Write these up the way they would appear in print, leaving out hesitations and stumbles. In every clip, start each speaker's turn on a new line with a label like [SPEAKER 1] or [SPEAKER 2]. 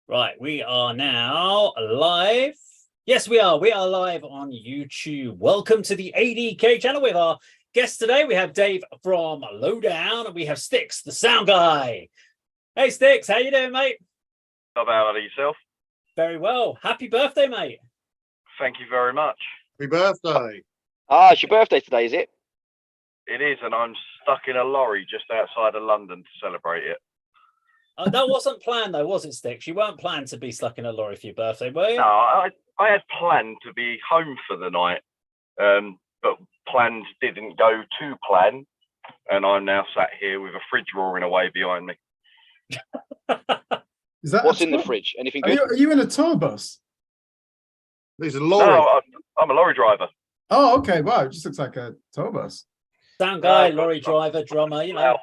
[SPEAKER 1] Right, we are now live. Yes, we are. We are live on YouTube. Welcome to the ADK channel with our guest today. We have Dave from Lowdown, and we have Sticks, the sound guy. Hey, Sticks, how you doing, mate?
[SPEAKER 2] Not bad, yourself?
[SPEAKER 1] Very well. Happy birthday, mate.
[SPEAKER 2] Thank you very much.
[SPEAKER 3] Happy birthday.
[SPEAKER 4] Ah, it's your birthday today, is it?
[SPEAKER 2] It is, and I'm stuck in a lorry just outside of London to celebrate it.
[SPEAKER 1] That wasn't planned, though, was it, Sticks? You weren't planned to be stuck in a lorry for your birthday, were you?
[SPEAKER 2] No, I had planned to be home for the night, but plans didn't go to plan, and I'm now sat here with a fridge roaring away behind me.
[SPEAKER 5] Is that
[SPEAKER 4] what's in the fridge? Anything good?
[SPEAKER 5] Are you in a tour bus?
[SPEAKER 3] There's a lorry.
[SPEAKER 2] No, I'm a lorry driver.
[SPEAKER 5] Oh, okay. Wow, it just looks like a tour bus.
[SPEAKER 1] Sound guy, lorry driver, drummer, you know.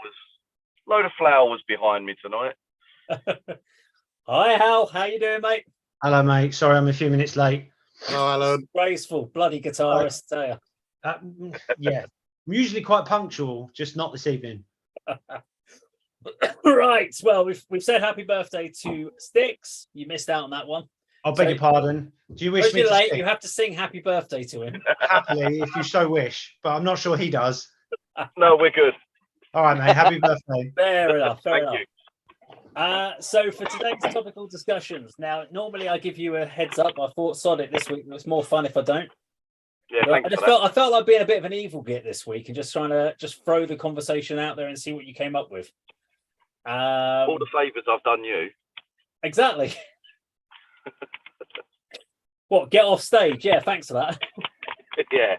[SPEAKER 2] Load of flowers behind me tonight.
[SPEAKER 1] Hi, Hal. How you doing, mate?
[SPEAKER 6] Hello, mate. Sorry, I'm a few minutes late.
[SPEAKER 3] Hello, Alan.
[SPEAKER 1] Graceful, bloody guitarist, tell you.
[SPEAKER 6] Yeah, I'm usually quite punctual, just not this evening.
[SPEAKER 1] Right. Well, we've said happy birthday to Sticks. You missed out on that one.
[SPEAKER 6] I beg your pardon. Do you wish me to
[SPEAKER 1] late?
[SPEAKER 6] sing?
[SPEAKER 1] You have to sing happy birthday to him.
[SPEAKER 6] Happily, if you so wish, but I'm not sure he does.
[SPEAKER 2] No, we're good.
[SPEAKER 6] All right, mate. Happy birthday.
[SPEAKER 1] Fair enough. Fair
[SPEAKER 2] Thank
[SPEAKER 1] enough.
[SPEAKER 2] you.
[SPEAKER 1] So for today's topical discussions, now normally I give you a heads up. I thought sod it this week. It's more fun if I don't.
[SPEAKER 2] Yeah,
[SPEAKER 1] But
[SPEAKER 2] thanks
[SPEAKER 1] I just
[SPEAKER 2] for that.
[SPEAKER 1] I felt like being a bit of an evil git this week and just trying to throw the conversation out there and see what you came up with.
[SPEAKER 2] All the favours I've done you.
[SPEAKER 1] Exactly. What? Get off stage? Yeah. Thanks for that.
[SPEAKER 2] Yeah.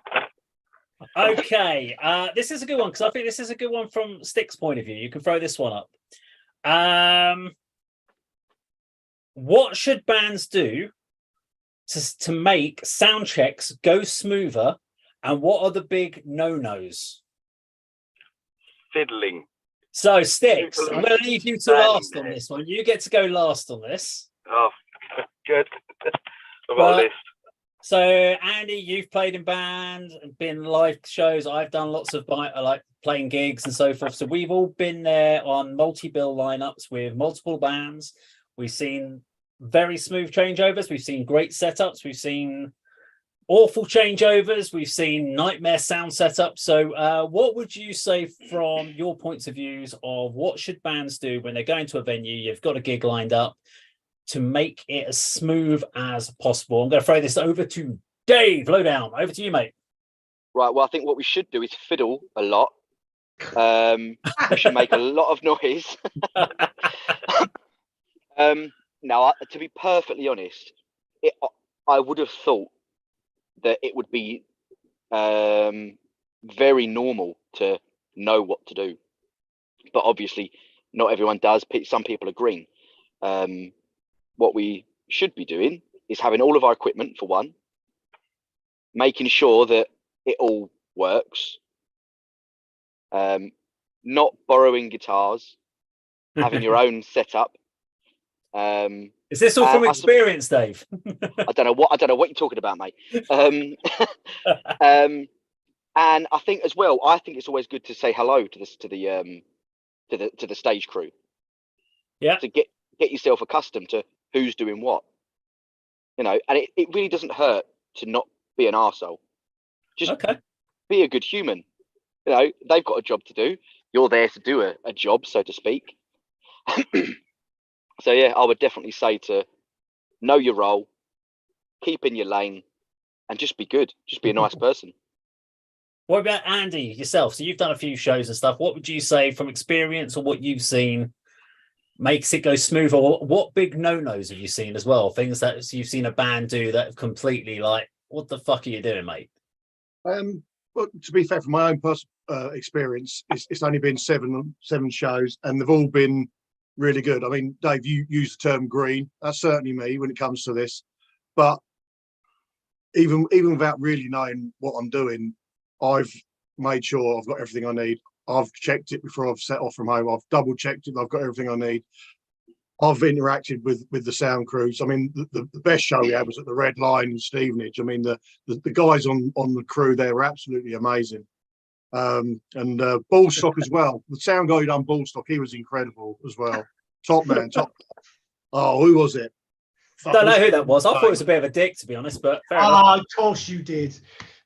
[SPEAKER 1] Okay, this is a good one because I think this is a good one from Stick's point of view. You can throw this one up. What should bands do to make sound checks go smoother, and what are the big no-nos?
[SPEAKER 2] Fiddling.
[SPEAKER 1] So, Sticks,
[SPEAKER 2] People
[SPEAKER 1] I'm going to leave you to
[SPEAKER 2] standing
[SPEAKER 1] last on
[SPEAKER 2] there.
[SPEAKER 1] this one. You get to go last on this.
[SPEAKER 2] Oh, good. I've got a list.
[SPEAKER 1] So, Andy, you've played in band and been live shows. I've done lots of like playing gigs and so forth. So we've all been there on multi-bill lineups with multiple bands. We've seen very smooth changeovers. We've seen great setups. We've seen awful changeovers. We've seen nightmare sound setups. So what would you say from your points of views of what should bands do when they're going to a venue? You've got a gig lined up to make it as smooth as possible. I'm going to throw this over to Dave Lowdown. Over to you, mate.
[SPEAKER 4] Right. Well, I think what we should do is fiddle a lot. We should make a lot of noise. Now, to be perfectly honest, I would have thought that it would be very normal to know what to do, but obviously not everyone does. Some people are green. What we should be doing is having all of our equipment for one, making sure that it all works, not borrowing guitars, having your own setup.
[SPEAKER 1] Is this all from experience, Dave?
[SPEAKER 4] I don't know what you're talking about, mate. And I think as well, I think it's always good to say hello to the stage crew.
[SPEAKER 1] Yeah.
[SPEAKER 4] To get yourself accustomed to who's doing what. You know, and it really doesn't hurt to not be an arsehole. Just be a good human. You know, they've got a job to do. You're there to do a job, so to speak. So yeah, I would definitely say to know your role, keep in your lane, and just be good. Just be a nice person.
[SPEAKER 1] What about Andy, yourself? So you've done a few shows and stuff. What would you say from experience or what you've seen makes it go smoother? What big no-nos have you seen as well? Things that you've seen a band do that have completely like, what the fuck are you doing, mate?
[SPEAKER 3] Well, to be fair, from my own personal experience, it's only been seven shows, and they've all been really good. I mean, Dave, you used the term green. That's certainly me when it comes to this. But even without really knowing what I'm doing, I've made sure I've got everything I need. I've checked it before I've set off from home. I've double checked it. I've got everything I need. I've interacted with the sound crews. I mean, the best show we had was at the Red Lion in Stevenage. I mean, the guys on the crew there were absolutely amazing. And Ballstock as well. The sound guy who done Ballstock, he was incredible as well. Top man, top. Oh, who was it?
[SPEAKER 1] Don't know who that was. I thought it was a bit of a dick, to be honest, but fair enough.
[SPEAKER 6] Oh, of course you did.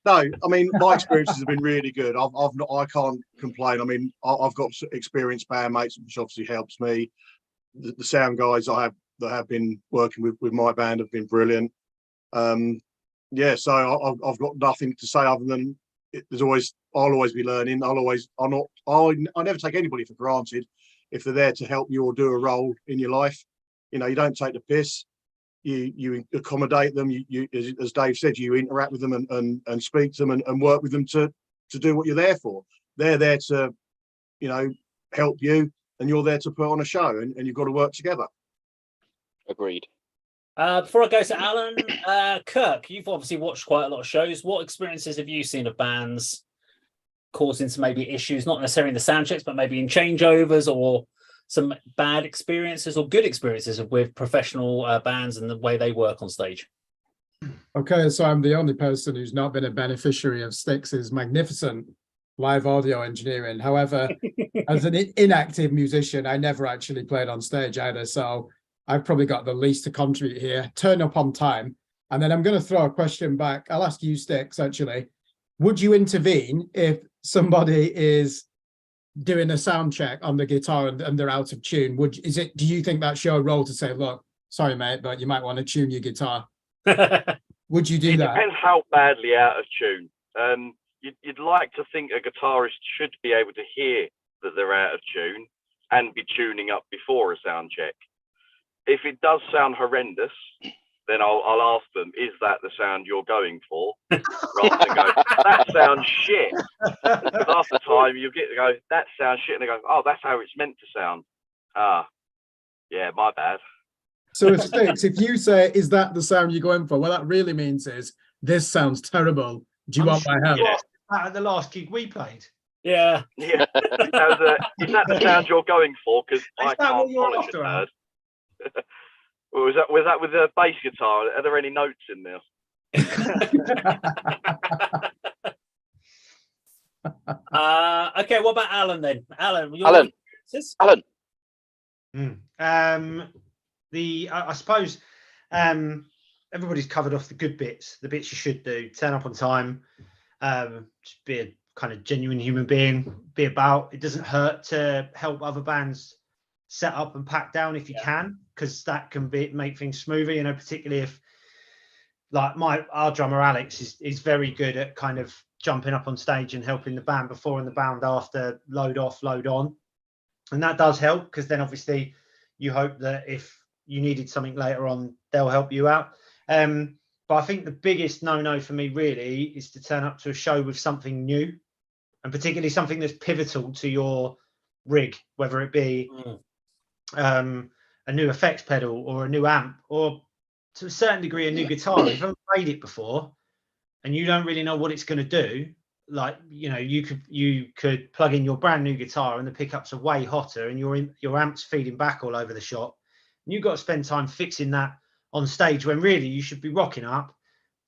[SPEAKER 3] No, I mean my experiences have been really good. I've not, I can't complain. I mean, I've got experienced bandmates, which obviously helps me. The sound guys that have been working with my band have been brilliant. Yeah, so I've got nothing to say other than I'll always be learning. I never take anybody for granted if they're there to help you or do a role in your life. You know, you don't take the piss. You accommodate them. You as Dave said, you interact with them and speak to them and work with them to do what you're there for. They're there to, you know, help you, and you're there to put on a show, and you've got to work together.
[SPEAKER 4] Agreed.
[SPEAKER 1] Before I go to Alan, Kirk, you've obviously watched quite a lot of shows. What experiences have you seen of bands causing some maybe issues, not necessarily in the sound checks, but maybe in changeovers, or some bad experiences or good experiences with professional bands and the way they work on stage?
[SPEAKER 5] Okay, so I'm the only person who's not been a beneficiary of Styx's magnificent live audio engineering. However, as an inactive musician, I never actually played on stage either. So I've probably got the least to contribute here. Turn up on time. And then I'm going to throw a question back. I'll ask you, Styx, actually. Would you intervene if somebody is doing a sound check on the guitar and they're out of tune? Do you think that's your role to say, look, sorry, mate, but you might want to tune your guitar? Would you do that?
[SPEAKER 2] It depends how badly out of tune. You'd like to think a guitarist should be able to hear that they're out of tune and be tuning up before a sound check. If it does sound horrendous, then I'll ask them, is that the sound you're going for? Rather than go, that sounds shit. Because half the time you get to go, that sounds shit. And they go, oh, that's how it's meant to sound. Ah, yeah, my bad.
[SPEAKER 5] So Styx, if you say, is that the sound you're going for? What that really means is, this sounds terrible. Do you want my help?
[SPEAKER 2] Yeah.
[SPEAKER 6] At the last gig we played.
[SPEAKER 1] Yeah.
[SPEAKER 2] Yeah. Is that the sound you're going for? Because I can't polish a bird. Was that with the bass guitar? Are there any notes in there?
[SPEAKER 1] Okay, what about Alan then? Alan.
[SPEAKER 6] I suppose everybody's covered off the good bits, the bits you should do. Turn up on time, just be a kind of genuine human being, be about. It doesn't hurt to help other bands set up and pack down if you can, because that can make things smoother, you know, particularly if, like, our drummer Alex is very good at kind of jumping up on stage and helping the band before and the band after, load off, load on. And that does help, because then obviously you hope that if you needed something later on, they'll help you out. But I think the biggest no-no for me really is to turn up to a show with something new, and particularly something that's pivotal to your rig, whether it be a new effects pedal or a new amp, or to a certain degree a new guitar. If you haven't played it before and you don't really know what it's going to do, like, you know, you could plug in your brand new guitar and the pickups are way hotter and your amp's feeding back all over the shop, and you've got to spend time fixing that on stage, when really you should be rocking up,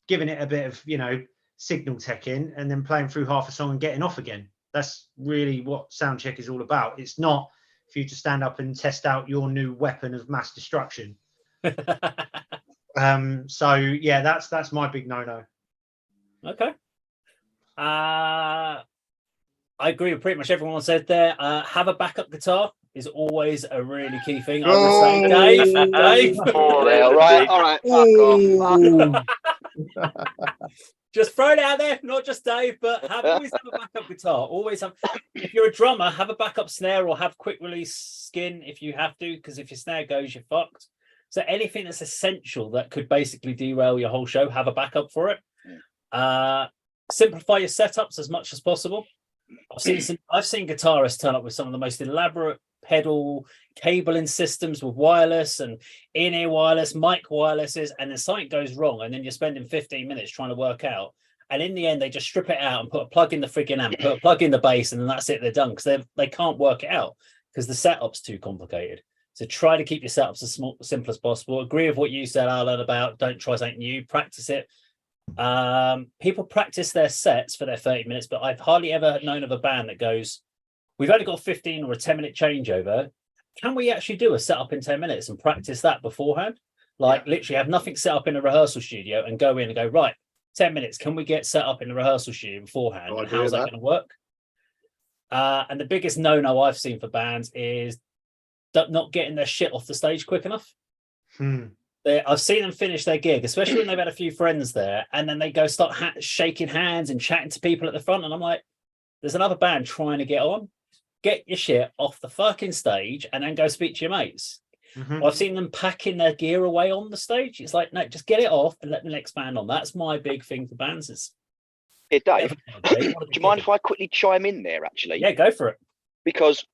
[SPEAKER 6] giving it a bit of, you know, signal tech in, and then playing through half a song and getting off again. That's really what sound check is all about. It's not for you to stand up and test out your new weapon of mass destruction. So yeah, that's my big no-no.
[SPEAKER 1] Okay. I agree with pretty much everyone said there. Have a backup guitar is always a really key thing. I would say, Dave.
[SPEAKER 4] All right. Fuck off.
[SPEAKER 1] Just throw it out there, not just Dave, but always have a backup guitar. Always have. If you're a drummer, have a backup snare or have quick release skin if you have to, because if your snare goes, you're fucked. So anything that's essential that could basically derail your whole show, have a backup for it. Simplify your setups as much as possible. I've seen guitarists turn up with some of the most elaborate pedal cabling systems with wireless and in-ear wireless, mic wirelesses, and then something goes wrong, and then you're spending 15 minutes trying to work out. And in the end, they just strip it out and put a plug in the frigging amp, put a plug in the bass, and then that's it. They're done, because they can't work it out because the setup's too complicated. So try to keep your setups as simple as possible. Agree with what you said, Alan, about don't try something new. Practice it. People practice their sets for their 30 minutes, but I've hardly ever known of a band that goes, we've only got a 15 or a 10-minute changeover. Can we actually do a setup in 10 minutes and practice that beforehand? Like literally have nothing set up in a rehearsal studio and go in and go, right, 10 minutes. Can we get set up in the rehearsal studio beforehand? And how's that going to work? And the biggest no-no I've seen for bands is not getting their shit off the stage quick enough. I've seen them finish their gig, especially when they've had a few friends there, and then they go start shaking hands and chatting to people at the front. And I'm like, there's another band trying to get on. Get your shit off the fucking stage and then go speak to your mates. I've seen them packing their gear away on the stage. It's like, no, just get it off and let the next band on. That's my big thing for bands. Is
[SPEAKER 4] Hey, Dave, do you mind if I quickly chime in there, actually?
[SPEAKER 1] Yeah, go for it.
[SPEAKER 4] Because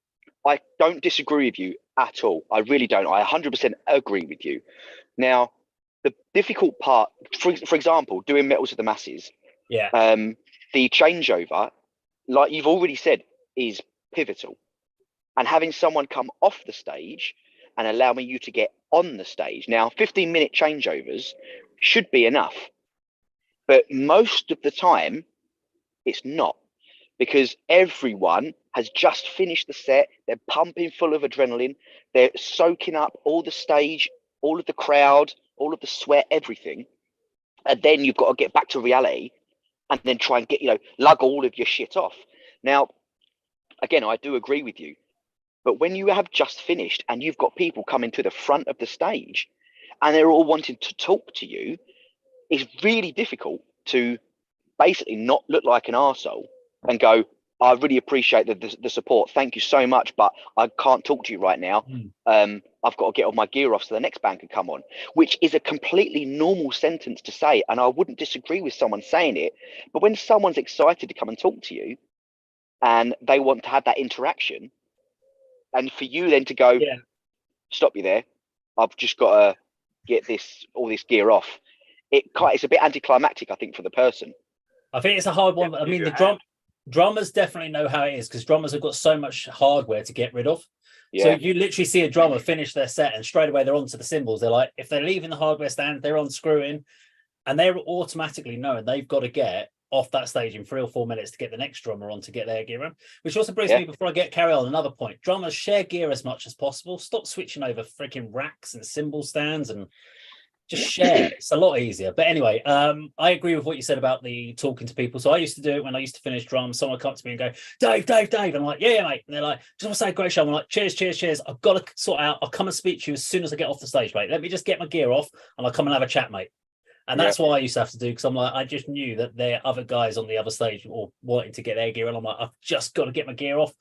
[SPEAKER 4] I don't disagree with you at all. I really don't. I 100% agree with you. Now, the difficult part, for example, doing Metals of the Masses, the changeover, like you've already said, is pivotal. And having someone come off the stage and allowing you to get on the stage. Now, 15-minute changeovers should be enough. But most of the time, it's not, because everyone has just finished the set. They're pumping full of adrenaline. They're soaking up all the stage, all of the crowd, all of the sweat, everything. And then you've got to get back to reality and then try and get, lug all of your shit off. Now, again, I do agree with you. But when you have just finished and you've got people coming to the front of the stage and they're all wanting to talk to you, it's really difficult to basically not look like an arsehole and go, I really appreciate the support. Thank you so much, but I can't talk to you right now. I've got to get all my gear off so the next band can come on, which is a completely normal sentence to say. And I wouldn't disagree with someone saying it. But when someone's excited to come and talk to you and they want to have that interaction, and for you then to go, stop you there, I've just got to get all this gear off. It's a bit anticlimactic, I think, for the person.
[SPEAKER 1] I think it's a hard one. I mean, drummers definitely know how it is, because drummers have got so much hardware to get rid of. So you literally see a drummer finish their set and straight away they're onto the cymbals. They're like, if they're leaving the hardware stand, they're unscrewing, and they're automatically knowing they've got to get off that stage in 3 or 4 minutes to get the next drummer on to get their gear on. Which also brings me, before I carry on, another point. Drummers, share gear as much as possible. Stop switching over freaking racks and cymbal stands and just share. It's a lot easier. But anyway, I agree with what you said about the talking to people. So I used to do it when I used to finish drums. Someone would come to me and go, Dave. And I'm like, yeah, mate. And they're like, just want to say great show. I'm like, cheers. I've got to sort out. I'll come and speak to you as soon as I get off the stage, mate. Let me just get my gear off and I'll come and have a chat, mate. And that's what I used to have to do, because I'm like, I just knew that there are other guys on the other stage or wanting to get their gear. And I'm like, I've just got to get my gear off.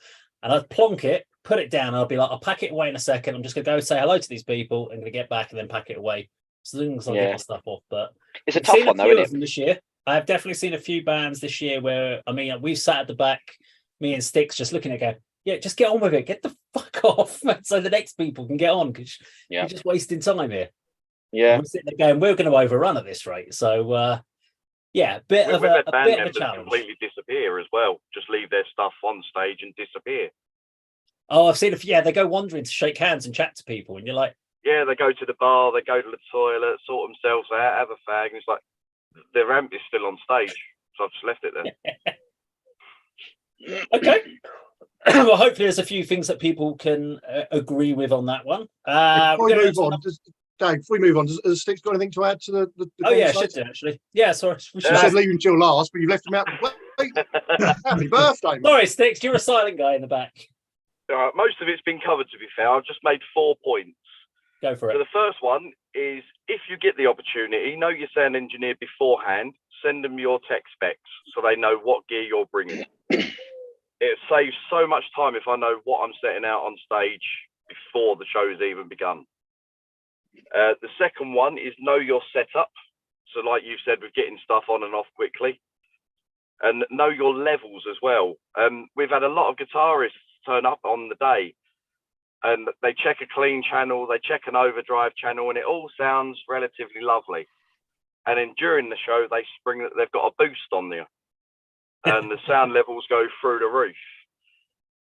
[SPEAKER 1] And I'd plonk it, put it down. And I'll be like, I'll pack it away in a second. I'm just going to go say hello to these people. I'm going to get back and then pack it away. As soon as I get my stuff off. But
[SPEAKER 4] it's a tough one, though, isn't it?
[SPEAKER 1] This year, I've definitely seen a few bands this year where, I mean, we've sat at the back, me and Sticks, just looking at it, going, just get on with it. Get the fuck off, so the next people can get on, because you're just wasting time here. We're sitting there going, we're going to overrun at this rate. So, a bit of a challenge.
[SPEAKER 2] Completely disappear as well. Just leave their stuff on stage and disappear.
[SPEAKER 1] Oh, I've seen they go wandering to shake hands and chat to people, and you're like,
[SPEAKER 2] yeah, they go to the bar, they go to the toilet, sort themselves out, have a fag, and it's like their amp is still on stage, so I've just left it there.
[SPEAKER 1] Okay. Well, hopefully there's a few things that people can agree with on that one.
[SPEAKER 3] Before we move on, Dave, before we move on, has Sticks got anything to add to the
[SPEAKER 1] I should do, actually. Yeah, sorry.
[SPEAKER 3] You said leave until last, but you've left him out. Happy birthday, mate.
[SPEAKER 1] Sorry, Sticks, you're a silent guy in the back.
[SPEAKER 2] Most of it's been covered, to be fair. I've just made 4 points.
[SPEAKER 1] Go for it.
[SPEAKER 2] So the first one is, if you get the opportunity, know your sound engineer beforehand, send them your tech specs so they know what gear you're bringing. It saves so much time if I know what I'm setting out on stage before the show's even begun. The second one is know your setup. So like you said, with getting stuff on and off quickly. And know your levels as well. We've had a lot of guitarists turn up on the day, and they check a clean channel, they check an overdrive channel, and it all sounds relatively lovely. And then during the show, they've got a boost on there, and the sound levels go through the roof.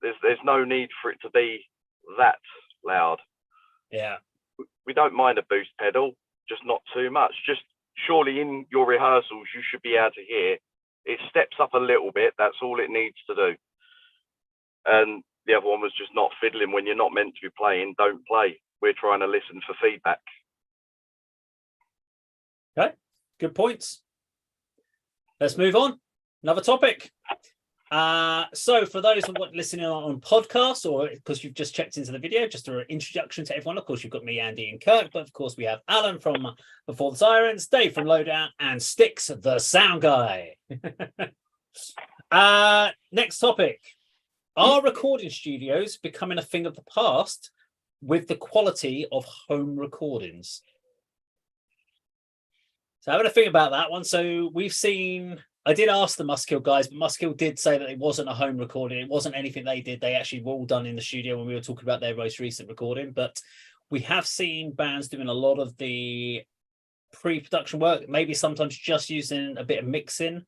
[SPEAKER 2] There's no need for it to be that loud.
[SPEAKER 1] Yeah.
[SPEAKER 2] We don't mind a boost pedal, just not too much. Just surely in your rehearsals you should be able to hear. It steps up a little bit. That's all it needs to do. And the other one was just not fiddling. When you're not meant to be playing, don't play. We're trying to listen for feedback.
[SPEAKER 1] Okay, good points. Let's move on. Another topic. So for those who are listening on podcasts, or because you've just checked into the video, just an introduction to everyone. Of course, you've got me, Andy, and Kirk, but of course we have Alan from Before the Sirens, Dave from Lowdown, and Sticks, the sound guy. Next topic. Are recording studios becoming a thing of the past with the quality of home recordings? So having a think about that one. So we've seen, I did ask the Muskill guys, but Muskill did say that it wasn't a home recording. It wasn't anything they did. They actually were all done in the studio when we were talking about their most recent recording. But we have seen bands doing a lot of the pre-production work, maybe sometimes just using a bit of mixing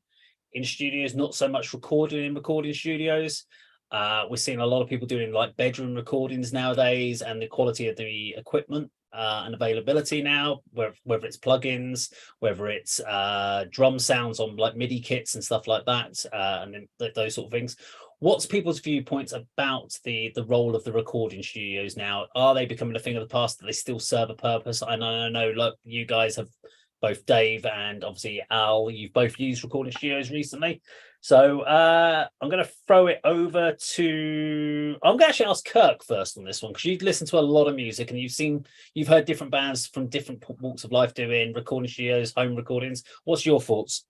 [SPEAKER 1] in studios, not so much recording in recording studios. We're seeing a lot of people doing like bedroom recordings nowadays, and the quality of the equipment and availability now, whether it's plugins, whether it's drum sounds on like MIDI kits and stuff like that, and then those sort of things. What's people's viewpoints about the role of the recording studios now? Are they becoming a thing of the past? Do they still serve a purpose? I know, look, you guys have, both Dave and obviously Al, you've both used recording studios recently. So I'm going to throw it over to, I'm going to actually ask Kirk first on this one, because you've listened to a lot of music and you've heard different bands from different walks of life doing recording studios, home recordings. What's your thoughts?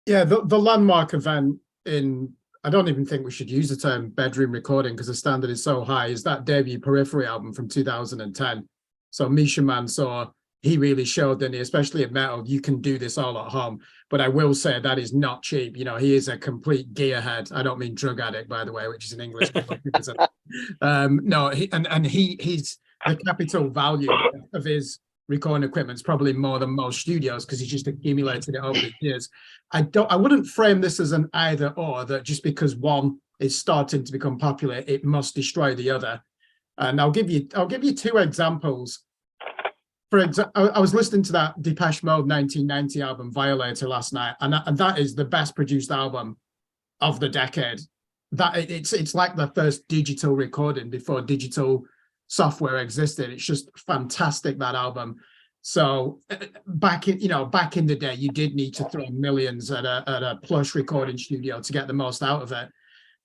[SPEAKER 5] Yeah, the landmark event in, I don't even think we should use the term bedroom recording because the standard is so high, is that debut Periphery album from 2010. So Misha Mansour, he really showed, didn't he, especially at metal, you can do this all at home. But I will say that is not cheap. You know, he is a complete gearhead. I don't mean drug addict, by the way, which is an English. No, he's the capital value of his recording equipment is probably more than most studios because he's just accumulated it over the years. I wouldn't frame this as an either or, that just because one is starting to become popular, it must destroy the other. And I'll give you two examples. For example, I was listening to that Depeche Mode 1990 album Violator last night, and that is the best produced album of the decade. That it's like the first digital recording before digital software existed. It's just fantastic, that album. So back in the day, you did need to throw millions at a plush recording studio to get the most out of it.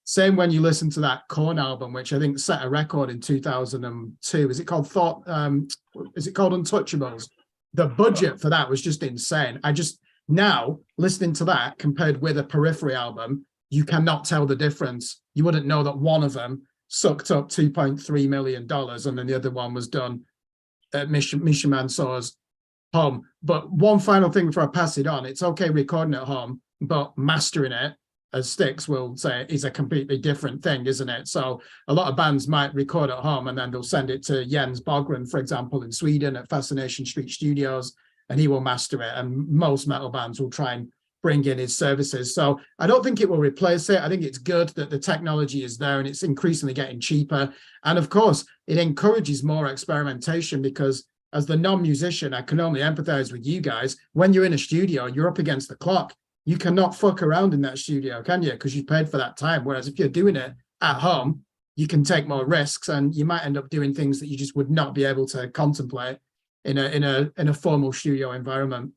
[SPEAKER 5] Same when you listen to that Korn album, which I think set a record in 2002. Is it called Untouchables? The budget for that was just insane. Now listening to that compared with a Periphery album, you cannot tell the difference. You wouldn't know that one of them sucked up $2.3 million and then the other one was done at Misha Mansour's home. But one final thing before I pass it on, it's okay recording at home, but mastering it, as Sticks will say, is a completely different thing, isn't it? So a lot of bands might record at home and then they'll send it to Jens Bogren, for example, in Sweden at Fascination Street Studios, and he will master it. And most metal bands will try and bring in his services. So I don't think it will replace it. I think it's good that the technology is there and it's increasingly getting cheaper. And of course, it encourages more experimentation, because as the non-musician, I can only empathize with you guys. When you're in a studio, you're up against the clock. You cannot fuck around in that studio, can you? Because you paid for that time. Whereas if you're doing it at home, you can take more risks and you might end up doing things that you just would not be able to contemplate in a formal studio environment.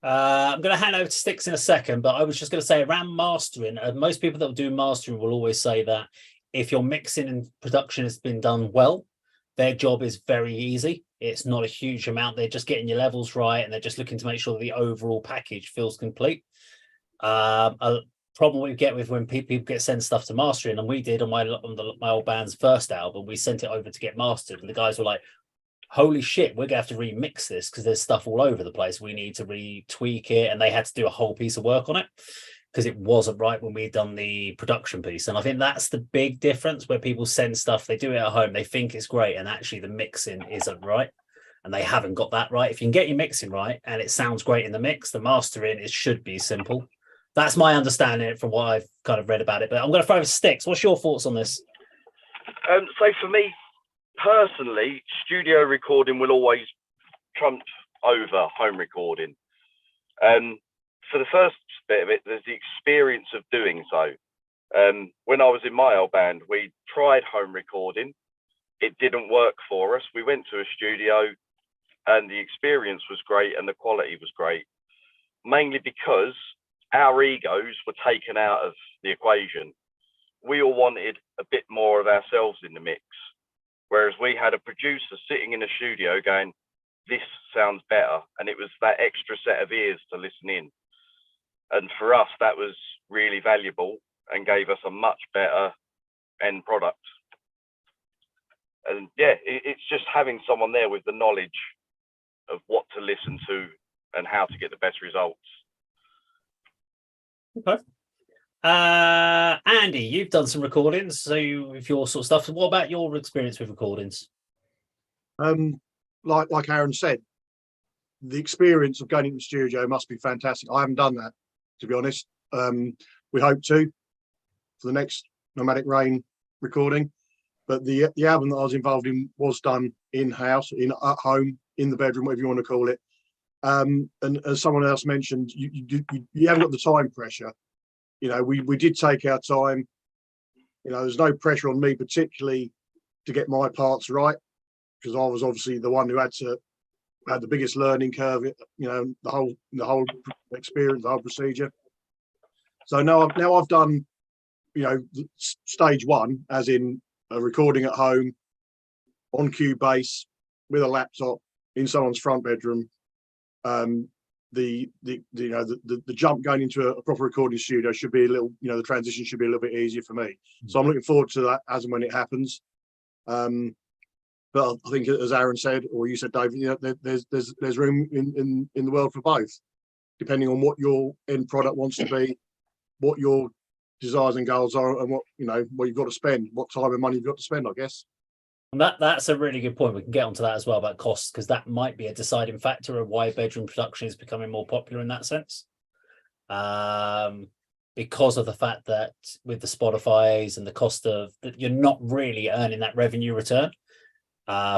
[SPEAKER 1] I'm going to hand over to Sticks in a second, but I was just going to say around mastering, most people that will do mastering will always say that if your mixing and production has been done well, their job is very easy. It's not a huge amount. They're just getting your levels right, and they're just looking to make sure that the overall package feels complete. A problem we get with when people get sent stuff to mastering, and we did on my old band's first album, we sent it over to get mastered, and the guys were like, holy shit, we're gonna have to remix this because there's stuff all over the place. We need to retweak it, and they had to do a whole piece of work on it because it wasn't right when we'd done the production piece. And I think that's the big difference, where people send stuff, they do it at home, they think it's great, and actually the mixing isn't right, and they haven't got that right. If you can get your mixing right and it sounds great in the mix, the mastering, it should be simple. That's my understanding from what I've kind of read about it. But I'm going to throw over Sticks. What's your thoughts on this?
[SPEAKER 2] So for me personally, studio recording will always trump over home recording. For the first bit of it, there's the experience of doing so. When I was in my old band, we tried home recording. It didn't work for us. We went to a studio and the experience was great and the quality was great, mainly because our egos were taken out of the equation. We all wanted a bit more of ourselves in the mix, whereas we had a producer sitting in a studio going, this sounds better, and it was that extra set of ears to listen in. And for us, that was really valuable and gave us a much better end product. And yeah, it's just having someone there with the knowledge of what to listen to and how to get the best results.
[SPEAKER 1] Okay. Andy, you've done some recordings, so with your sort of stuff. What about your experience with recordings?
[SPEAKER 3] Like Aaron said, the experience of going into the studio must be fantastic. I haven't done that, to be honest. We hope to for the next Nomadic Rain recording, but the album that I was involved in was done in-house, at home, in the bedroom, whatever you want to call it. And as someone else mentioned, you haven't got the time pressure. You know, we did take our time. You know, there's no pressure on me particularly to get my parts right, because I was obviously the one who had the biggest learning curve. You know, the whole experience, the whole procedure. So now I've done, you know, stage one, as in a recording at home on Cubase with a laptop in someone's front bedroom. The jump going into a proper recording studio should be a little, you know, the transition should be a little bit easier for me. So I'm looking forward to that as and when it happens. But I think, as Aaron said, or you said, David, you know, there's room in the world for both, depending on what your end product wants to be, what your desires and goals are, and what you've got to spend, what time and money you've got to spend, I guess.
[SPEAKER 1] And that's a really good point. We can get onto that as well about costs, because that might be a deciding factor of why bedroom production is becoming more popular in that sense. Because of the fact that with the Spotify's and the cost of that, you're not really earning that revenue return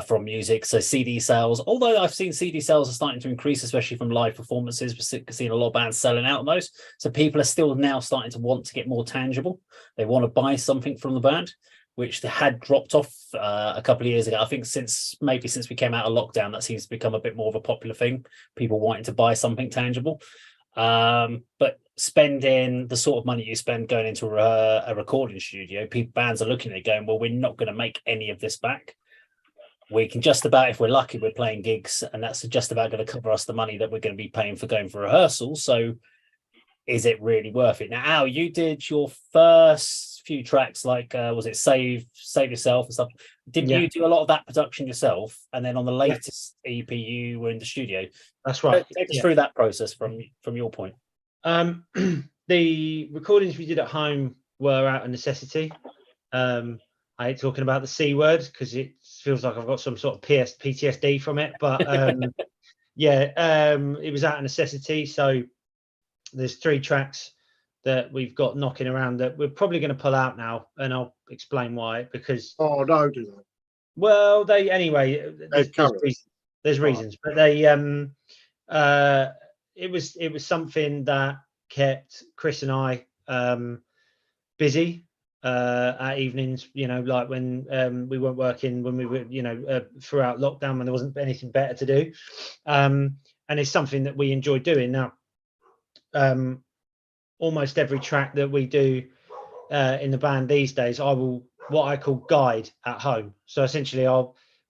[SPEAKER 1] from music. So CD sales, although I've seen CD sales are starting to increase, especially from live performances, we're seeing a lot of bands selling out on those. So people are still now starting to want to get more tangible. They want to buy something from the band, which they had dropped off a couple of years ago. I think since we came out of lockdown, that seems to become a bit more of a popular thing. People wanting to buy something tangible. But spending the sort of money you spend going into a recording studio, bands are looking at it going, well, we're not going to make any of this back. We can just about, if we're lucky, we're playing gigs, and that's just about going to cover us the money that we're going to be paying for going for rehearsals. So is it really worth it? Now, Al, you did your first few tracks, like was it Save Yourself and stuff? Didn't you do a lot of that production yourself? And then on the latest EP, you were in the studio.
[SPEAKER 6] That's right.
[SPEAKER 1] Take us through that process from your point.
[SPEAKER 6] The recordings we did at home were out of necessity. I hate talking about the C word because it feels like I've got some sort of PTSD from it, but it was out of necessity. So there's 3 tracks that we've got knocking around that we're probably going to pull out now, and I'll explain why. Because
[SPEAKER 3] don't do that.
[SPEAKER 6] Well, there's reasons, but they it was something that kept Chris and I busy at evenings, you know, like when we weren't working, when we were, you know, throughout lockdown, when there wasn't anything better to do, and it's something that we enjoy doing now. Almost every track that we do in the band these days, I will what I call guide at home. So essentially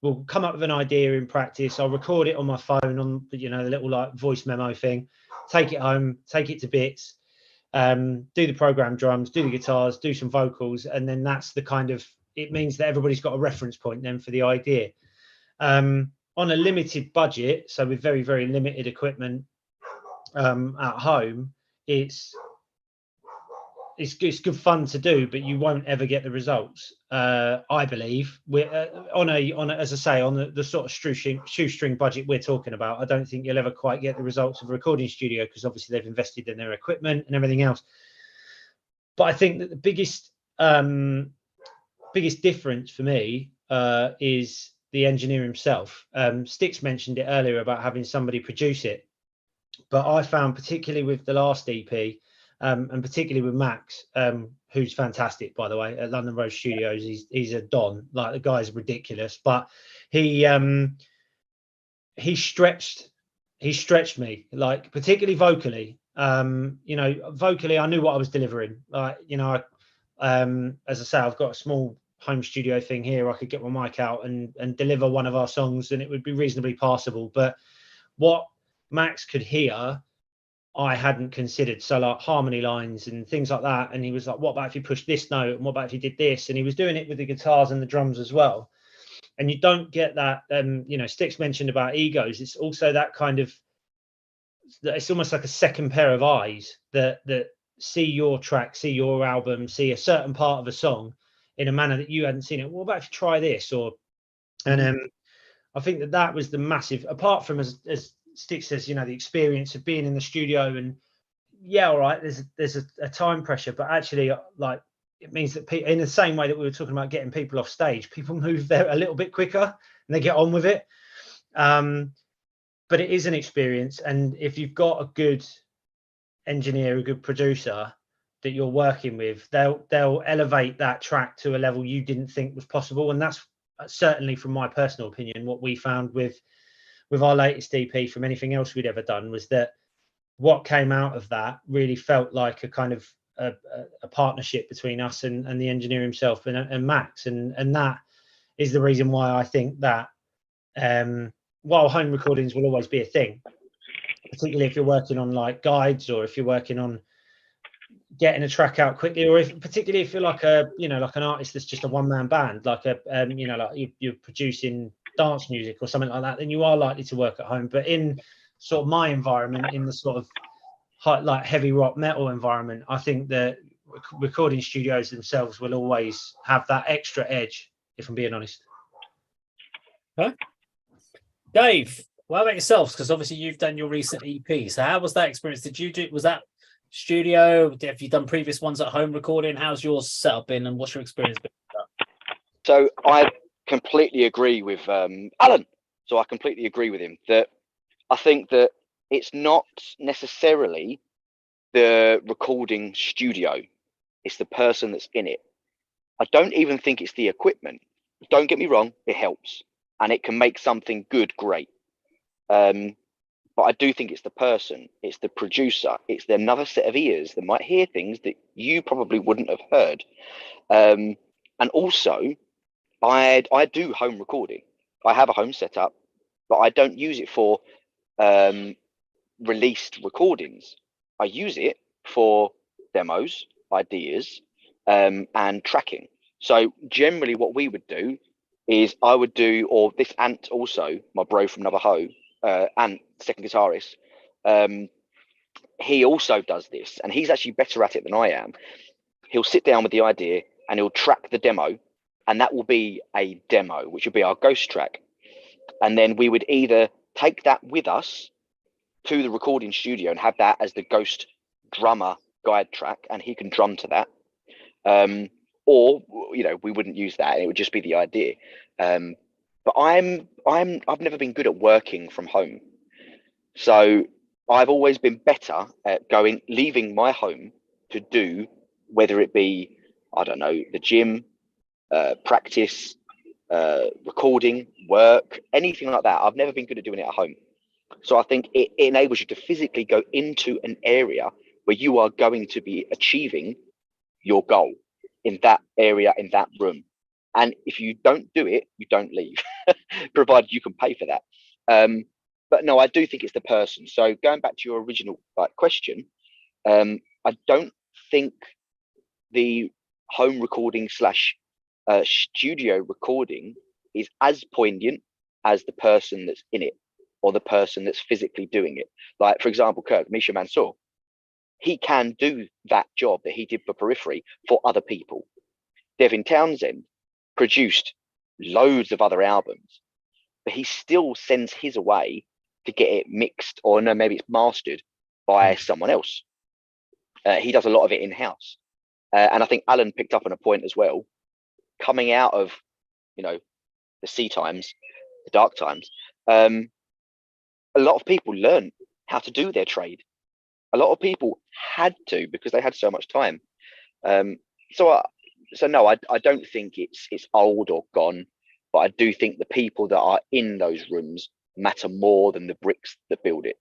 [SPEAKER 6] we'll come up with an idea in practice, I'll record it on my phone on, you know, the little like voice memo thing, take it home, take it to bits, do the program drums, do the guitars, do some vocals, and then that's the kind of, it means that everybody's got a reference point then for the idea. On a limited budget, so with very, very limited equipment at home, it's good fun to do, but you won't ever get the results. I believe we're on a as I say, on the sort of shoestring budget we're talking about. I don't think you'll ever quite get the results of a recording studio, because obviously they've invested in their equipment and everything else. But I think that the biggest difference for me is the engineer himself. Sticks mentioned it earlier about having somebody produce it, but I found particularly with the last EP, and particularly with Max, who's fantastic, by the way, at London Road Studios. He's a don. Like, the guy's ridiculous, but he stretched me, like, particularly vocally. You know, vocally, I knew what I was delivering. Like, you know, as I say, I've got a small home studio thing here. I could get my mic out and deliver one of our songs, and it would be reasonably passable. But what Max could hear, I hadn't considered. So, like, harmony lines and things like that. And he was like, what about if you push this note? And what about if you did this? And he was doing it with the guitars and the drums as well. And you don't get that. You know, Sticks mentioned about egos. It's also that kind of, it's almost like a second pair of eyes that see your track, see your album, see a certain part of a song in a manner that you hadn't seen it. What about if you try this? Or, and I think that was the massive, apart from, as Stick says, you know, the experience of being in the studio. And yeah, all right, there's a time pressure, but actually, like, it means that in the same way that we were talking about getting people off stage, people move there a little bit quicker and they get on with it. But it is an experience, and if you've got a good engineer, a good producer that you're working with, they'll elevate that track to a level you didn't think was possible. And that's certainly, from my personal opinion, what we found with our latest EP from anything else we'd ever done, was that what came out of that really felt like a kind of a partnership between us and the engineer himself and Max, and that is the reason why I think that while home recordings will always be a thing, particularly if you're working on like guides, or if you're working on getting a track out quickly, or particularly if you're like like an artist that's just a one-man band, like like you're producing dance music or something like that, then you are likely to work at home. But in sort of my environment, in the sort of like heavy rock metal environment, I think that recording studios themselves will always have that extra edge, if I'm being honest.
[SPEAKER 1] Huh? Dave, what about yourselves? Because obviously you've done your recent EP. So how was that experience? Was that studio? Have you done previous ones at home recording? How's yours set up in, and what's your experience been with that?
[SPEAKER 4] So I completely agree with Alan. So I completely agree with him that I think that it's not necessarily the recording studio, it's the person that's in it. I don't even think it's the equipment. Don't get me wrong, it helps and it can make something good great. But I do think it's the person, it's the producer, it's another set of ears that might hear things that you probably wouldn't have heard. And also, I do home recording. I have a home setup, but I don't use it for released recordings. I use it for demos, ideas, and tracking. So generally what we would do is I would do, or this Ant also, my bro from Navajo, Ant, second guitarist, he also does this, and he's actually better at it than I am. He'll sit down with the idea and he'll track the demo, and that will be a demo, which will be our ghost track. And then we would either take that with us to the recording studio and have that as the ghost drummer guide track, and he can drum to that. Or, you know, we wouldn't use that. It would just be the idea. But I've never been good at working from home. So I've always been better at leaving my home to do, whether it be, I don't know, the gym, practice, recording, work, anything like that. I've never been good at doing it at home. So I think it enables you to physically go into an area where you are going to be achieving your goal in that area, in that room. And if you don't do it, you don't leave, provided you can pay for that. But no, I do think it's the person. So going back to your original question, I don't think the home recording / studio recording is as poignant as the person that's in it, or the person that's physically doing it. Like, for example, Kirk, Misha Mansour, he can do that job that he did for Periphery for other people. Devin Townsend produced loads of other albums, but he still sends his away to get it mixed, or no, maybe it's mastered by someone else. He does a lot of it in-house. And I think Alan picked up on a point as well. Coming out of, the C times, the dark times, a lot of people learned how to do their trade. A lot of people had to because they had so much time. So no, I don't think it's old or gone, but I do think the people that are in those rooms matter more than the bricks that build it.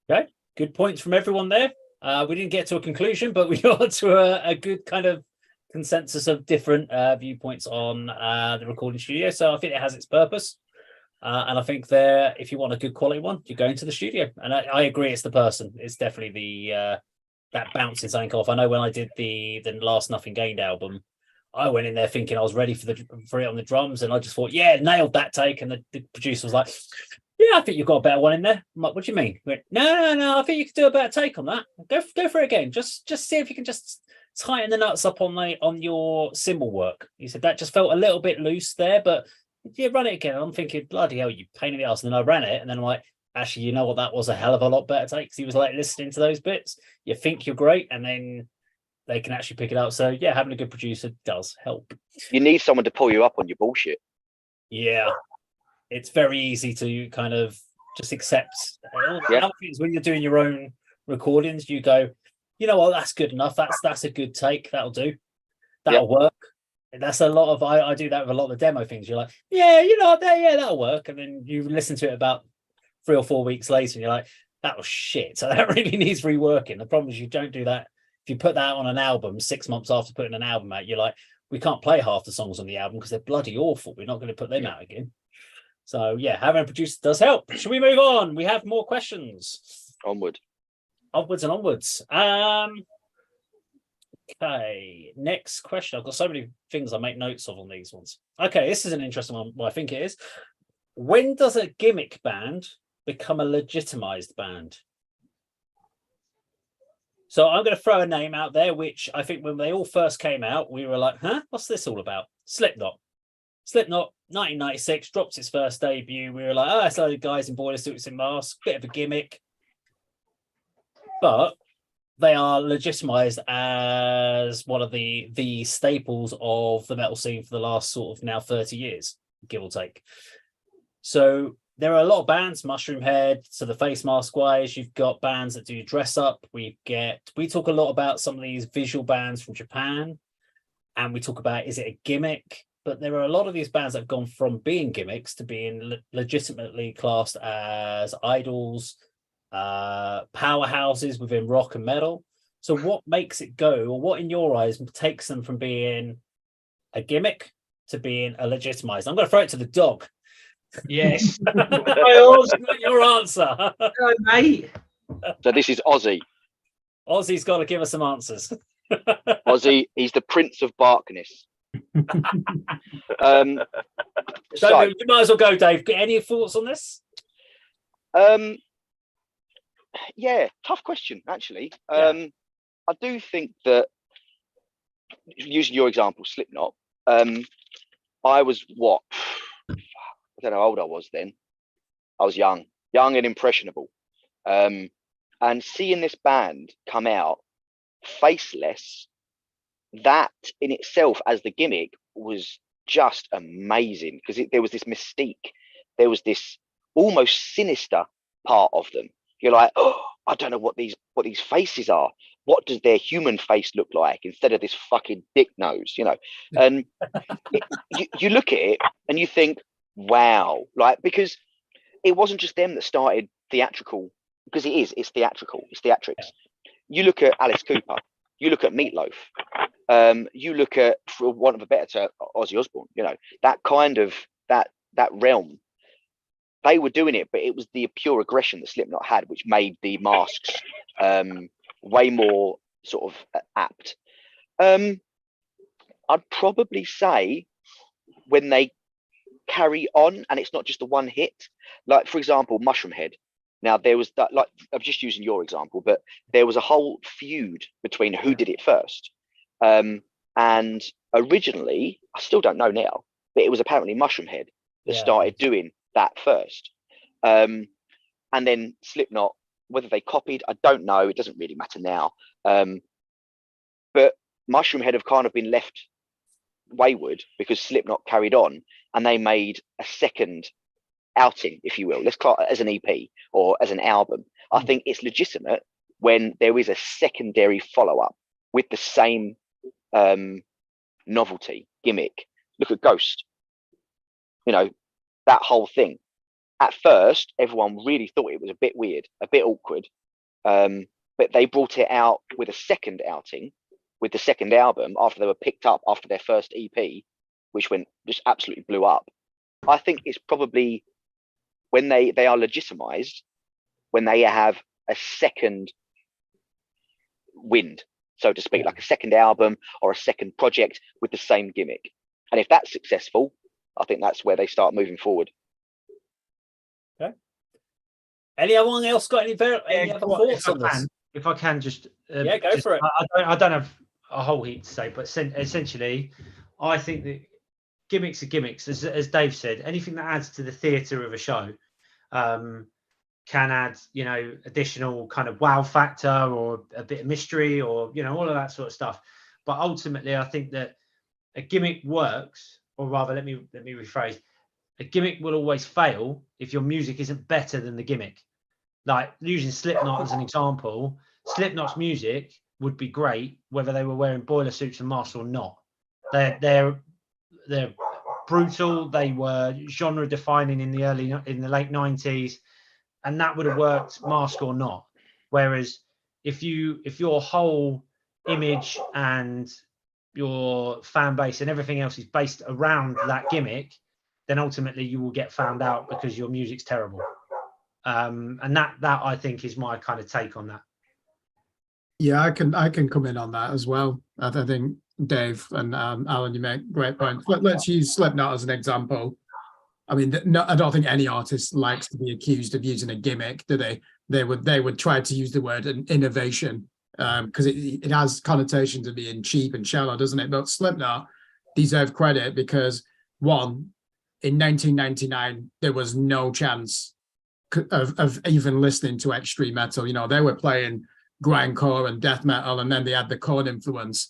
[SPEAKER 1] Okay, good points from everyone there. We didn't get to a conclusion, but we got to a good kind of consensus of different viewpoints on the recording studio. So I think it has its purpose. And I think there, if you want a good quality one, you go into the studio. And I agree, it's the person. It's definitely the that bouncing something off. I know when I did the Last Nothing Gained album, I went in there thinking I was ready for it on the drums, and I just thought, yeah, nailed that take. And the producer was like, yeah, I think you've got a better one in there. I'm like, what do you mean? He went, no, I think you could do a better take on that. Go for it again. Just see if you can just tighten the nuts up on your cymbal work. He said that just felt a little bit loose there, but yeah, run it again. And I'm thinking, bloody hell, you pain in the ass. And then I ran it, and then I'm like, actually, you know what? That was a hell of a lot better take, because he was like listening to those bits. You think you're great, and then they can actually pick it up. So yeah, having a good producer does help.
[SPEAKER 4] You need someone to pull you up on your bullshit.
[SPEAKER 1] Yeah, it's very easy to kind of just accept. When you're doing your own recordings, you go, you know what, that's good enough. That's a good take. That'll do. That'll work. And that's a lot of I do that with a lot of the demo things. You're like, yeah, you know, that'll work. And then you listen to it about 3 or 4 weeks later, and you're like, that was shit. So that really needs reworking. The problem is you don't do that. If you put that on an album 6 months after putting an album out, you're like, we can't play half the songs on the album because they're bloody awful. We're not going to put them out again. So yeah, having a producer does help. Should we move on? We have more questions.
[SPEAKER 4] Onwards
[SPEAKER 1] and onwards. Okay, next question. I've got so many things I make notes of on these ones. Okay, this is an interesting one. Well, I think it is. When does a gimmick band become a legitimized band? So I'm going to throw a name out there, which I think when they all first came out, we were like, huh, what's this all about? Slipknot, 1996, drops its first debut. We were like, oh, it's a load of guys in boiler suits and masks, bit of a gimmick. But they are legitimized as one of the staples of the metal scene for the last sort of now 30 years, give or take. So there are a lot of bands, Mushroom Head, so the face mask wise, you've got bands that do dress up. We talk a lot about some of these visual bands from Japan, and we talk about, is it a gimmick? But there are a lot of these bands that have gone from being gimmicks to being legitimately classed as idols, powerhouses within rock and metal. So what makes it go, or what in your eyes takes them from being a gimmick to being a legitimized? I'm going to throw it to the dog.
[SPEAKER 6] Yes.
[SPEAKER 1] Your answer.
[SPEAKER 6] Hello, mate.
[SPEAKER 4] So this is Ozzy.
[SPEAKER 1] Ozzy's got to give us some answers.
[SPEAKER 4] Ozzy, he's the Prince of Barkness.
[SPEAKER 1] So you might as well go, Dave. Any thoughts on this?
[SPEAKER 4] Yeah, tough question, actually.
[SPEAKER 1] Yeah.
[SPEAKER 4] I do think that, using your example, Slipknot, I was what? I don't know how old I was then. I was young and impressionable. And seeing this band come out faceless, that in itself as the gimmick was just amazing, because there was this mystique. There was this almost sinister part of them. You're like, oh, I don't know what these faces are. What does their human face look like instead of this fucking dick nose, you know? And you look at it and you think, wow, like, because it wasn't just them that started theatrical, because it's theatrical, it's theatrics. You look at Alice Cooper, you look at Meatloaf, you look at, for want of a better term, Ozzy Osbourne, you know, that kind of that realm. They were doing it, but it was the pure aggression that Slipknot had, which made the masks way more sort of apt. I'd probably say when they carry on and it's not just the one hit, like, for example, Mushroom Head. Now, there was that, like, I'm just using your example, but there was a whole feud between who did it first. And originally, I still don't know now, but it was apparently Mushroom Head that started doing that first. And then Slipknot, whether they copied, I don't know. It doesn't really matter now. But Mushroom Head have kind of been left wayward because Slipknot carried on and they made a second outing, if you will. Let's call it as an EP or as an album. I think it's legitimate when there is a secondary follow-up with the same novelty gimmick. Look at Ghost. You know, that whole thing. At first, everyone really thought it was a bit weird, a bit awkward. But they brought it out with a second outing, with the second album, after they were picked up after their first EP, which just absolutely blew up. I think it's probably when they are legitimized, when they have a second wind, so to speak, like a second album or a second project with the same gimmick. And if that's successful, I think that's where they start moving forward.
[SPEAKER 1] Okay. Anyone else got any other thoughts on this?
[SPEAKER 6] If I can just
[SPEAKER 1] go for it.
[SPEAKER 6] I don't have a whole heap to say, but essentially, I think that gimmicks are gimmicks. As Dave said, anything that adds to the theatre of a show can add, you know, additional kind of wow factor or a bit of mystery or, you know, all of that sort of stuff. But ultimately, I think that a gimmick works, or rather, let me rephrase. A gimmick will always fail if your music isn't better than the gimmick. Like using Slipknot as an example, Slipknot's music would be great whether they were wearing boiler suits and masks or not. They're brutal. They were genre defining in the late 90s, and that would have worked mask or not. Whereas if your whole image and your fan base and everything else is based around that gimmick, then ultimately you will get found out because your music's terrible. And that I think is my kind of take on that.
[SPEAKER 5] Yeah, I can come in on that as well. I think Dave and Alan, you make great points. Let's use Slipknot as an example. I mean, I don't think any artist likes to be accused of using a gimmick, do they? They would try to use the word innovation because it has connotations of being cheap and shallow, doesn't it? But Slipknot deserve credit because, one, in 1999 there was no chance of even listening to extreme metal. You know, they were playing grindcore and death metal, and then they had the Korn influence,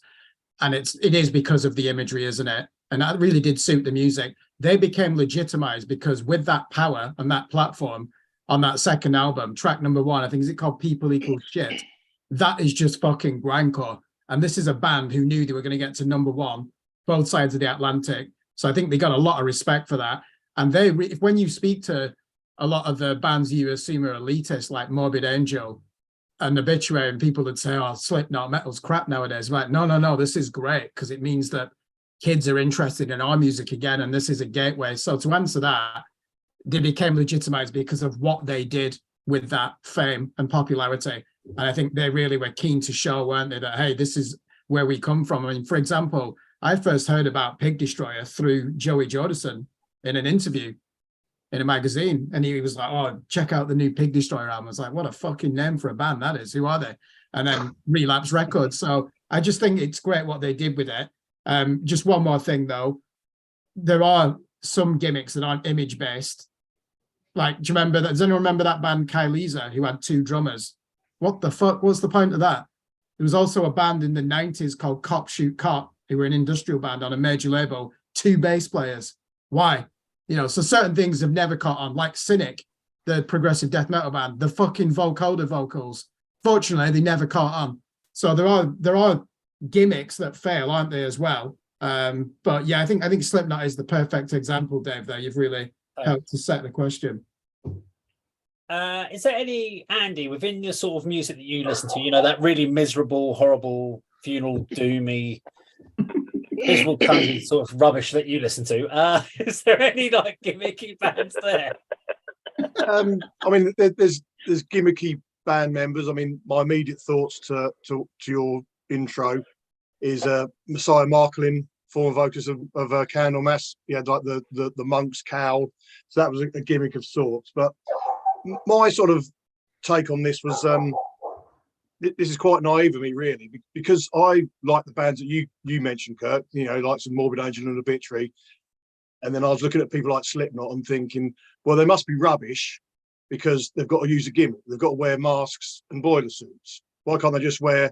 [SPEAKER 5] and it is because of the imagery, isn't it? And that really did suit the music. They became legitimized because with that power and that platform on that second album, track number 1, I think, is it called People Equal Shit? That is just fucking grindcore. And this is a band who knew they were going to get to number 1, both sides of the Atlantic. So I think they got a lot of respect for that. And when you speak to a lot of the bands you assume are elitist, like Morbid Angel and Obituary, and people would say, oh, Slipknot, metal's crap nowadays. Right? No, this is great because it means that kids are interested in our music again, and this is a gateway. So to answer that, they became legitimized because of what they did with that fame and popularity. And I think they really were keen to show, weren't they, that, hey, this is where we come from. I mean, for example, I first heard about Pig Destroyer through Joey Jordison in an interview in a magazine, and he was like, oh, check out the new Pig Destroyer album. I was like, what a fucking name for a band that is. Who are they? And then Relapse Records. So I just think it's great what they did with it. Just one more thing, though. There are some gimmicks that aren't image-based. Like, do you remember that? Does anyone remember that band Kylesa, who had 2 drummers? What the fuck? What's the point of that? There was also a band in the 90s called Cop Shoot Cop, who were an industrial band on a major label, 2 bass players. Why? You know, so certain things have never caught on, like Cynic, the progressive death metal band, the fucking vocoder vocals. Fortunately, they never caught on. So there are gimmicks that fail, aren't they, as well? But yeah, I think Slipknot is the perfect example, Dave, there. You've really helped to set the question.
[SPEAKER 1] Is there any, Andy, within the sort of music that you listen to, you know, that really miserable, horrible, funeral, doomy, miserable country sort of rubbish that you listen to, is there any like gimmicky bands there?
[SPEAKER 3] I mean, there's gimmicky band members. I mean, my immediate thoughts to your intro is Messiah Marklin, former vocalist of Candlemass. He had like the monk's cowl, so that was a gimmick of sorts. But my sort of take on this was this is quite naive of me, really, because I like the bands that you mentioned, Kirk. You know, like some Morbid Angel and Obituary, and then I was looking at people like Slipknot and thinking, well, they must be rubbish because they've got to use a gimmick. They've got to wear masks and boiler suits. Why can't they just wear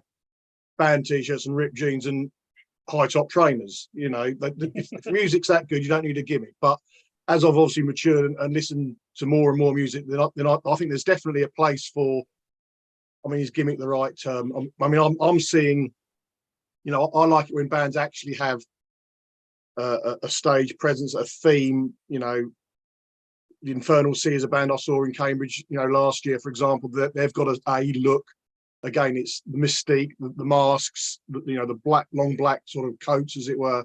[SPEAKER 3] band t-shirts and ripped jeans and high top trainers. You know, if music's that good, you don't need a gimmick. But as I've obviously matured and listened to more and more music, then I think there's definitely a place for. I mean, is gimmick the right term? I'm seeing. You know, I like it when bands actually have a stage presence, a theme. You know, the Infernal Sea is a band I saw in Cambridge. You know, last year, for example, that they've got a look. Again, it's the mystique, the masks, the long black sort of coats, as it were.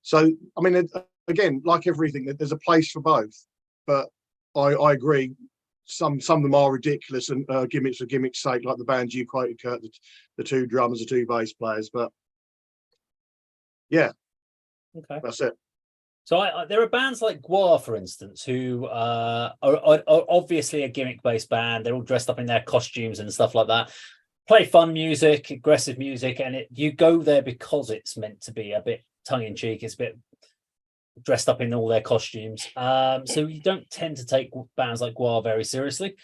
[SPEAKER 3] So, I mean, again, like everything, there's a place for both. But I agree, some of them are ridiculous and gimmicks for gimmicks' sake, like the bands you quoted, Kirk, the two drummers, the two bass players. But yeah,
[SPEAKER 1] Okay,
[SPEAKER 3] that's it.
[SPEAKER 1] so there are bands like Gwar, for instance, who are obviously a gimmick-based band. They're all dressed up in their costumes and stuff like that. Play fun music, aggressive music, and you go there because it's meant to be a bit tongue-in-cheek. It's a bit dressed up in all their costumes. So you don't tend to take bands like Gwar very seriously.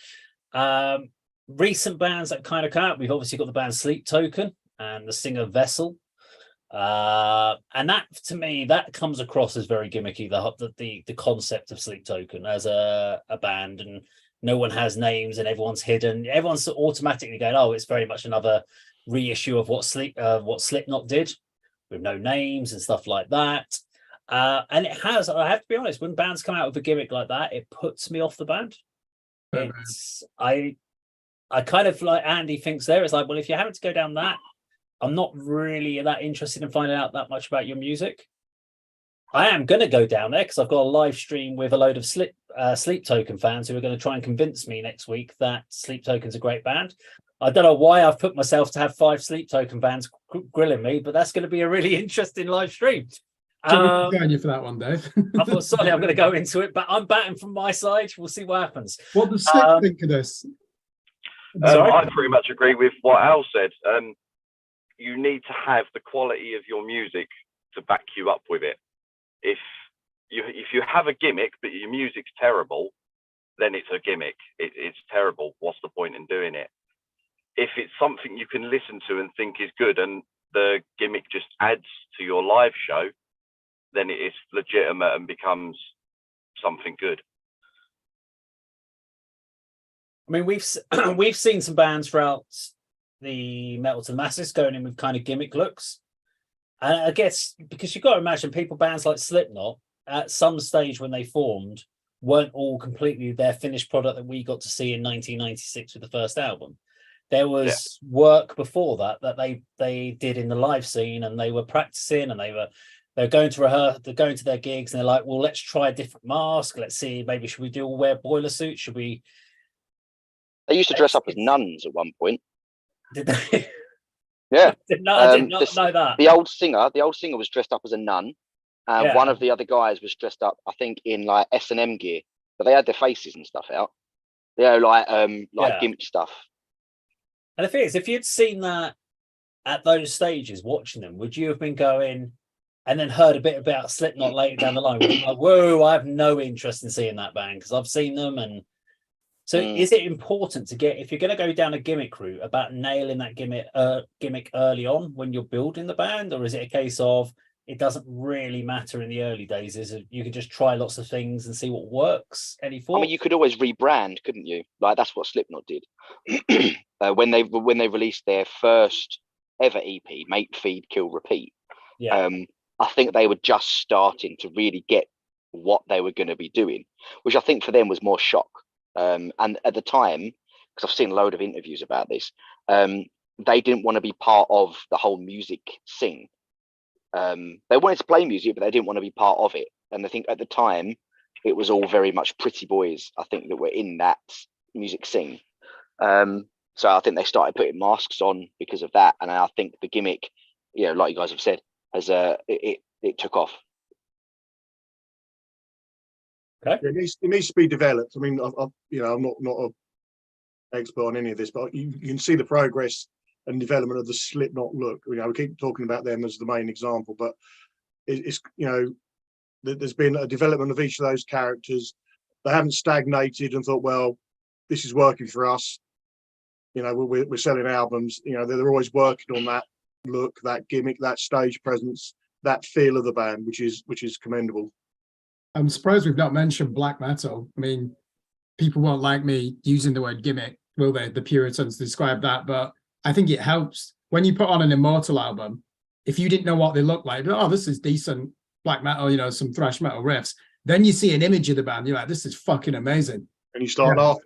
[SPEAKER 1] Recent bands that kind of come out, we've obviously got the band Sleep Token and the singer Vessel. And that, to me, that comes across as very gimmicky, the concept of Sleep Token as a band, and no one has names and everyone's hidden. Everyone's automatically going, oh, it's very much another reissue of what Slipknot did with no names and stuff like that. And it has, I have to be honest, when bands come out with a gimmick like that, it puts me off the band. I kind of, like Andy thinks there, it's like, well, if you're having to go down that, I'm not really that interested in finding out that much about your music. I am going to go down there because I've got a live stream with a load of Sleep Token fans who are going to try and convince me next week that Sleep Token's a great band. I don't know why I've put myself to have 5 Sleep Token fans grilling me, but that's going to be a really interesting live stream.
[SPEAKER 5] Join you for that one, Dave.
[SPEAKER 1] I thought, sorry, I'm going to go into it, but I'm batting from my side. We'll see what happens.
[SPEAKER 5] What does Slick think of this?
[SPEAKER 2] I pretty much agree with what Al said. You need to have the quality of your music to back you up with it. If you have a gimmick but your music's terrible, then it's a gimmick. It's terrible. What's the point in doing it? If it's something you can listen to and think is good, and the gimmick just adds to your live show, then it is legitimate and becomes something good.
[SPEAKER 1] I mean, we've seen some bands throughout the Metal to the Masses going in with kind of gimmick looks. And I guess because you've got to imagine bands like Slipknot at some stage when they formed weren't all completely their finished product that we got to see in 1996 with the first album. There was work before that they did in the live scene, and they were practicing, and they're going to rehearse, they're going to their gigs, and they're like, well, let's try a different mask. Let's see, maybe should we all wear boiler suits? Should we?
[SPEAKER 4] They used to dress up as nuns at one point.
[SPEAKER 1] Did they?
[SPEAKER 4] Yeah.
[SPEAKER 1] I did not know that.
[SPEAKER 4] The old singer was dressed up as a nun.
[SPEAKER 1] Yeah.
[SPEAKER 4] One of the other guys was dressed up, I think, in like S&M gear, but they had their faces and stuff out. Like gimmick stuff.
[SPEAKER 1] And the thing is, if you'd seen that at those stages, watching them, would you have been going and then heard a bit about Slipknot later down the line? Would you be like, whoa, I have no interest in seeing that band because I've seen them. And so is it important to get, if you're going to go down a gimmick route, about nailing that gimmick early on when you're building the band? Or is it a case of it doesn't really matter in the early days? Is it, you can just try lots of things and see what works? Any thoughts?
[SPEAKER 4] I mean, you could always rebrand, couldn't you? Like that's what Slipknot did. When they released their first ever EP, Make, Feed, Kill, Repeat.
[SPEAKER 1] Yeah.
[SPEAKER 4] I think they were just starting to really get what they were going to be doing, which I think for them was more shock. And at the time, because I've seen a load of interviews about this, they didn't want to be part of the whole music scene. They wanted to play music, but they didn't want to be part of it. And I think at the time, it was all very much pretty boys, I think, that were in that music scene. So I think they started putting masks on because of that. And I think the gimmick, like you guys have said, has it took off.
[SPEAKER 1] Okay.
[SPEAKER 3] It needs to be developed. I mean, I'm not an expert on any of this, but you can see the progress and development of the Slipknot look. We keep talking about them as the main example, but it's there's been a development of each of those characters. They haven't stagnated and thought, well, this is working for us. We're selling albums. They're always working on that. look, that gimmick, that stage presence, that feel of the band, which is commendable.
[SPEAKER 5] I'm surprised we've not mentioned black metal. I mean, people won't like me using the word gimmick, will they? The Puritans describe that, but I think it helps when you put on an Immortal album. If you didn't know what they look like, oh, this is decent black metal, you know, some thrash metal riffs. Then you see an image of the band, you're like, this is fucking amazing.
[SPEAKER 3] And you start laughing.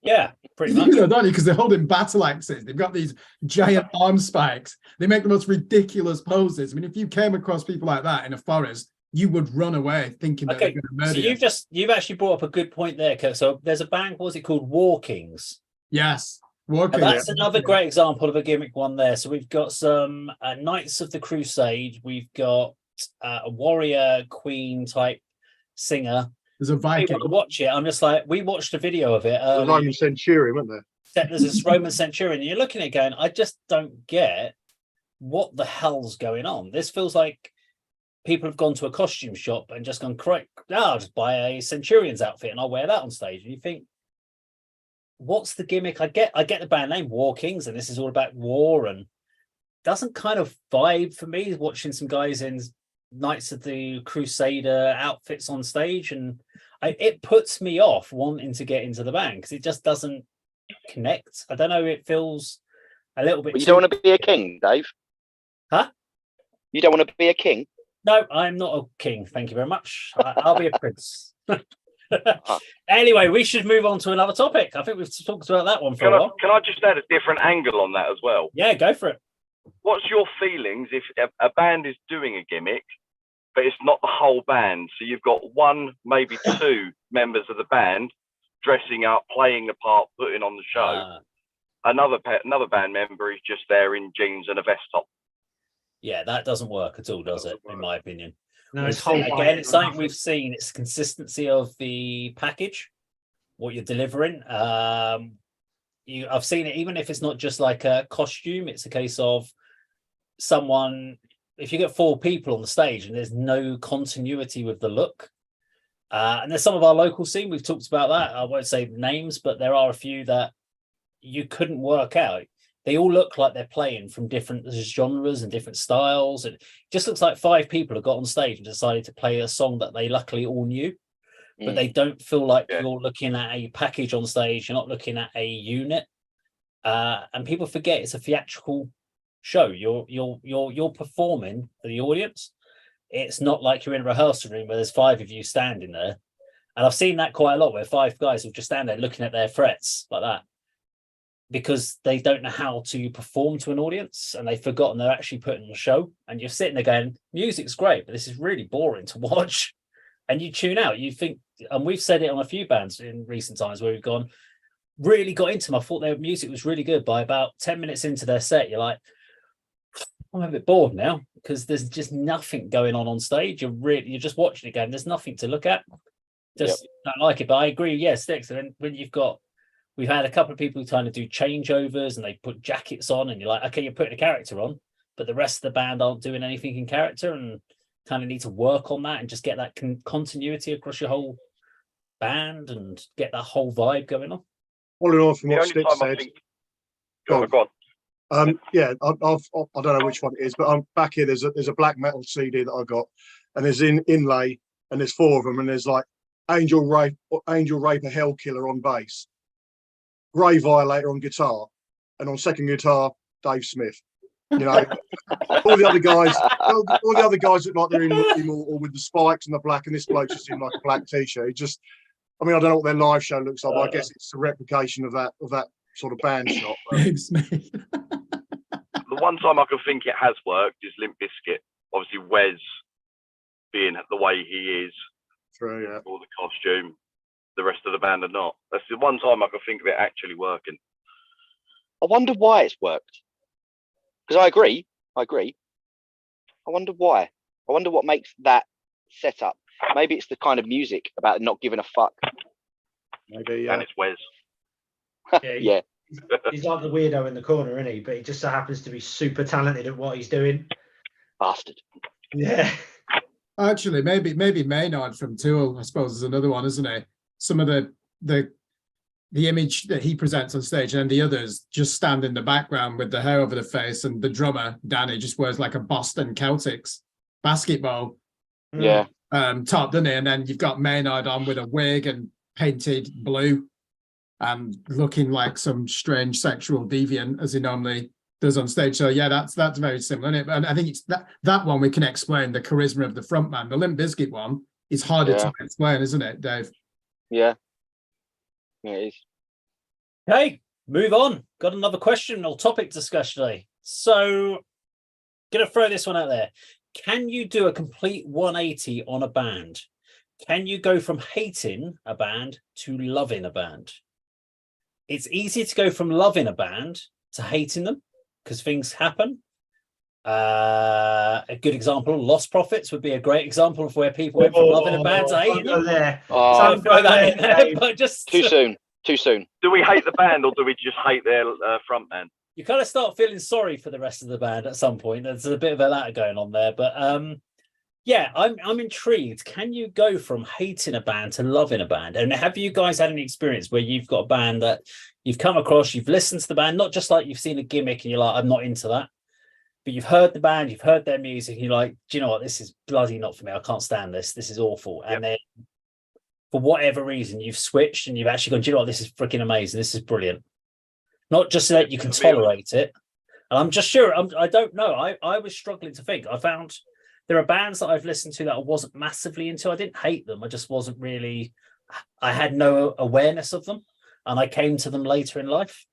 [SPEAKER 1] Yeah, pretty much.
[SPEAKER 5] You know, don't you? Because they're holding battle axes. They've got these giant arm spikes. They make the most ridiculous poses. I mean, if you came across people like that in a forest, you would run away thinking that they're going to murder you.
[SPEAKER 1] So you've actually brought up a good point there, Kirk. So there's a band, what's it called? War Kings.
[SPEAKER 5] Yes. War Kings.
[SPEAKER 1] That's another great example of a gimmick one there. So we've got some Knights of the Crusade. We've got a warrior queen type singer.
[SPEAKER 5] There's a Viking.
[SPEAKER 1] Watch it. I'm just like, we watched a video of it.
[SPEAKER 3] The Roman centurion, wasn't there?
[SPEAKER 1] There's this Roman centurion. And you're looking at it going, I just don't get what the hell's going on. This feels like people have gone to a costume shop and just gone, correct, I'll just buy a centurion's outfit and I'll wear that on stage. And you think, what's the gimmick? I get the band name War Kings, and this is all about war, and doesn't kind of vibe for me watching some guys in Knights of the Crusader outfits on stage, and it puts me off wanting to get into the band because it just doesn't connect. I don't know, it feels a little bit.
[SPEAKER 4] But you don't want to be a king, Dave?
[SPEAKER 1] Huh?
[SPEAKER 4] You don't want to be a king?
[SPEAKER 1] No, I'm not a king. Thank you very much. I'll be a prince. Anyway, we should move on to another topic. I think we've talked about that one for a while.
[SPEAKER 2] Can I just add a different angle on that as well?
[SPEAKER 1] Yeah, go for it.
[SPEAKER 2] What's your feelings if a band is doing a gimmick, but it's not the whole band? So you've got one, maybe two members of the band dressing up, playing the part, putting on the show. Another band member is just there in jeans and a vest top.
[SPEAKER 1] Yeah, that doesn't work at all, does it? In my opinion.
[SPEAKER 6] No, it's
[SPEAKER 1] Again, it's something we've seen. It's consistency of the package, what you're delivering. I've seen it, even if it's not just like a costume, it's a case of someone, if you get 4 people on the stage and there's no continuity with the look. And there's some of our local scene, we've talked about that. I won't say names, but there are a few that you couldn't work out. They all look like they're playing from different genres and different styles. And it just looks like 5 people have got on stage and decided to play a song that they luckily all knew. But they don't feel like you're looking at a package on stage. You're not looking at a unit. And people forget it's a theatrical show. You're performing for the audience. It's not like you're in a rehearsal room where there's 5 of you standing there. And I've seen that quite a lot, where 5 guys will just stand there looking at their frets like that, because they don't know how to perform to an audience and they've forgotten they're actually putting on a show. And you're sitting there going, music's great, but this is really boring to watch. And you tune out. You think, and we've said it on a few bands in recent times where we've gone, really got into them. I thought their music was really good. By about 10 minutes into their set, you're like, I'm a bit bored now because there's just nothing going on stage. You're just watching it going, there's nothing to look at. Just don't like it. But I agree, yeah, Sticks. And then when we've had a couple of people trying to do changeovers and they put jackets on and you're like, okay, you're putting a character on, but the rest of the band aren't doing anything in character, and kind of need to work on that and just get that continuity across your whole band and get that whole vibe going on.
[SPEAKER 3] Following on from what Stick said.
[SPEAKER 2] Go on.
[SPEAKER 3] Yeah, I don't know which one it is, but I'm back here. There's a black metal CD that I got, and there's inlay, and there's 4 of them, and there's like Angel Raper Hell Killer on bass, Grey Violator on guitar, and on second guitar, Dave Smith. You know, all the other guys look like they're in Immortal with the spikes and the black, and this bloke just in like a black t-shirt. Just, I mean, I don't know what their live show looks like, but I guess it's a replication of that sort of band shot.
[SPEAKER 5] Dave Smith.
[SPEAKER 2] The one time I can think it has worked is Limp Bizkit. Obviously, Wes being the way he is,
[SPEAKER 3] True, yeah.
[SPEAKER 2] or the costume, the rest of the band are not. That's the one time I can think of it actually working.
[SPEAKER 4] I wonder why it's worked. Because I agree. I wonder why. I wonder what makes that setup. Maybe it's the kind of music about not giving a fuck.
[SPEAKER 3] Maybe, yeah.
[SPEAKER 2] And it's Wes.
[SPEAKER 4] Yeah.
[SPEAKER 6] He's like the weirdo in the corner, isn't he? But he just so happens to be super talented at what he's doing.
[SPEAKER 4] Bastard.
[SPEAKER 6] Yeah.
[SPEAKER 5] Actually, maybe Maynard from Tool, I suppose, is another one, isn't it? Some of the the image that he presents on stage, and then the others just stand in the background with the hair over the face, and the drummer Danny just wears like a Boston Celtics basketball
[SPEAKER 4] Yeah.
[SPEAKER 5] top, doesn't he? And then you've got Maynard on with a wig and painted blue and looking like some strange sexual deviant as he normally does on stage. So yeah, that's very similar, isn't it? And I think it's that one we can explain the charisma of the frontman. The Limp Bizkit one is harder to explain, isn't it, Dave?
[SPEAKER 4] Yeah. Yeah, it is.
[SPEAKER 1] Okay, move on. Got another question or topic discussion today. So, gonna throw this one out there. Can you do a complete 180 on a band? Can you go from hating a band to loving a band? It's easy to go from loving a band to hating them because things happen. A good example, Lost Prophets would be a great example of where people went from loving a band to hating them.
[SPEAKER 6] There.
[SPEAKER 1] So throw that in there, but just
[SPEAKER 4] Too soon.
[SPEAKER 2] Do we hate the band or do we just hate their front man?
[SPEAKER 1] you kind of start feeling sorry for the rest of the band at some point. There's a bit of a that going on there, but yeah, I'm intrigued. Can you go from hating a band to loving a band? And have you guys had any experience where you've got a band that you've come across, you've listened to the band, not just like you've seen a gimmick and you're like, I'm not into that, but you've heard the band, you've heard their music, and you're like, do you know what? This is bloody not for me. I can't stand this. This is awful. And then for whatever reason, you've switched and you've actually gone, do you know what? This is freaking amazing. This is brilliant. Not just so that you can tolerate it. And I'm just sure, I don't know. I was struggling to think. I found there are bands that I've listened to that I wasn't massively into. I didn't hate them. I just wasn't really, I had no awareness of them. And I came to them later in life.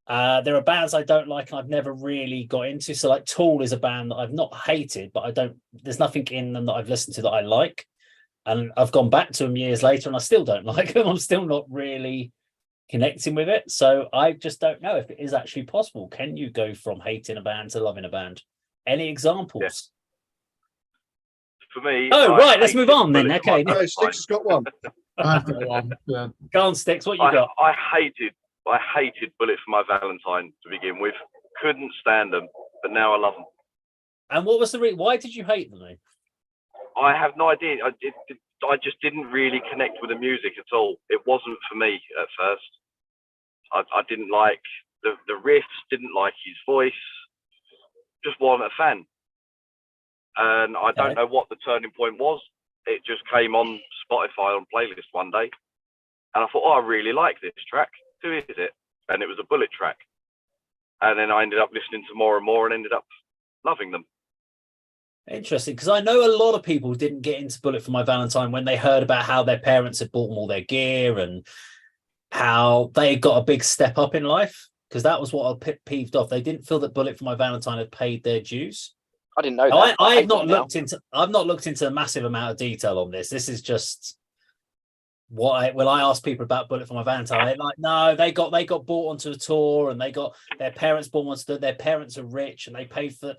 [SPEAKER 1] There are bands I don't like and I've never really got into. So like Tool is a band that I've not hated, but there's nothing in them that I've listened to that I like. And I've gone back to them years later and I still don't like them. I'm still not really connecting with it. So I just don't know if it is actually possible. Can you go from hating a band to loving a band? Any examples?
[SPEAKER 2] Yeah. For me,
[SPEAKER 1] right, let's move on then. Okay.
[SPEAKER 3] No, Sticks has got one.
[SPEAKER 5] I've got one. Yeah.
[SPEAKER 1] Go on, Sticks, what you got?
[SPEAKER 2] I hated Bullet for My Valentine to begin with. Couldn't stand them, but now I love them.
[SPEAKER 1] And what was the reason? Why did you hate them?
[SPEAKER 2] I have no idea. I just didn't really connect with the music at all. It wasn't for me at first. I didn't like the riffs, didn't like his voice, just wasn't a fan. And I don't know what the turning point was. It just came on Spotify on playlist one day. And I thought, oh, I really like this track. Who is it? And it was a Bullet track. And then I ended up listening to more and more and ended up loving them.
[SPEAKER 1] Interesting, because I know a lot of people didn't get into Bullet for My Valentine when they heard about how their parents had bought them all their gear and how they got a big step up in life, because that was what I peeved off. They didn't feel that Bullet for My Valentine had paid their dues.
[SPEAKER 4] I didn't know that.
[SPEAKER 1] I've not looked into a massive amount of detail on this. This is just when I ask people about Bullet for My Valentine, they're like, no, they got bought onto a tour and they got their parents bought onto their parents are rich and they paid for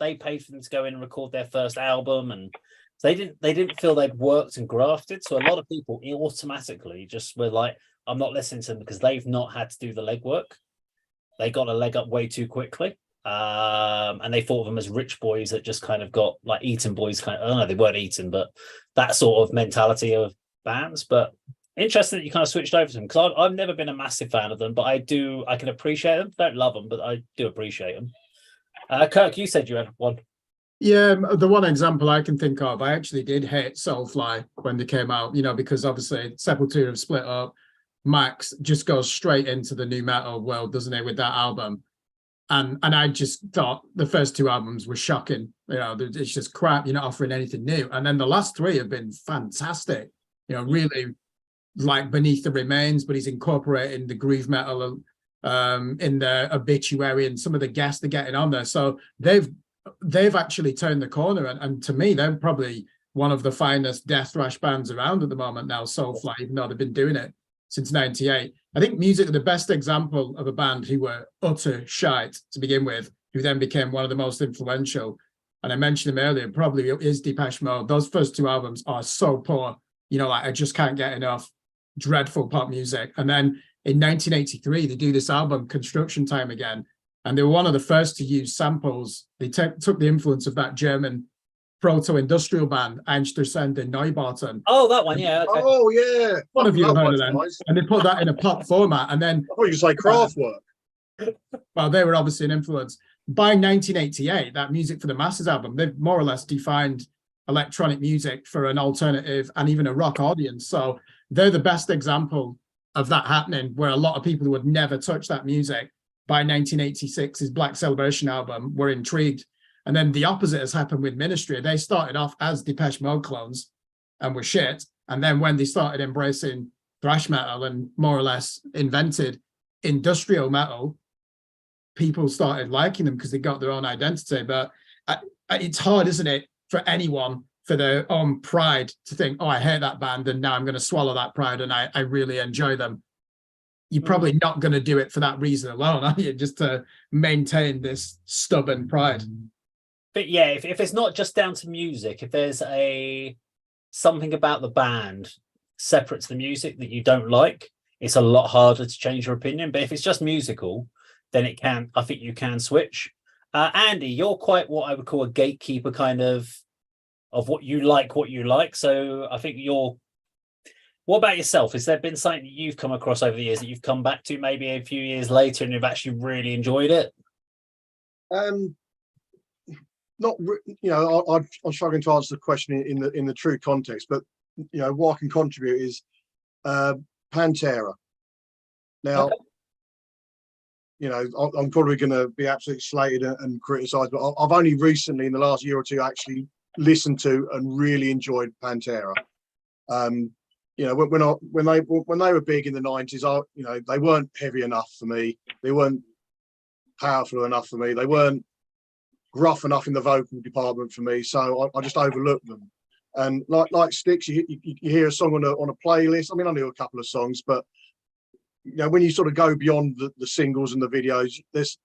[SPEAKER 1] them to go in and record their first album, and so they didn't feel they'd worked and grafted. So a lot of people automatically just were like, I'm not listening to them because they've not had to do the legwork. They got a leg up way too quickly. And they thought of them as rich boys that just kind of got like Eton boys kind of, I don't know, they weren't Eton, but that sort of mentality of bands. But interesting that you kind of switched over to them, because I've never been a massive fan of them, but I can appreciate them. Don't love them, but I do appreciate them. Kirk, you said you had one.
[SPEAKER 5] Yeah, the one example I can think of, I actually did hate Soulfly when they came out, because obviously Sepultura have split up. Max just goes straight into the new metal world, doesn't he, with that album? And I just thought the first two albums were shocking. It's just crap. You're not offering anything new. And then the last three have been fantastic. Really like Beneath the Remains, but he's incorporating the groove metal in the Obituary and some of the guests they're getting on there. So they've actually turned the corner. And to me, they're probably one of the finest death thrash bands around at the moment now, Soulfly, even though they've been doing it since '98. I think Music are the best example of a band who were utter shite to begin with, who then became one of the most influential. And I mentioned them earlier, probably is Depeche Mode. Those first two albums are so poor. I just can't get enough. Dreadful pop music. And then in 1983, they do this album, Construction Time Again. And they were one of the first to use samples. They took the influence of that German proto-industrial band, Einstürzende Neubauten.
[SPEAKER 1] Oh, that one, yeah. Okay.
[SPEAKER 3] Oh yeah,
[SPEAKER 5] One of you have
[SPEAKER 3] Love
[SPEAKER 5] heard of
[SPEAKER 3] those
[SPEAKER 5] them.
[SPEAKER 3] guys.
[SPEAKER 5] And they put that in a pop format. And then,
[SPEAKER 3] I thought you could say Kraftwerk.
[SPEAKER 5] well, they were obviously an influence. By 1988, that Music for the Masses album, they've more or less defined electronic music for an alternative and even a rock audience. So they're the best example of that happening, where a lot of people who would never touch that music by 1986's Black Celebration album were intrigued. And then the opposite has happened with Ministry. They started off as Depeche Mode clones and were shit. And then when they started embracing thrash metal and more or less invented industrial metal, people started liking them because they got their own identity. But it's hard, isn't it, for anyone, for their own pride to think, oh, I hate that band and now I'm going to swallow that pride and I really enjoy them. You're probably not going to do it for that reason alone, are you? Just to maintain this stubborn pride.
[SPEAKER 1] But yeah, if it's not just down to music, if there's something about the band separate to the music that you don't like, it's a lot harder to change your opinion. But if it's just musical, then I think you can switch. Andy, you're quite what I would call a gatekeeper kind of what you like. So I think what about yourself? Has there been something that you've come across over the years that you've come back to maybe a few years later and you've actually really enjoyed it?
[SPEAKER 3] I'm struggling to answer the question in the true context, but what I can contribute is Pantera. Now, I'm probably going to be absolutely slated and criticised, but I've only recently, in the last year or two, actually listened to and really enjoyed Pantera. When they were big in the 90s, they weren't heavy enough for me. They weren't powerful enough for me. They weren't gruff enough in the vocal department for me, so I just overlooked them. And like Sticks, you hear a song on a playlist. I mean, I knew a couple of songs, but when you sort of go beyond the singles and the videos, there's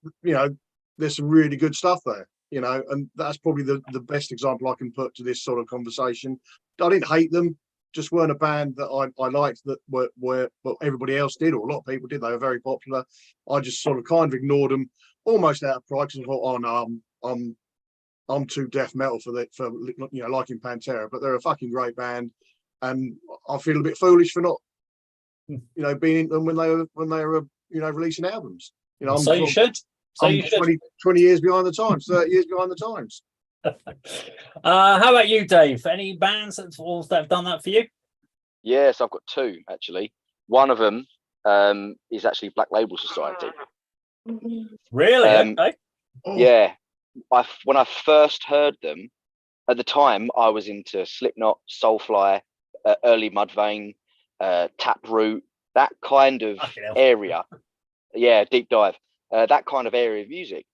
[SPEAKER 3] some really good stuff there. And that's probably the best example I can put to this sort of conversation. I didn't hate them, just weren't a band that I liked that were what everybody else did, or a lot of people did. They were very popular. I just sort of kind of ignored them, almost out of pride, because I thought, oh no, I'm too death metal for liking Pantera. But they're a fucking great band, and I feel a bit foolish for not being in them when they were releasing albums.
[SPEAKER 1] So you should.
[SPEAKER 3] I'm 20 years behind the times, 30 years behind the times.
[SPEAKER 1] How about you, Dave? Any bands that have done that for you?
[SPEAKER 4] Yes, I've got two actually. One of them is actually Black Label Society.
[SPEAKER 1] Really? Okay.
[SPEAKER 4] Yeah. When I first heard them, at the time I was into Slipknot, Soulfly, early Mudvayne, Taproot, that kind of area. Yeah, deep dive. That kind of area of music.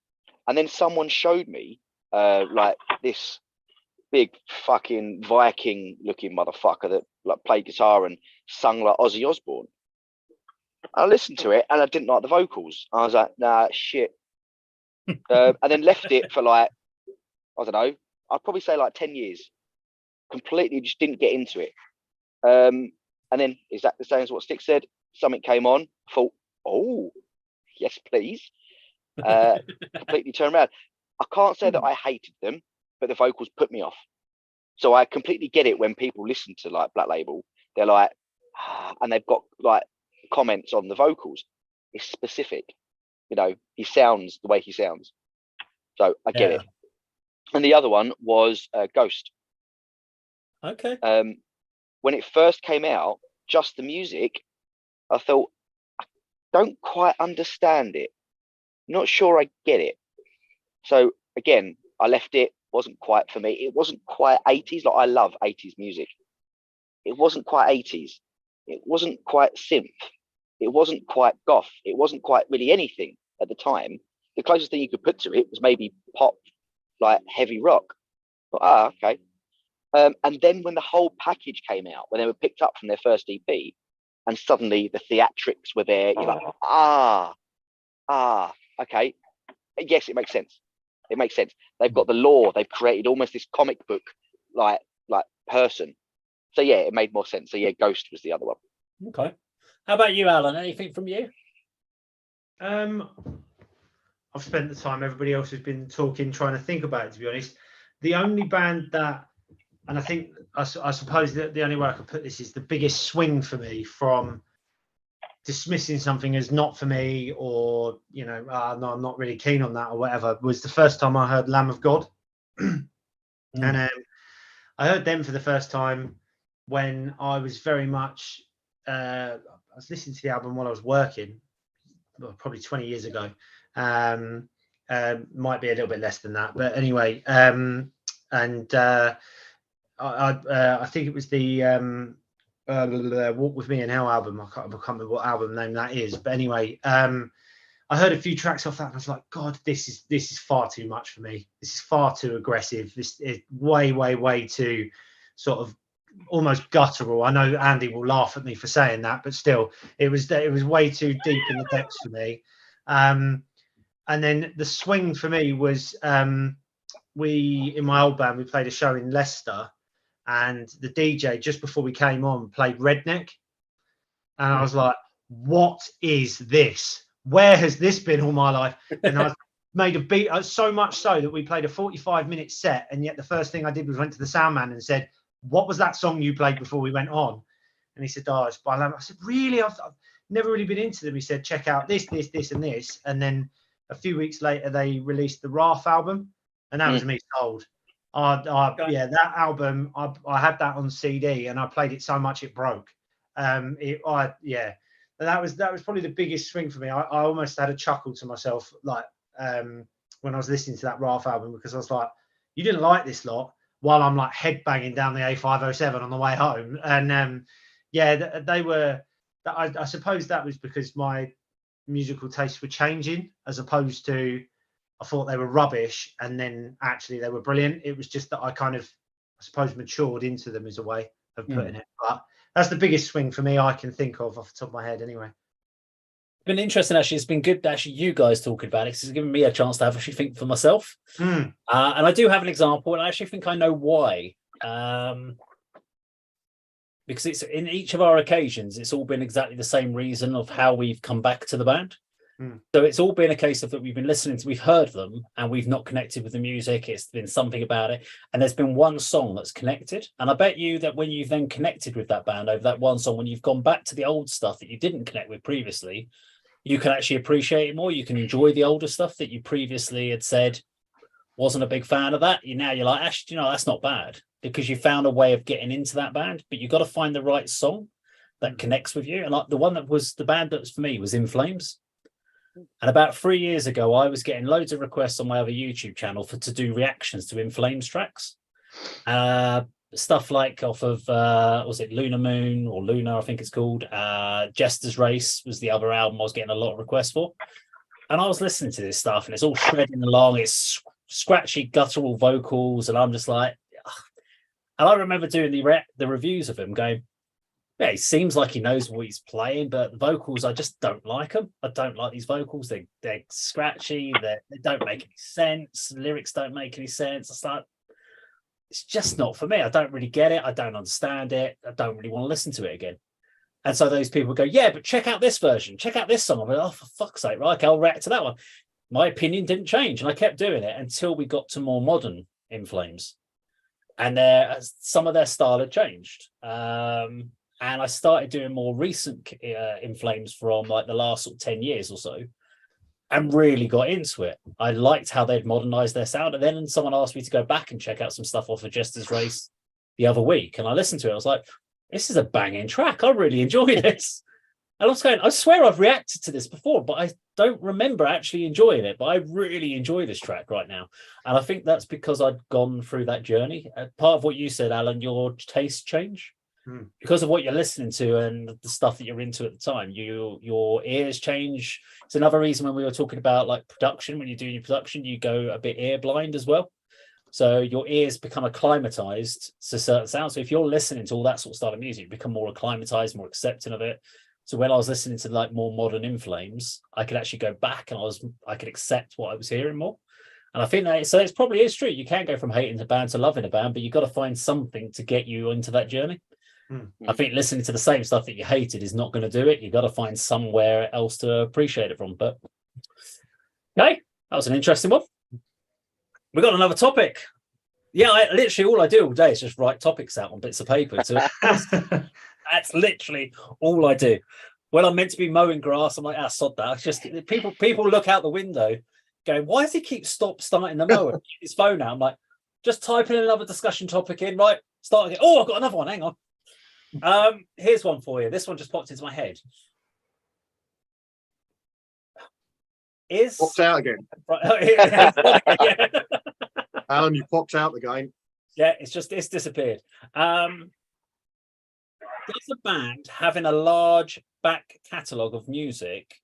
[SPEAKER 4] And then someone showed me like this big fucking Viking looking motherfucker that like played guitar and sung like Ozzy Osbourne. I listened to it and I didn't like the vocals. I was like, nah, shit. And then left it for like, I don't know, I'd probably say like 10 years. Completely just didn't get into it. And then exactly the same as what Stick said. Something came on. I thought, oh, yes, please. Completely turned around. I can't say that I hated them, but the vocals put me off. So I completely get it when people listen to like Black Label. They're like, and they've got like comments on the vocals. It's specific. He sounds the way he sounds. So I get it. And the other one was Ghost.
[SPEAKER 1] Okay.
[SPEAKER 4] When it first came out, just the music, I thought, I don't quite understand it. Not sure I get it. So again, I left it. Wasn't quite for me. It wasn't quite 80s. Like I love 80s music. It wasn't quite 80s. It wasn't quite synth. It wasn't quite goth. It wasn't quite really anything at the time. The closest thing you could put to it was maybe pop, like heavy rock. But, okay. And then when the whole package came out, when they were picked up from their first EP, and suddenly the theatrics were there, you're like, okay. Yes, it makes sense. It makes sense. They've got the lore. They've created almost this comic book like person. So yeah, it made more sense. So yeah, Ghost was the other one.
[SPEAKER 1] Okay. How about you, Alan? Anything from you?
[SPEAKER 6] I've spent the time everybody else has been talking, trying to think about it, to be honest. the only band that, and I think I suppose that the only way I could put this is the biggest swing for me from dismissing something as not for me, or no, I'm not really keen on that or whatever, was the first time I heard Lamb of God. And I heard them for the first time when I was very much I was listening to the album while I was working, probably 20 years ago. Might be a little bit less than that, but anyway, I think it was the Walk With Me in Hell album. I can't remember what album name that is, but anyway, I heard a few tracks off that and I was like, God, this is far too much for me. This is far too aggressive. This is way too sort of almost guttural. I know Andy will laugh at me for saying that, but still, it was way too deep in the depths for me. And then the swing for me was in my old band, we played a show in Leicester, and the DJ just before we came on played Redneck, and I was like, what is this? Where has this been all my life? And I made a beat, so much so that we played a 45-minute set, and yet the first thing I did was went to the sound man and said, what was that song you played before we went on? And he said, oh, it's by Lamb. I said, really? I've never really been into them. He said, check out this, and this. And then a few weeks later, they released the Wrath album, and that was me sold. Yeah, that album, I had that on CD, and I played it so much it broke. That was probably the biggest swing for me. I almost had a chuckle to myself, like when I was listening to that Wrath album, because I was like, you didn't like this lot, while I'm like headbanging down the A507 on the way home. And they were. I suppose that was because my musical tastes were changing, as opposed to I thought they were rubbish and then actually they were brilliant. It was just that I kind of, I suppose, matured into them as a way of putting it. But that's the biggest swing for me I can think of off the top of my head anyway.
[SPEAKER 1] It's been interesting, actually. It's been good, actually, you guys talking about it, because it's given me a chance to have actually think for myself. And I do have an example, and I actually think I know why. Because it's in each of our occasions, it's all been exactly the same reason of how we've come back to the band. So it's all been a case of that we've been listening to, we've heard them, and we've not connected with the music. It's been something about it, and there's been one song that's connected. And I bet you that when you've then connected with that band over that one song, when you've gone back to the old stuff that you didn't connect with previously, you can actually appreciate it more. You can enjoy the older stuff that you previously had said wasn't a big fan of that. You're like, actually, that's not bad, because you found a way of getting into that band. But you've got to find the right song that connects with you. And like the one that was the band that was for me was In Flames. And about 3 years ago, I was getting loads of requests on my other YouTube channel to do reactions to In Flames tracks. Stuff like off of, was it Lunar Moon or Luna, I think it's called. Jester's Race was the other album I was getting a lot of requests for. And I was listening to this stuff, and it's all shredding along. It's scratchy, guttural vocals. And I'm just like, ugh. And I remember doing the reviews of him going, yeah, he seems like he knows what he's playing, but the vocals, I just don't like them. I don't like these vocals. They're scratchy. They don't make any sense. The lyrics don't make any sense. It's just not for me. I don't really get it. I don't understand it. I don't really want to listen to it again. And so those people go, yeah, but check out this version. Check out this song. I'm like, oh, for fuck's sake, right? Okay, I'll react to that one. My opinion didn't change, and I kept doing it until we got to more modern In Flames. And some of their style had changed. And I started doing more recent In Flames from like the last sort of 10 years or so, and really got into it. I liked how they'd modernized their sound. And then someone asked me to go back and check out some stuff off of Jester's Race the other week. And I listened to it. I was like, this is a banging track. I really enjoy this. And I was going, I swear I've reacted to this before, but I don't remember actually enjoying it. But I really enjoy this track right now. And I think that's because I'd gone through that journey. Part of what you said, Alan, your tastes change. Because of what you're listening to and the stuff that you're into at the time, your ears change. It's another reason when we were talking about like production, when you're doing your production, you go a bit ear blind as well. So your ears become acclimatized to certain sounds. So if you're listening to all that sort of style of music, you become more acclimatized, more accepting of it. So when I was listening to like more modern In Flames, I could actually go back and I could accept what I was hearing more. And I think that, so it's probably is true. You can go from hating a band to loving a band, but you've got to find something to get you into that journey. I think listening to the same stuff that you hated is not going to do it. You've got to find somewhere else to appreciate it from. But okay, that was an interesting one. We've got another topic. Yeah, literally all I do all day is just write topics out on bits of paper. So that's literally all I do. When I'm meant to be mowing grass, I'm like, sod that. It's just people look out the window going, why does he keep starting the mower? His phone out. I'm like, just typing another discussion topic in, right? Start again. Oh, I've got another one. Hang on. Here's one for you. This one just popped into my head.
[SPEAKER 3] Popped out again.
[SPEAKER 1] Yeah.
[SPEAKER 3] Alan, you popped out again.
[SPEAKER 1] Yeah, it's disappeared. Does the band having a large back catalogue of music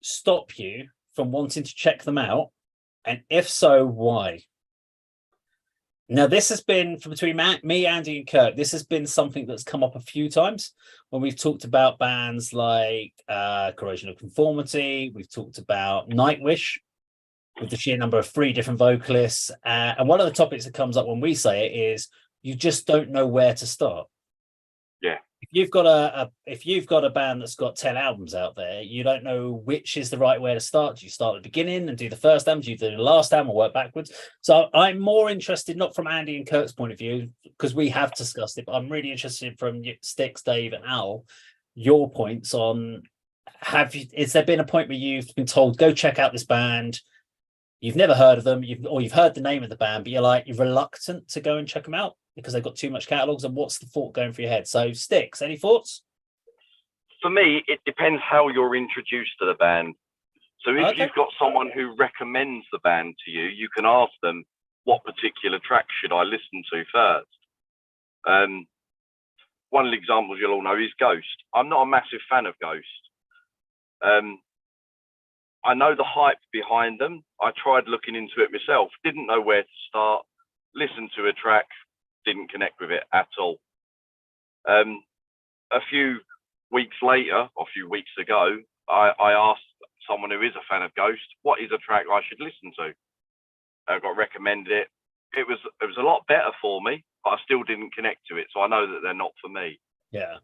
[SPEAKER 1] stop you from wanting to check them out? And if so, why? Now, this has been between me, Andy, and Kirk. This has been something that's come up a few times when we've talked about bands like Corrosion of Conformity. We've talked about Nightwish with the sheer number of 3 different vocalists. And one of the topics that comes up when we say it is you just don't know where to start.
[SPEAKER 2] Yeah.
[SPEAKER 1] If you've got a band that's got 10 albums out there, you don't know which is the right way to start. Do you start at the beginning and do the first album? Do you do the last album or work backwards? So I'm more interested, not from Andy and Kirk's point of view, because we have discussed it, but I'm really interested from Sticks, Dave, and Al, your points on is there been a point where you've been told, go check out this band? You've never heard of them, you've heard the name of the band, but you're reluctant to go and check them out because they've got too much catalogs. And what's the thought going through your head? So, Sticks, any thoughts?
[SPEAKER 2] For me, it depends how you're introduced to the band. So if you've got someone who recommends the band to you, you can ask them, what particular track should I listen to first? One of the examples you'll all know is Ghost. I'm not a massive fan of Ghost. I know the hype behind them. I tried looking into it myself, didn't know where to start, listened to a track, didn't connect with it at all. A few weeks later, or a few weeks ago, I asked someone who is a fan of Ghost, what is a track I should listen to? I got recommended it. It was a lot better for me, but I still didn't connect to it. So I know that they're not for me.
[SPEAKER 1] Yeah.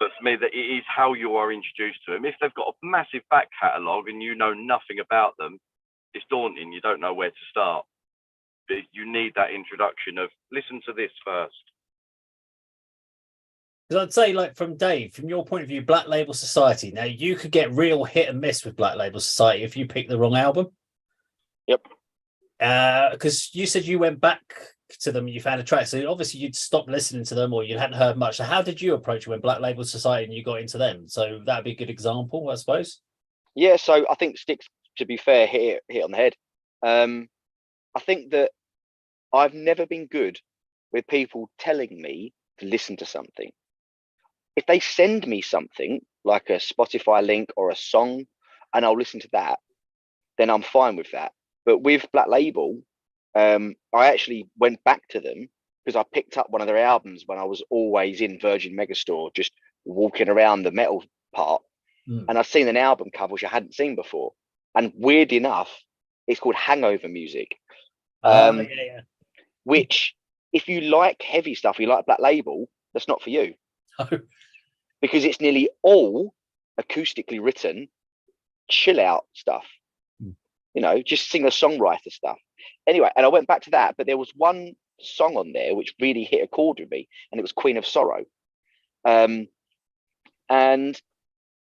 [SPEAKER 2] But for me, that it is how you are introduced to them. If they've got a massive back catalogue and you know nothing about them, it's daunting. You don't know where to start. But you need that introduction of listen to this first.
[SPEAKER 1] Because I'd say, like, from Dave, from your point of view, Black Label Society. Now, you could get real hit and miss with Black Label Society if you pick the wrong album.
[SPEAKER 4] Yep.
[SPEAKER 1] Because you said you went back to them, you found a track, so obviously you'd stopped listening to them or you hadn't heard much. So how did you approach it when Black Label Society and you got into them? So that'd be a good example, I suppose.
[SPEAKER 4] Yeah, so I think Sticks, to be fair, hit on the head. I think that I've never been good with people telling me to listen to something. If they send me something like a Spotify link or a song and I'll listen to that, then I'm fine with that. But with Black Label, I actually went back to them because I picked up one of their albums when I was always in Virgin Megastore, just walking around the metal part. And I'd seen an album cover which I hadn't seen before. And weird enough, it's called Hangover Music. Which, if you like heavy stuff, you like Black Label, that's not for you. Because it's nearly all acoustically written, chill out stuff. You know, just singer-songwriter stuff. Anyway, and I went back to that, but there was one song on there which really hit a chord with me, and it was Queen of Sorrow. And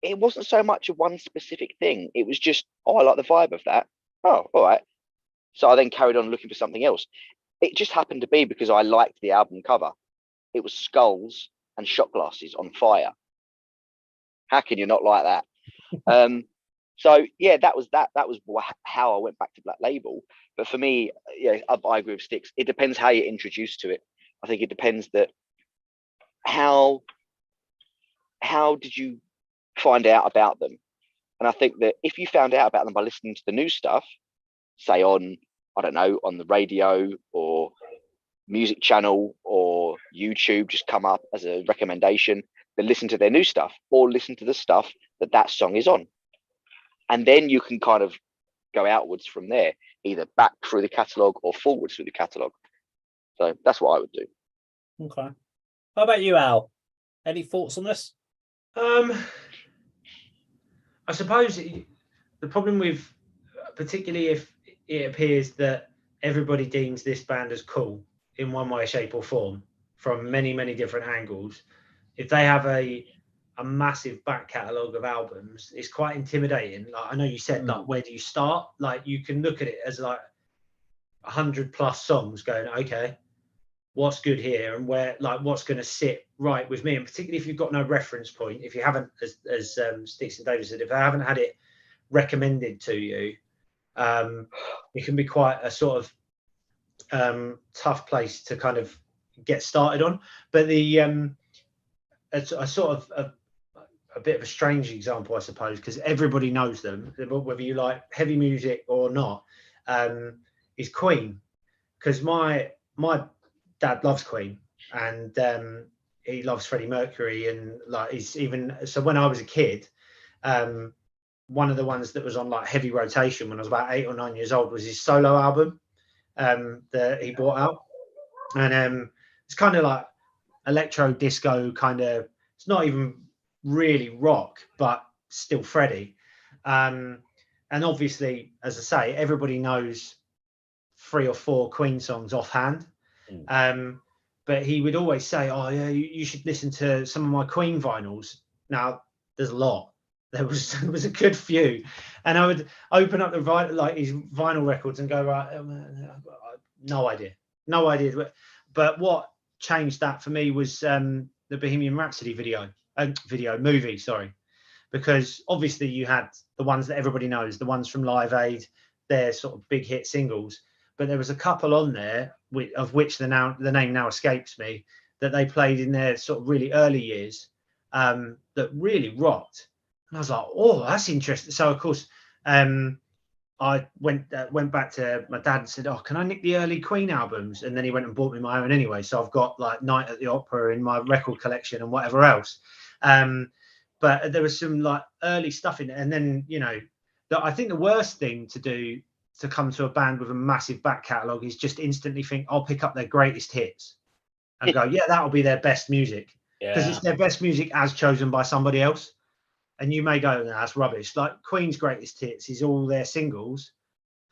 [SPEAKER 4] it wasn't so much of one specific thing. It was just, I like the vibe of that. Oh, all right. So I then carried on looking for something else. It just happened to be because I liked the album cover. It was skulls and shot glasses on fire. How can you not like that? So yeah, that was how I went back to Black Label. But for me, yeah, I agree with Sticks. It depends how you're introduced to it. I think it depends that how did you find out about them? And I think that if you found out about them by listening to the new stuff, say on, I don't know, on the radio or music channel or YouTube, just come up as a recommendation, then listen to their new stuff or listen to the stuff that song is on. And then you can kind of go outwards from there, either back through the catalogue or forwards through the catalogue. So that's what I would do.
[SPEAKER 1] Okay. How about you, Al? Any thoughts on this?
[SPEAKER 6] I suppose the problem with, particularly if it appears that everybody deems this band as cool in one way, shape, or form from many, many different angles. If they have a massive back catalogue of albums, it's quite intimidating. Like, I know you said, like, where do you start? Like, you can look at it as like 100+ songs going, okay, what's good here, and where, like, what's going to sit right with me. And particularly if you've got no reference point, if you haven't, as Sticks and David said, if I haven't had it recommended to you, it can be quite a sort of tough place to kind of get started on. But the a sort of a bit of a strange example, I suppose, because everybody knows them, whether you like heavy music or not, is Queen. Because my dad loves Queen, and he loves Freddie Mercury, and like he's even so. When I was a kid, one of the ones that was on like heavy rotation when I was about 8 or 9 years old was his solo album that he brought out, and it's kind of like electro disco kind of. It's not even really rock, but still Freddie. And obviously, as I say, everybody knows 3 or 4 Queen songs offhand. But he would always say, oh yeah, you should listen to some of my Queen vinyls. Now there's a lot. There was a good few, and I would open up like his vinyl records and go, right, no idea. But what changed that for me was the Bohemian Rhapsody movie, sorry, because obviously you had the ones that everybody knows, the ones from Live Aid, their sort of big hit singles, but there was a couple on there of which the name now escapes me, that they played in their sort of really early years, that really rocked. And I was like, oh, that's interesting. So of course, I went back to my dad and said, oh, can I nick the early Queen albums? And then he went and bought me my own anyway. So I've got like Night at the Opera in my record collection and whatever else. But there was some like early stuff in it. And then, you know, I think the worst thing to do to come to a band with a massive back catalogue is just instantly think, I'll pick up their greatest hits and go, yeah, that'll be their best music. Because it's their best music as chosen by somebody else. And you may go, no, that's rubbish. Like Queen's greatest hits is all their singles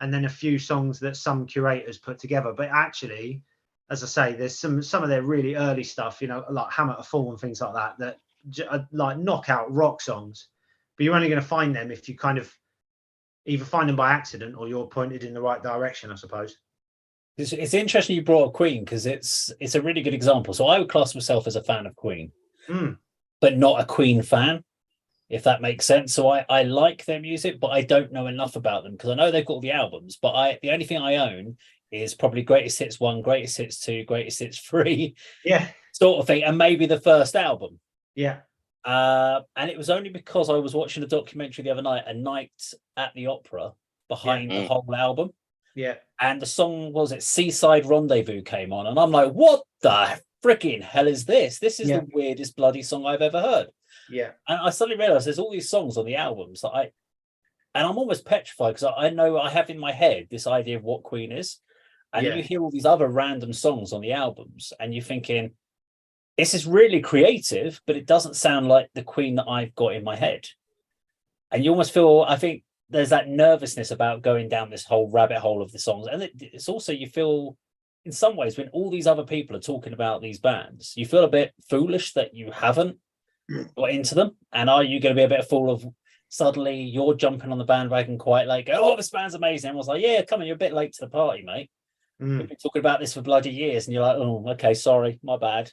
[SPEAKER 6] and then a few songs that some curators put together. But actually, as I say, there's some of their really early stuff, you know, like Hammer to Fall and things like that, that are like knockout rock songs. But you're only going to find them if you kind of either find them by accident or you're pointed in the right direction, I suppose.
[SPEAKER 1] It's interesting you brought up Queen because it's a really good example. So I would class myself as a fan of Queen, but not a Queen fan, if that makes sense. So I like their music, but I don't know enough about them because I know they've got all the albums, but the only thing I own is probably Greatest Hits 1, Greatest Hits 2, Greatest Hits 3, sort of thing, and maybe the first album. And it was only because I was watching a documentary the other night, A Night at the Opera, behind the whole album. And the song, was it Seaside Rendezvous, came on, and I'm like, what the freaking hell is this? This is the weirdest bloody song I've ever heard. And I suddenly realized there's all these songs on the albums that and I'm almost petrified because I know I have in my head this idea of what Queen is. And then you hear all these other random songs on the albums and you're thinking, this is really creative, but it doesn't sound like the Queen that I've got in my head. And you almost feel, I think there's that nervousness about going down this whole rabbit hole of the songs. And it's also, you feel in some ways when all these other people are talking about these bands, you feel a bit foolish that you haven't got into them. And are you going to be a bit full of suddenly you're jumping on the bandwagon quite late, go, oh, this band's amazing. Everyone's like, yeah, come on, you're a bit late to the party, mate. We've been talking about this for bloody years. And you're like, oh, okay, sorry, my bad.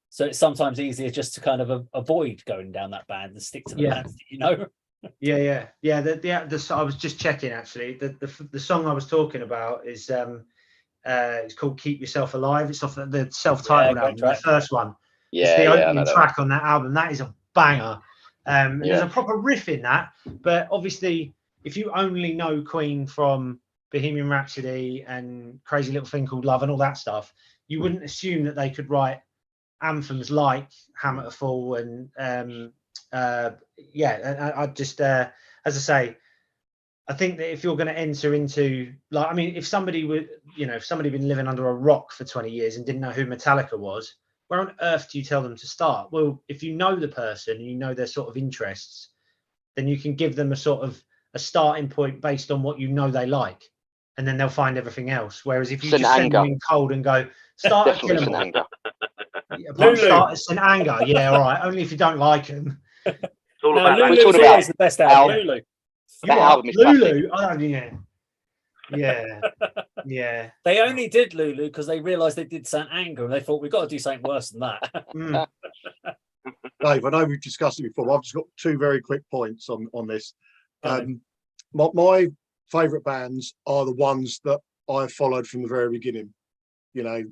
[SPEAKER 1] So it's sometimes easier just to kind of avoid going down that band and stick to the bands that you know. I was just checking actually. The song I was talking about is it's called "Keep Yourself Alive." It's off the self-titled album, the first one. It's the opening track on that album. That is a banger. There's a proper riff in that, but obviously, if you only know Queen from Bohemian Rhapsody and Crazy Little Thing Called Love and all that stuff, you wouldn't assume that they could write anthems like Hammer to Fall and I just as I say, I think that if you're going to enter into, like, I mean, if somebody been living under a rock for 20 years and didn't know who Metallica was, where on earth do you tell them to start? Well, if you know the person and you know their sort of interests, then you can give them a sort of a starting point based on what you know they like.
[SPEAKER 6] and then they'll find everything else. Whereas if you
[SPEAKER 4] St.
[SPEAKER 6] just send them
[SPEAKER 4] Anger.
[SPEAKER 6] in cold and go, start at
[SPEAKER 4] Definitely St.
[SPEAKER 6] Killamore,
[SPEAKER 4] Anger.
[SPEAKER 6] apart from
[SPEAKER 1] Lulu.
[SPEAKER 6] start at St. Anger, yeah, all right, only if you don't like them.
[SPEAKER 2] It's all
[SPEAKER 1] No,
[SPEAKER 2] about that.
[SPEAKER 1] Lulu's
[SPEAKER 4] talking about
[SPEAKER 1] always the best album.
[SPEAKER 4] Al.
[SPEAKER 1] Lulu.
[SPEAKER 6] You
[SPEAKER 4] That
[SPEAKER 6] are
[SPEAKER 4] album is classic.
[SPEAKER 6] Lulu. Oh, yeah. Yeah.
[SPEAKER 1] They only did Lulu because they realised they did St. Anger and they thought we've got to do something worse than that.
[SPEAKER 6] Mm.
[SPEAKER 3] Dave, I know we've discussed it before, but I've just got two very quick points on this.
[SPEAKER 1] Go
[SPEAKER 3] My favourite bands are the ones that I followed from the very beginning, you know,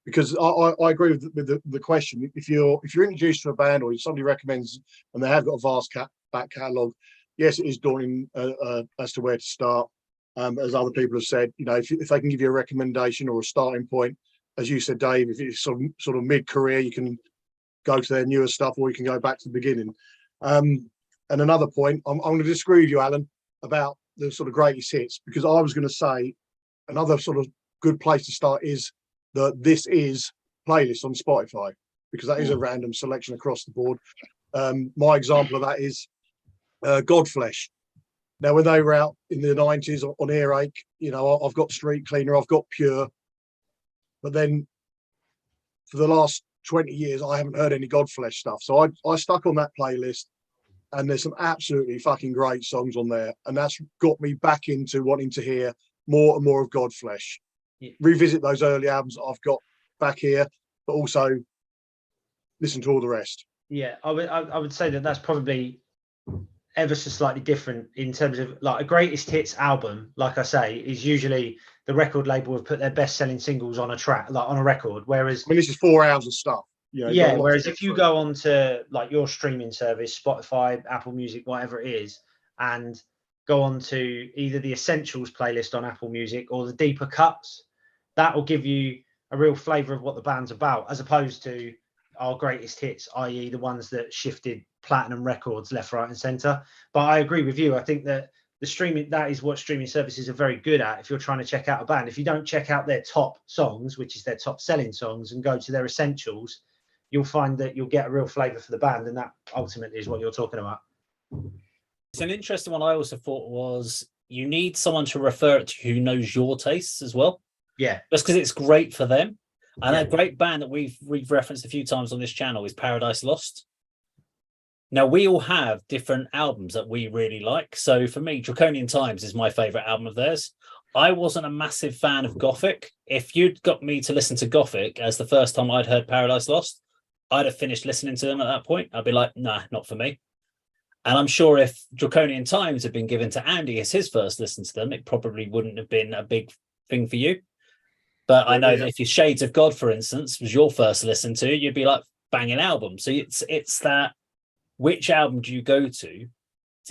[SPEAKER 3] because I agree with the question. If you're introduced to a band or somebody recommends and they have got a vast back catalogue, yes, it is daunting as to where to start. As other people have said, you know, if they can give you a recommendation or a starting point, as you said, Dave, if it's sort of mid-career, you can go to their newer stuff or you can go back to the beginning. And another point, I'm going to disagree with you, Alan, about the sort of greatest hits, because I was going to say another sort of good place to start is the This Is playlist on Spotify, because that is a random selection across the board. My example of that is Godflesh. Now, when they were out in the 90s on Earache, you know, I've got Street Cleaner, I've got Pure, but then for the last 20 years, I haven't heard any Godflesh stuff. So I stuck on that playlist, and there's some absolutely fucking great songs on there. And that's got me back into wanting to hear more and more of Godflesh.
[SPEAKER 6] Yeah.
[SPEAKER 3] Revisit those early albums that I've got back here, but also listen to all the rest.
[SPEAKER 6] Yeah, I would say that that's probably ever so slightly different in terms of like a greatest hits album. Like I say, is usually the record label have put their best selling singles on a track, like on a record. Whereas
[SPEAKER 3] I mean, this is 4 hours of stuff. You know,
[SPEAKER 6] yeah, whereas if you go on to like your streaming service, Spotify, Apple Music, whatever it is, and go on to either the Essentials playlist on Apple Music or the Deeper Cuts, that will give you a real flavour of what the band's about, as opposed to our greatest hits, i.e. the ones that shifted platinum records left, right and centre. But I agree with you. I think that the streaming, that is what streaming services are very good at. If you're trying to check out a band, if you don't check out their top songs, which is their top selling songs, and go to their essentials, you'll find that you'll get a real flavour for the band. And that ultimately is what you're talking about.
[SPEAKER 1] It's an interesting one. I also thought was you need someone to refer it to who knows your tastes as well.
[SPEAKER 6] Yeah.
[SPEAKER 1] Just because it's great for them. And a great band that we've referenced a few times on this channel is Paradise Lost. Now, we all have different albums that we really like. So for me, Draconian Times is my favourite album of theirs. I wasn't a massive fan of Gothic. If you'd got me to listen to Gothic as the first time I'd heard Paradise Lost, I'd have finished listening to them at that point. I'd be like, nah, not for me. And I'm sure if Draconian Times had been given to Andy as his first listen to them, it probably wouldn't have been a big thing for you. But I know that if your Shades of God, for instance, was your first listen to, you'd be like, banging album. So it's that which album do you go to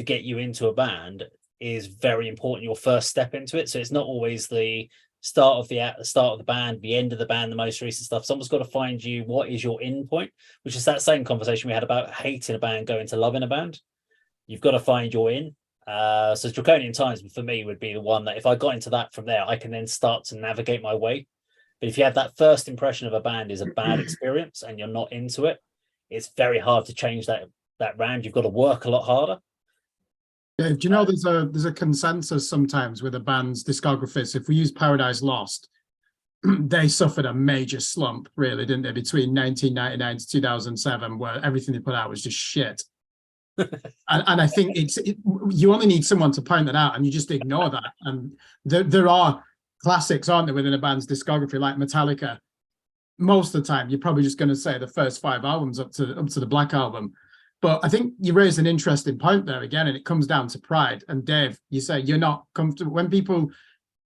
[SPEAKER 1] get you into a band is very important, your first step into it. So it's not always the start of the band, the end of the band, the most recent stuff. Someone's got to find you what is your in point, which is that same conversation we had about hating a band, going to loving a band. You've got to find your in. So Draconian Times for me would be the one that if I got into that from there, I can then start to navigate my way. But if you have that first impression of a band is a bad experience and you're not into it, it's very hard to change that round. You've got to work a lot harder.
[SPEAKER 5] Dave, do you know there's a consensus sometimes with a band's discographies? If we use Paradise Lost, they suffered a major slump, really, didn't they, between 1999 to 2007, where everything they put out was just shit. and I think you only need someone to point that out, and you just ignore that. And there are classics, aren't there, within a band's discography, like Metallica. Most of the time, you're probably just going to say the first 5 albums up to the Black Album. But I think you raised an interesting point there again, and it comes down to pride. And Dave, you say you're not comfortable when people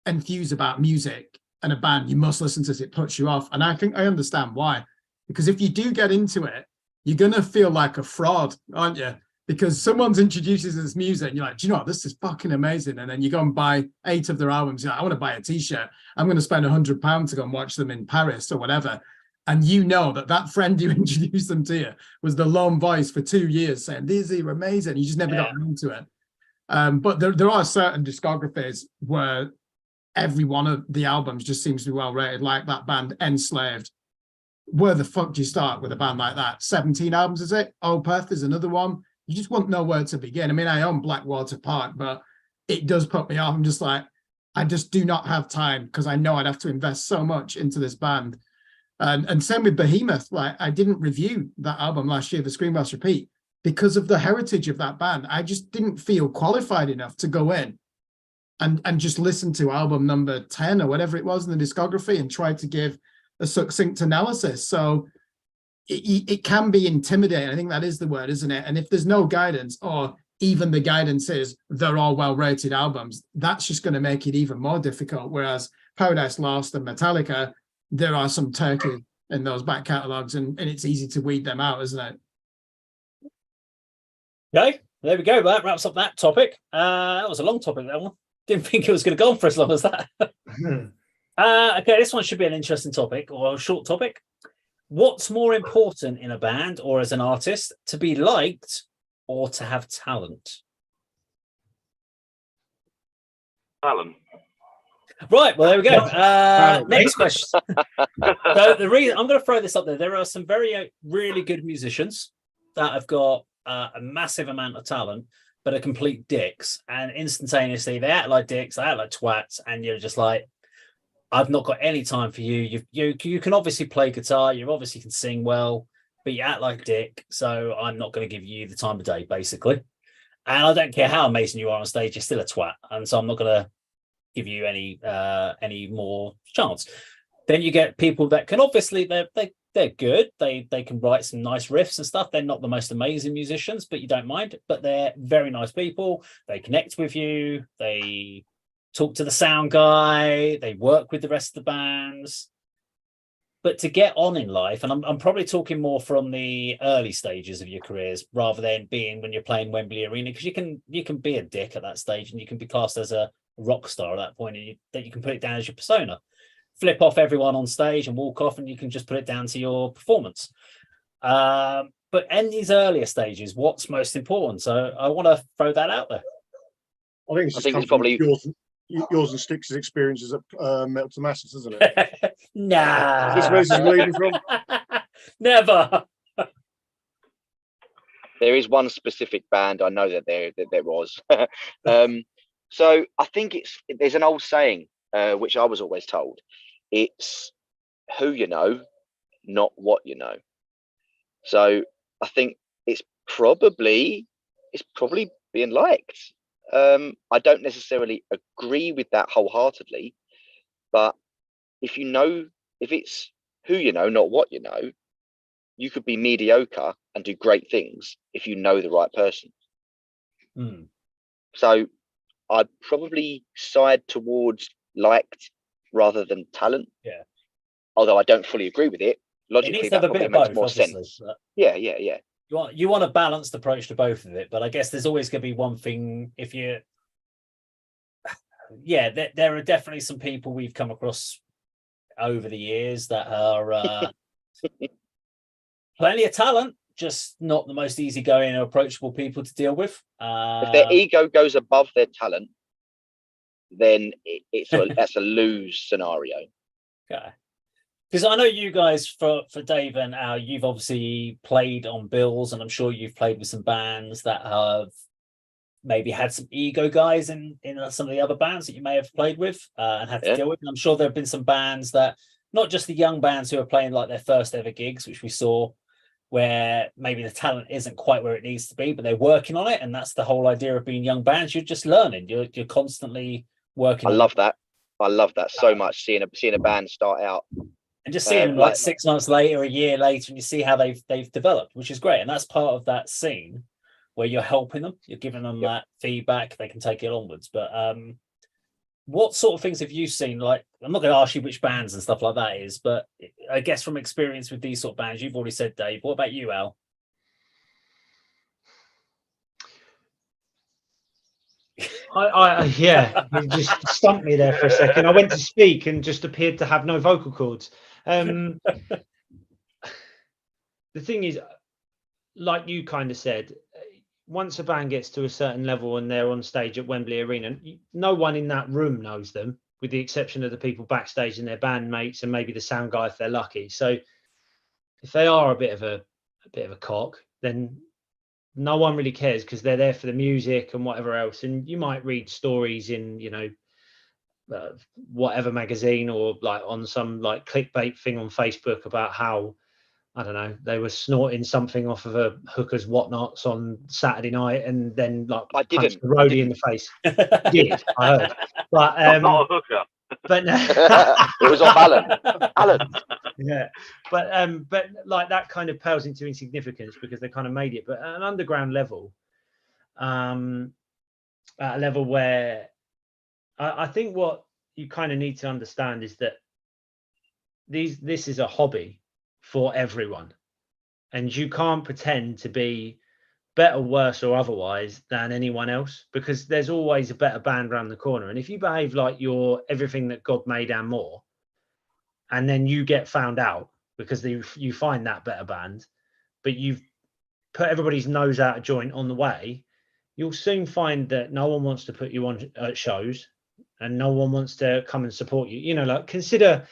[SPEAKER 5] enthuse about music and a band, you must listen to it, it puts you off. And I think I understand why. Because if you do get into it, you're going to feel like a fraud, aren't you? Because someone's introduces this music and you're like, do you know what, this is fucking amazing. And then you go and buy 8 of their albums. You're like, I want to buy a t-shirt. I'm going to spend £100 to go and watch them in Paris or whatever. And you know that friend you introduced them to you was the lone voice for 2 years saying, these are amazing. You just never got into it. But there are certain discographies where every one of the albums just seems to be well rated, like that band Enslaved. Where the fuck do you start with a band like that? 17 albums, is it? Opeth is another one. You just won't know where to begin. I mean, I own Blackwater Park, but it does put me off. I'm just like, I just do not have time because I know I'd have to invest so much into this band. And same with Behemoth. Like, I didn't review that album last year, the Screamblast Repeat, because of the heritage of that band. I just didn't feel qualified enough to go in and just listen to album number 10 or whatever it was in the discography and try to give a succinct analysis. So it can be intimidating. I think that is the word, isn't it? And if there's no guidance, or even the guidance is they're all well-rated albums, that's just going to make it even more difficult. Whereas Paradise Lost and Metallica, there are some turkey in those back catalogues, and it's easy to weed them out, isn't it?
[SPEAKER 1] Okay, there we go. That wraps up that topic. That was a long topic, that one. Didn't think it was going to go on for as long as that. Okay, this one should be an interesting topic, or a short topic. What's more important in a band or as an artist, to be liked or to have talent?
[SPEAKER 2] Talent.
[SPEAKER 1] Right, well, there we go. Next question. So the reason I'm going to throw this up there are some really good musicians that have got a massive amount of talent, but are complete dicks, and instantaneously they act like dicks, they act like twats, and you're just like, I've not got any time for you. You can obviously play guitar, you obviously can sing well, but you act like dick, so I'm not going to give you the time of day, basically. And I don't care how amazing you are on stage, you're still a twat, and so I'm not going to give you any more chance. Then you get people that can obviously they're good. They can write some nice riffs and stuff. They're not the most amazing musicians, but you don't mind. But they're very nice people. They connect with you. They talk to the sound guy. They work with the rest of the bands. But to get on in life, and I'm probably talking more from the early stages of your careers rather than being when you're playing Wembley Arena, because you can be a dick at that stage and you can be classed as a rock star at that point, and that you can put it down as your persona. Flip off everyone on stage and walk off, and you can just put it down to your performance. But in these earlier stages, what's most important? So I want to throw that out there.
[SPEAKER 3] I think it's probably yours and Styx's experiences at Metal to Masses, isn't it?
[SPEAKER 1] Nah.
[SPEAKER 3] Is this where this is leading from?
[SPEAKER 1] Never.
[SPEAKER 4] There is one specific band I know that there was. So I think there's an old saying, which I was always told. It's who you know, not what you know. So I think it's probably being liked. I don't necessarily agree with that wholeheartedly, but if it's who you know, not what you know, you could be mediocre and do great things if you know the right person. So I'd probably side towards liked rather than talent.
[SPEAKER 1] Yeah.
[SPEAKER 4] Although I don't fully agree with it. Logically, that probably makes more sense. Yeah.
[SPEAKER 1] You want a balanced approach to both of it, but I guess there's always going to be one thing. If you, there are definitely some people we've come across over the years that are plenty of talent, just not the most easygoing or approachable people to deal with.
[SPEAKER 4] If their ego goes above their talent, then that's a lose scenario.
[SPEAKER 1] Okay. Because I know you guys, for Dave and Al, you've obviously played on bills, and I'm sure you've played with some bands that have maybe had some ego guys in some of the other bands that you may have played with and had to deal with. And I'm sure there have been some bands that, not just the young bands who are playing like their first ever gigs, which we saw, where maybe the talent isn't quite where it needs to be, but they're working on it. And that's the whole idea of being young bands. You're just learning. You're constantly working.
[SPEAKER 4] I love that so much, seeing a band start out.
[SPEAKER 1] And just seeing them like 6 months later, a year later, and you see how they've developed, which is great. And that's part of that scene where you're helping them, you're giving them that feedback, they can take it onwards. But what sort of things have you seen? Like, I'm not going to ask you which bands and stuff like that is, but I guess from experience with these sort of bands, you've already said, Dave. What about you, Al?
[SPEAKER 6] You just stumped me there for a second. I went to speak and just appeared to have no vocal cords. The thing is, like you kind of said, once a band gets to a certain level and they're on stage at Wembley Arena, no one in that room knows them, with the exception of the people backstage and their bandmates and maybe the sound guy if they're lucky. So if they are a bit of a cock, then no one really cares because they're there for the music and whatever else. And you might read stories in, whatever magazine or like on some like clickbait thing on Facebook about how, I don't know, they were snorting something off of a hooker's whatnots on Saturday night and then like
[SPEAKER 4] I
[SPEAKER 6] punched
[SPEAKER 4] didn't.
[SPEAKER 6] the roadie in the face. Did I heard? But
[SPEAKER 2] I'm not a hooker.
[SPEAKER 6] but no.
[SPEAKER 4] It was off Alan. Alan.
[SPEAKER 6] Yeah, but like that kind of pales into insignificance because they kind of made it. But at an underground level, at a level where I think what you kind of need to understand is that this is a hobby for everyone, and you can't pretend to be better, worse, or otherwise than anyone else because there's always a better band around the corner. And if you behave like you're everything that God made and more, and then you get found out because you find that better band, but you've put everybody's nose out of joint on the way, you'll soon find that no one wants to put you on shows and no one wants to come and support you. You know, like consider,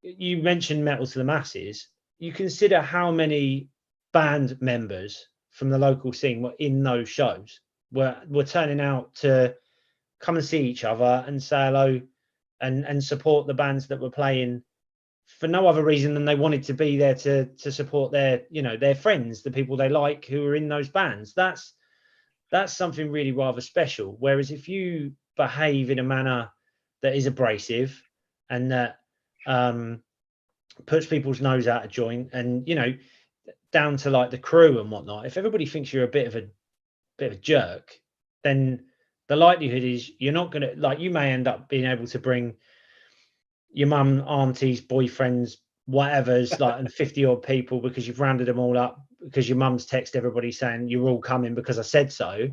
[SPEAKER 6] you mentioned Metal to the Masses, you consider how many band members from the local scene were in those shows, were turning out to come and see each other and say hello and support the bands that were playing for no other reason than they wanted to be there to support their, you know, their friends, the people they like who are in those bands. That's something really rather special. Whereas if you behave in a manner that is abrasive and that puts people's nose out of joint, and you know, down to like the crew and whatnot, if everybody thinks you're a bit of a jerk, then the likelihood is you're not gonna, like, you may end up being able to bring your mum, aunties, boyfriends, whatever's, like, and 50 odd people because you've rounded them all up because your mum's text everybody saying you're all coming because I said so.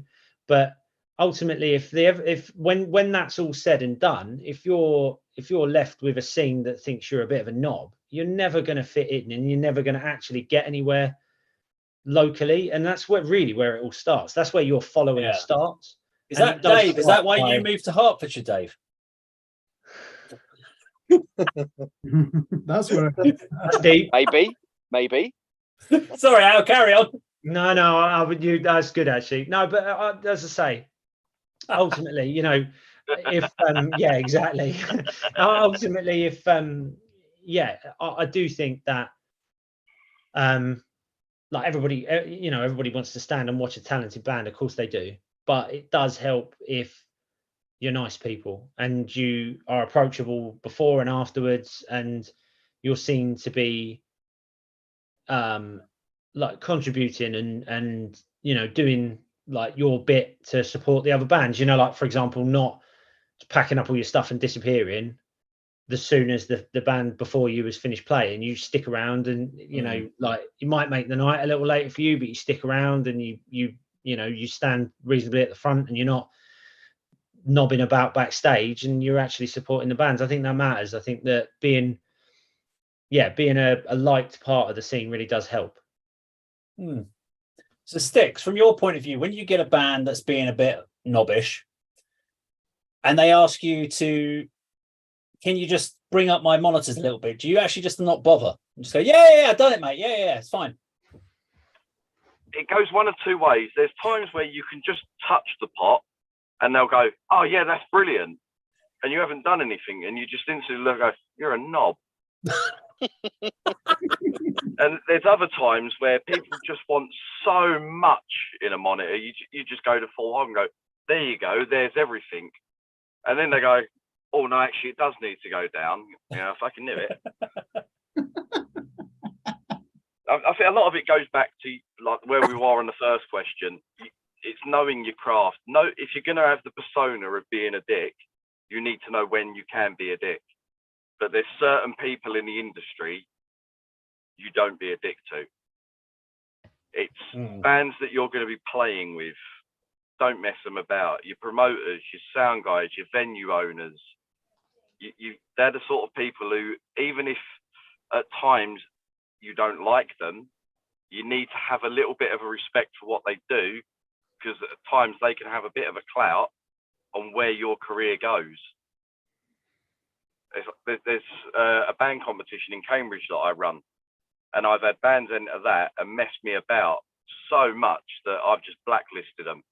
[SPEAKER 6] But ultimately, if when that's all said and done, if you're left with a scene that thinks you're a bit of a knob, you're never going to fit in and you're never going to actually get anywhere locally. And that's where it all starts. That's where your following starts.
[SPEAKER 1] Is that Dave? Is that why you moved to Hertfordshire, Dave?
[SPEAKER 5] That's where
[SPEAKER 6] That's deep.
[SPEAKER 4] Maybe.
[SPEAKER 1] Sorry, Al, carry on.
[SPEAKER 6] No, I would. That's good actually. No, but as I say, ultimately, you know, if yeah, exactly. Ultimately, if yeah, I do think that like everybody, you know, everybody wants to stand and watch a talented band. Of course they do, but it does help if you're nice people and you are approachable before and afterwards, and you're seen to be like contributing and you know, doing like your bit to support the other bands, you know, like for example, not packing up all your stuff and disappearing as soon as the band before you was finished playing. You stick around and, you know, like you might make the night a little later for you, but you stick around and you know, you stand reasonably at the front and you're not knobbing about backstage and you're actually supporting the bands. I think that matters. I think that being a liked part of the scene really does help.
[SPEAKER 1] So Sticks, from your point of view, when you get a band that's being a bit knobbish and they ask you to, can you just bring up my monitors a little bit? Do you actually just not bother and just go, yeah, I've done it, mate. Yeah, it's fine.
[SPEAKER 2] It goes one of two ways. There's times where you can just touch the pot and they'll go, oh yeah, that's brilliant. And you haven't done anything. And you just instantly look, go, you're a knob. And there's other times where people just want so much in a monitor, you just go to full hog and go, there you go, there's everything. And then they go, oh no, actually it does need to go down. Yeah, if I can nip it. I think a lot of it goes back to like where we were on the first question. It's knowing your craft. If you're going to have the persona of being a dick, you need to know when you can be a dick. But there's certain people in the industry you don't be a dick to. It's bands that you're going to be playing with. Don't mess them about. Your promoters, your sound guys, your venue owners. They're the sort of people who, even if at times you don't like them, you need to have a little bit of a respect for what they do, because at times they can have a bit of a clout on where your career goes. There's a band competition in Cambridge that I run, and I've had bands enter that and mess me about so much that I've just blacklisted them.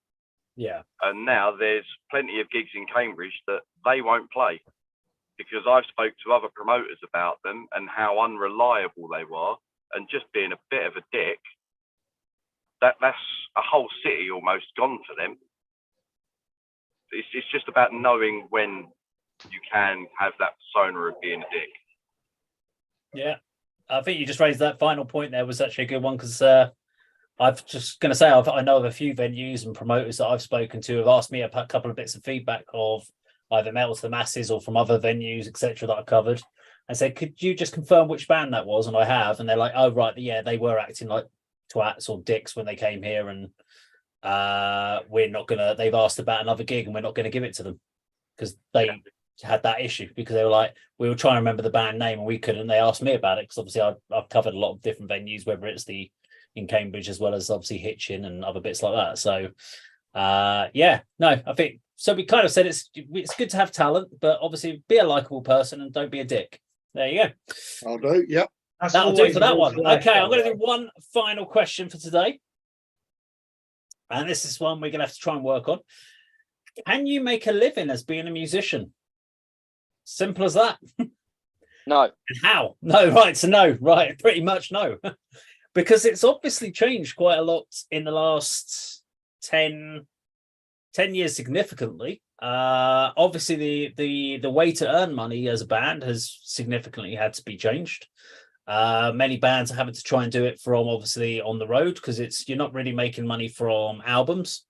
[SPEAKER 1] Yeah.
[SPEAKER 2] And now there's plenty of gigs in Cambridge that they won't play because I've spoke to other promoters about them and how unreliable they were, and just being a bit of a dick. That's a whole city almost gone for them. It's just about knowing when you can have that persona of being a dick.
[SPEAKER 1] Yeah, I think you just raised that final point there was actually a good one, because I've just going to say I know of a few venues and promoters that I've spoken to have asked me a couple of bits of feedback of either Metal to the Masses or from other venues, etc., that I've covered, and said, could you just confirm which band that was? And I have, and they're like, oh right, yeah, they were acting like twats or dicks when they came here, and they've asked about another gig and we're not going to give it to them because they had that issue, because they were like, we were trying to remember the band name and we couldn't. They asked me about it because obviously I've covered a lot of different venues, whether it's in Cambridge as well as obviously Hitchin and other bits like that. So I think so. We kind of said it's good to have talent, but obviously be a likable person and don't be a dick. There you go.
[SPEAKER 3] I'll do. Yep.
[SPEAKER 1] That'll do for that one. Okay, I'm going to do one final question for today. And this is one we're going to have to try and work on. Can you make a living as being a musician? Simple as that.
[SPEAKER 4] No.
[SPEAKER 1] And how? No, right. So no, right. Pretty much no. Because it's obviously changed quite a lot in the last 10 years significantly. Obviously the way to earn money as a band has significantly had to be changed. Many bands are having to try and do it from obviously on the road, because you're not really making money from albums.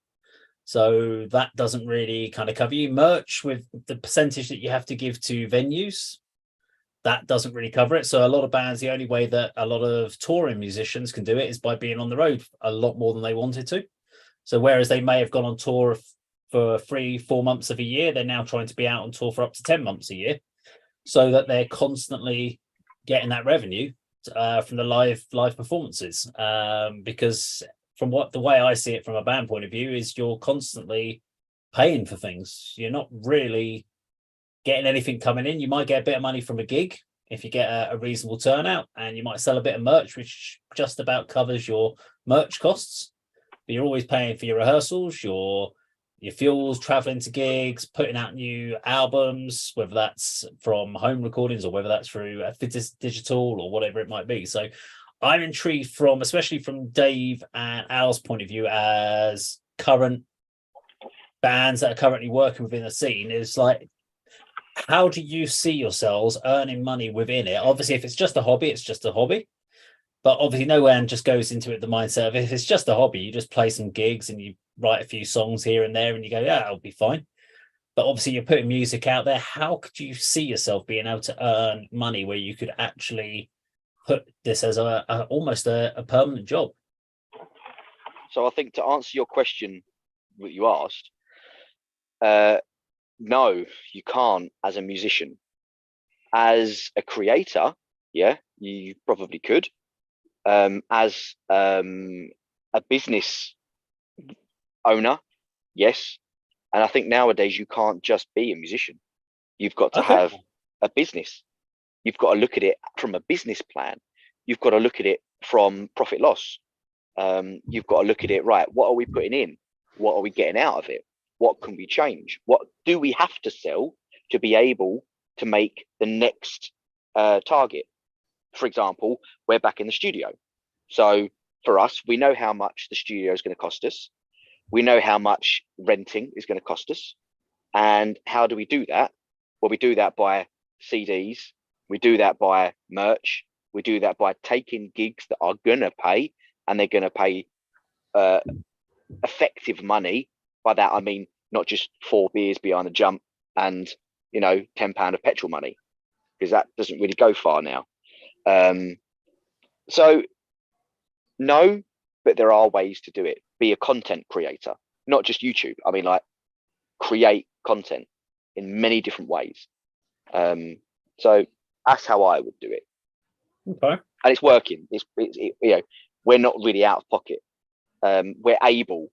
[SPEAKER 1] So that doesn't really kind of cover you. Merch, with the percentage that you have to give to venues, that doesn't really cover it. So a lot of bands, the only way that a lot of touring musicians can do it is by being on the road a lot more than they wanted to. So whereas they may have gone on tour for 3-4 months of a year, they're now trying to be out on tour for up to 10 months a year, so that they're constantly getting that revenue from the live performances. Because from the way I see it from a band point of view is you're constantly paying for things. You're not really getting anything coming in. You might get a bit of money from a gig if you get a reasonable turnout, and you might sell a bit of merch, which just about covers your merch costs. But you're always paying for your rehearsals, your fuels, traveling to gigs, putting out new albums, whether that's from home recordings or whether that's through digital or whatever it might be. So I'm intrigued especially from Dave and Al's point of view as current bands that are currently working within the scene, is like, how do you see yourselves earning money within it? Obviously, if it's just a hobby, it's just a hobby. But obviously no one just goes into it the mindset of, if it's just a hobby, you just play some gigs and you write a few songs here and there and you go, yeah, I'll be fine. But obviously you're putting music out there. How could you see yourself being able to earn money where you could actually put this as almost a permanent job?
[SPEAKER 4] So I think to answer your question, what you asked, no, you can't as a musician. As a creator, yeah, you probably could. As a business owner, yes. And I think nowadays you can't just be a musician. You've got to have a business. You've got to look at it from a business plan. You've got to look at it from profit loss. You've got to look at it, right, what are we putting in? What are we getting out of it? What can we change? What do we have to sell to be able to make the next target? For example, we're back in the studio. So for us, we know how much the studio is going to cost us. We know how much renting is going to cost us. And how do we do that? Well, we do that by CDs. We do that by merch. We do that by taking gigs that are going to pay, and they're going to pay effective money. By that, I mean, not just 4 beers behind the jump and, £10 of petrol money, because that doesn't really go far now. So no, but there are ways to do it. Be a content creator, not just YouTube. I mean, like, create content in many different ways. So that's how I would do it.
[SPEAKER 1] Okay.
[SPEAKER 4] And it's working. We're not really out of pocket. We're able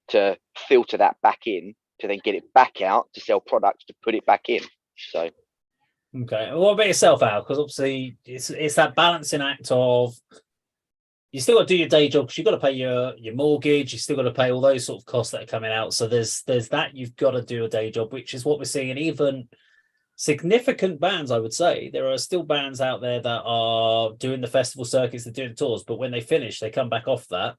[SPEAKER 4] to filter that back in to then get it back out to sell products to put it back in. So
[SPEAKER 1] okay, well, what about yourself, Al? Because obviously it's that balancing act of, you still got to do your day job because you've got to pay your mortgage, you still got to pay all those sort of costs that are coming out. So there's that, you've got to do a day job, which is what we're seeing even significant bands, I would say. There are still bands out there that are doing the festival circuits, they're doing tours, but when they finish, they come back off that.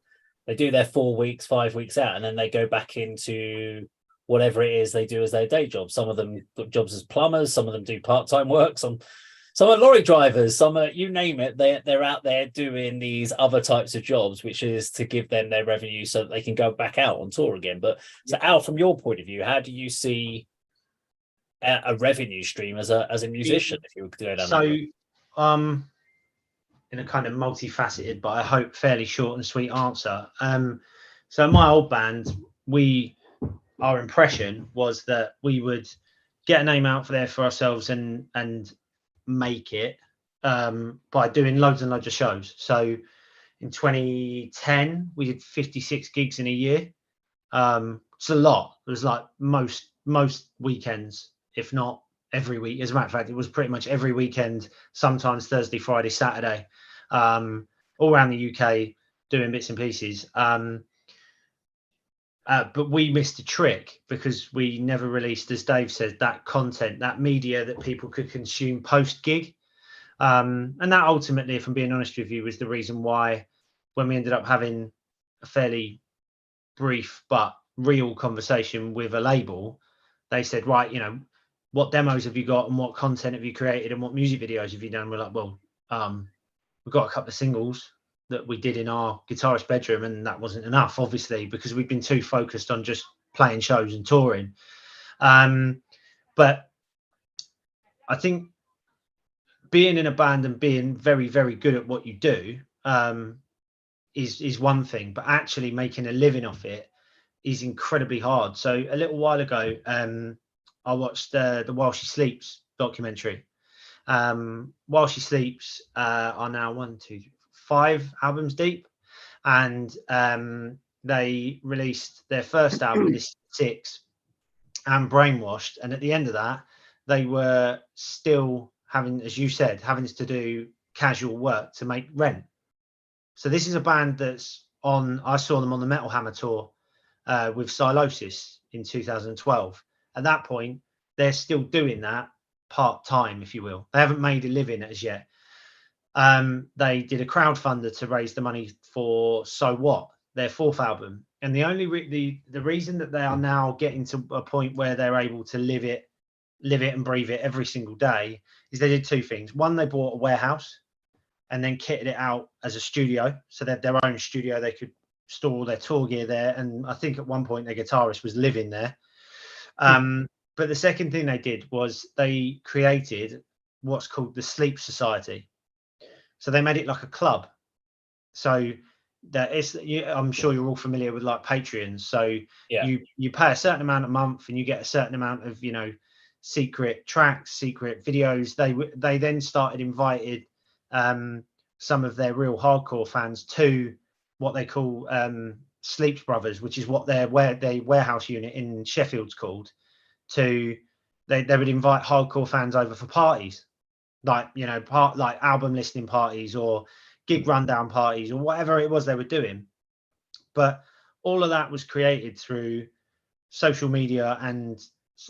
[SPEAKER 1] They do their 4 weeks, 5 weeks out, and then they go back into whatever it is they do as their day job. Some of them got jobs as plumbers, some of them do part-time work, some are lorry drivers, some are, you name it, they're out there doing these other types of jobs, which is to give them their revenue so that they can go back out on tour again. But so Al, from your point of view, how do you see a revenue stream as a musician, if you were to go down that road?
[SPEAKER 6] In a kind of multifaceted, but I hope fairly short and sweet answer. So my old band, our impression was that we would get a name out there for ourselves and make it by doing loads and loads of shows. So in 2010, we did 56 gigs in a year. It's a lot. It was like most weekends, if not every week. As a matter of fact, it was pretty much every weekend, sometimes Thursday, Friday, Saturday, all around the UK, doing bits and pieces. But we missed a trick because we never released, as Dave said, that content, that media that people could consume post-gig. And that ultimately, if I'm being honest with you, was the reason why when we ended up having a fairly brief but real conversation with a label, they said, right, you know, what demos have you got and what content have you created and what music videos have you done? We're like, well, we've got a couple of singles that we did in our guitarist bedroom, and that wasn't enough, obviously, because we've been too focused on just playing shows and touring. But I think being in a band and being very, very good at what you do is one thing, but actually making a living off it is incredibly hard. So a little while ago, I watched the While She Sleeps documentary. While She Sleeps are now 5 albums deep, and they released their first album, this is 6, and Brainwashed, and at the end of that they were still having, as you said, having to do casual work to make rent. So this is a band that's on, I saw them on the Metal Hammer tour with Silosis in 2012. At that point, they're still doing that part-time, if you will. They haven't made a living as yet. They did a crowdfunder to raise the money for So What, their 4th album. And the only the reason that they are now getting to a point where they're able to live it and breathe it every single day is they did 2 things. One, they bought a warehouse and then kitted it out as a studio, so they had their own studio. They could store all their tour gear there, and I think at one point their guitarist was living there. But the second thing they did was they created what's called the Sleep Society. So they made it like a club. So that is, I'm sure you're all familiar with like Patreon. So
[SPEAKER 1] Yeah.
[SPEAKER 6] you pay a certain amount a month and you get a certain amount of, you know, secret tracks, secret videos. They then started invited some of their real hardcore fans to what they call Sleeps Brothers, which is what their warehouse unit in Sheffield's called. They would invite hardcore fans over for parties, like, you know, like album listening parties or gig rundown parties or whatever it was they were doing. But all of that was created through social media and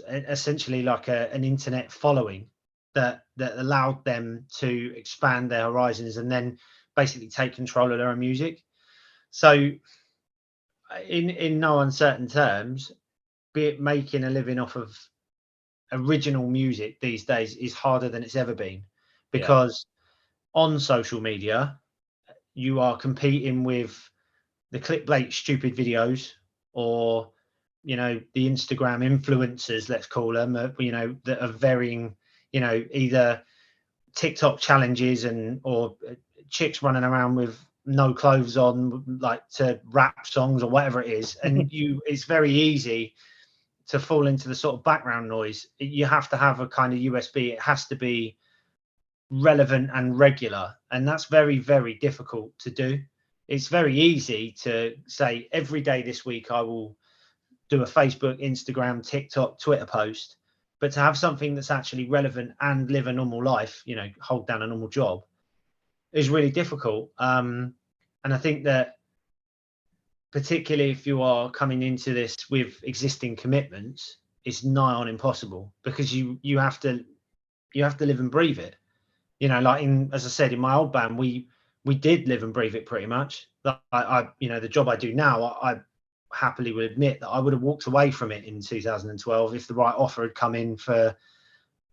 [SPEAKER 6] essentially like an internet following that allowed them to expand their horizons and then basically take control of their own music. So in no uncertain terms, be it making a living off of original music these days is harder than it's ever been, because on social media you are competing with the clickbait stupid videos, or, you know, the Instagram influencers, let's call them, you know, that are varying, you know, either TikTok challenges or chicks running around with no clothes on, like, to rap songs or whatever it is. And it's very easy to fall into the sort of background noise. You have to have a kind of USB. It has to be relevant and regular, and that's very, very difficult to do. It's very easy to say every day this week I will do a Facebook, Instagram, TikTok, Twitter post, but to have something that's actually relevant and live a normal life, you know, hold down a normal job, is really difficult. And I think that particularly if you are coming into this with existing commitments, it's nigh on impossible, because you have to you have to live and breathe it. You know, like as I said, in my old band, we did live and breathe it pretty much. I you know, the job I do now, I happily would admit that I would have walked away from it in 2012 if the right offer had come in for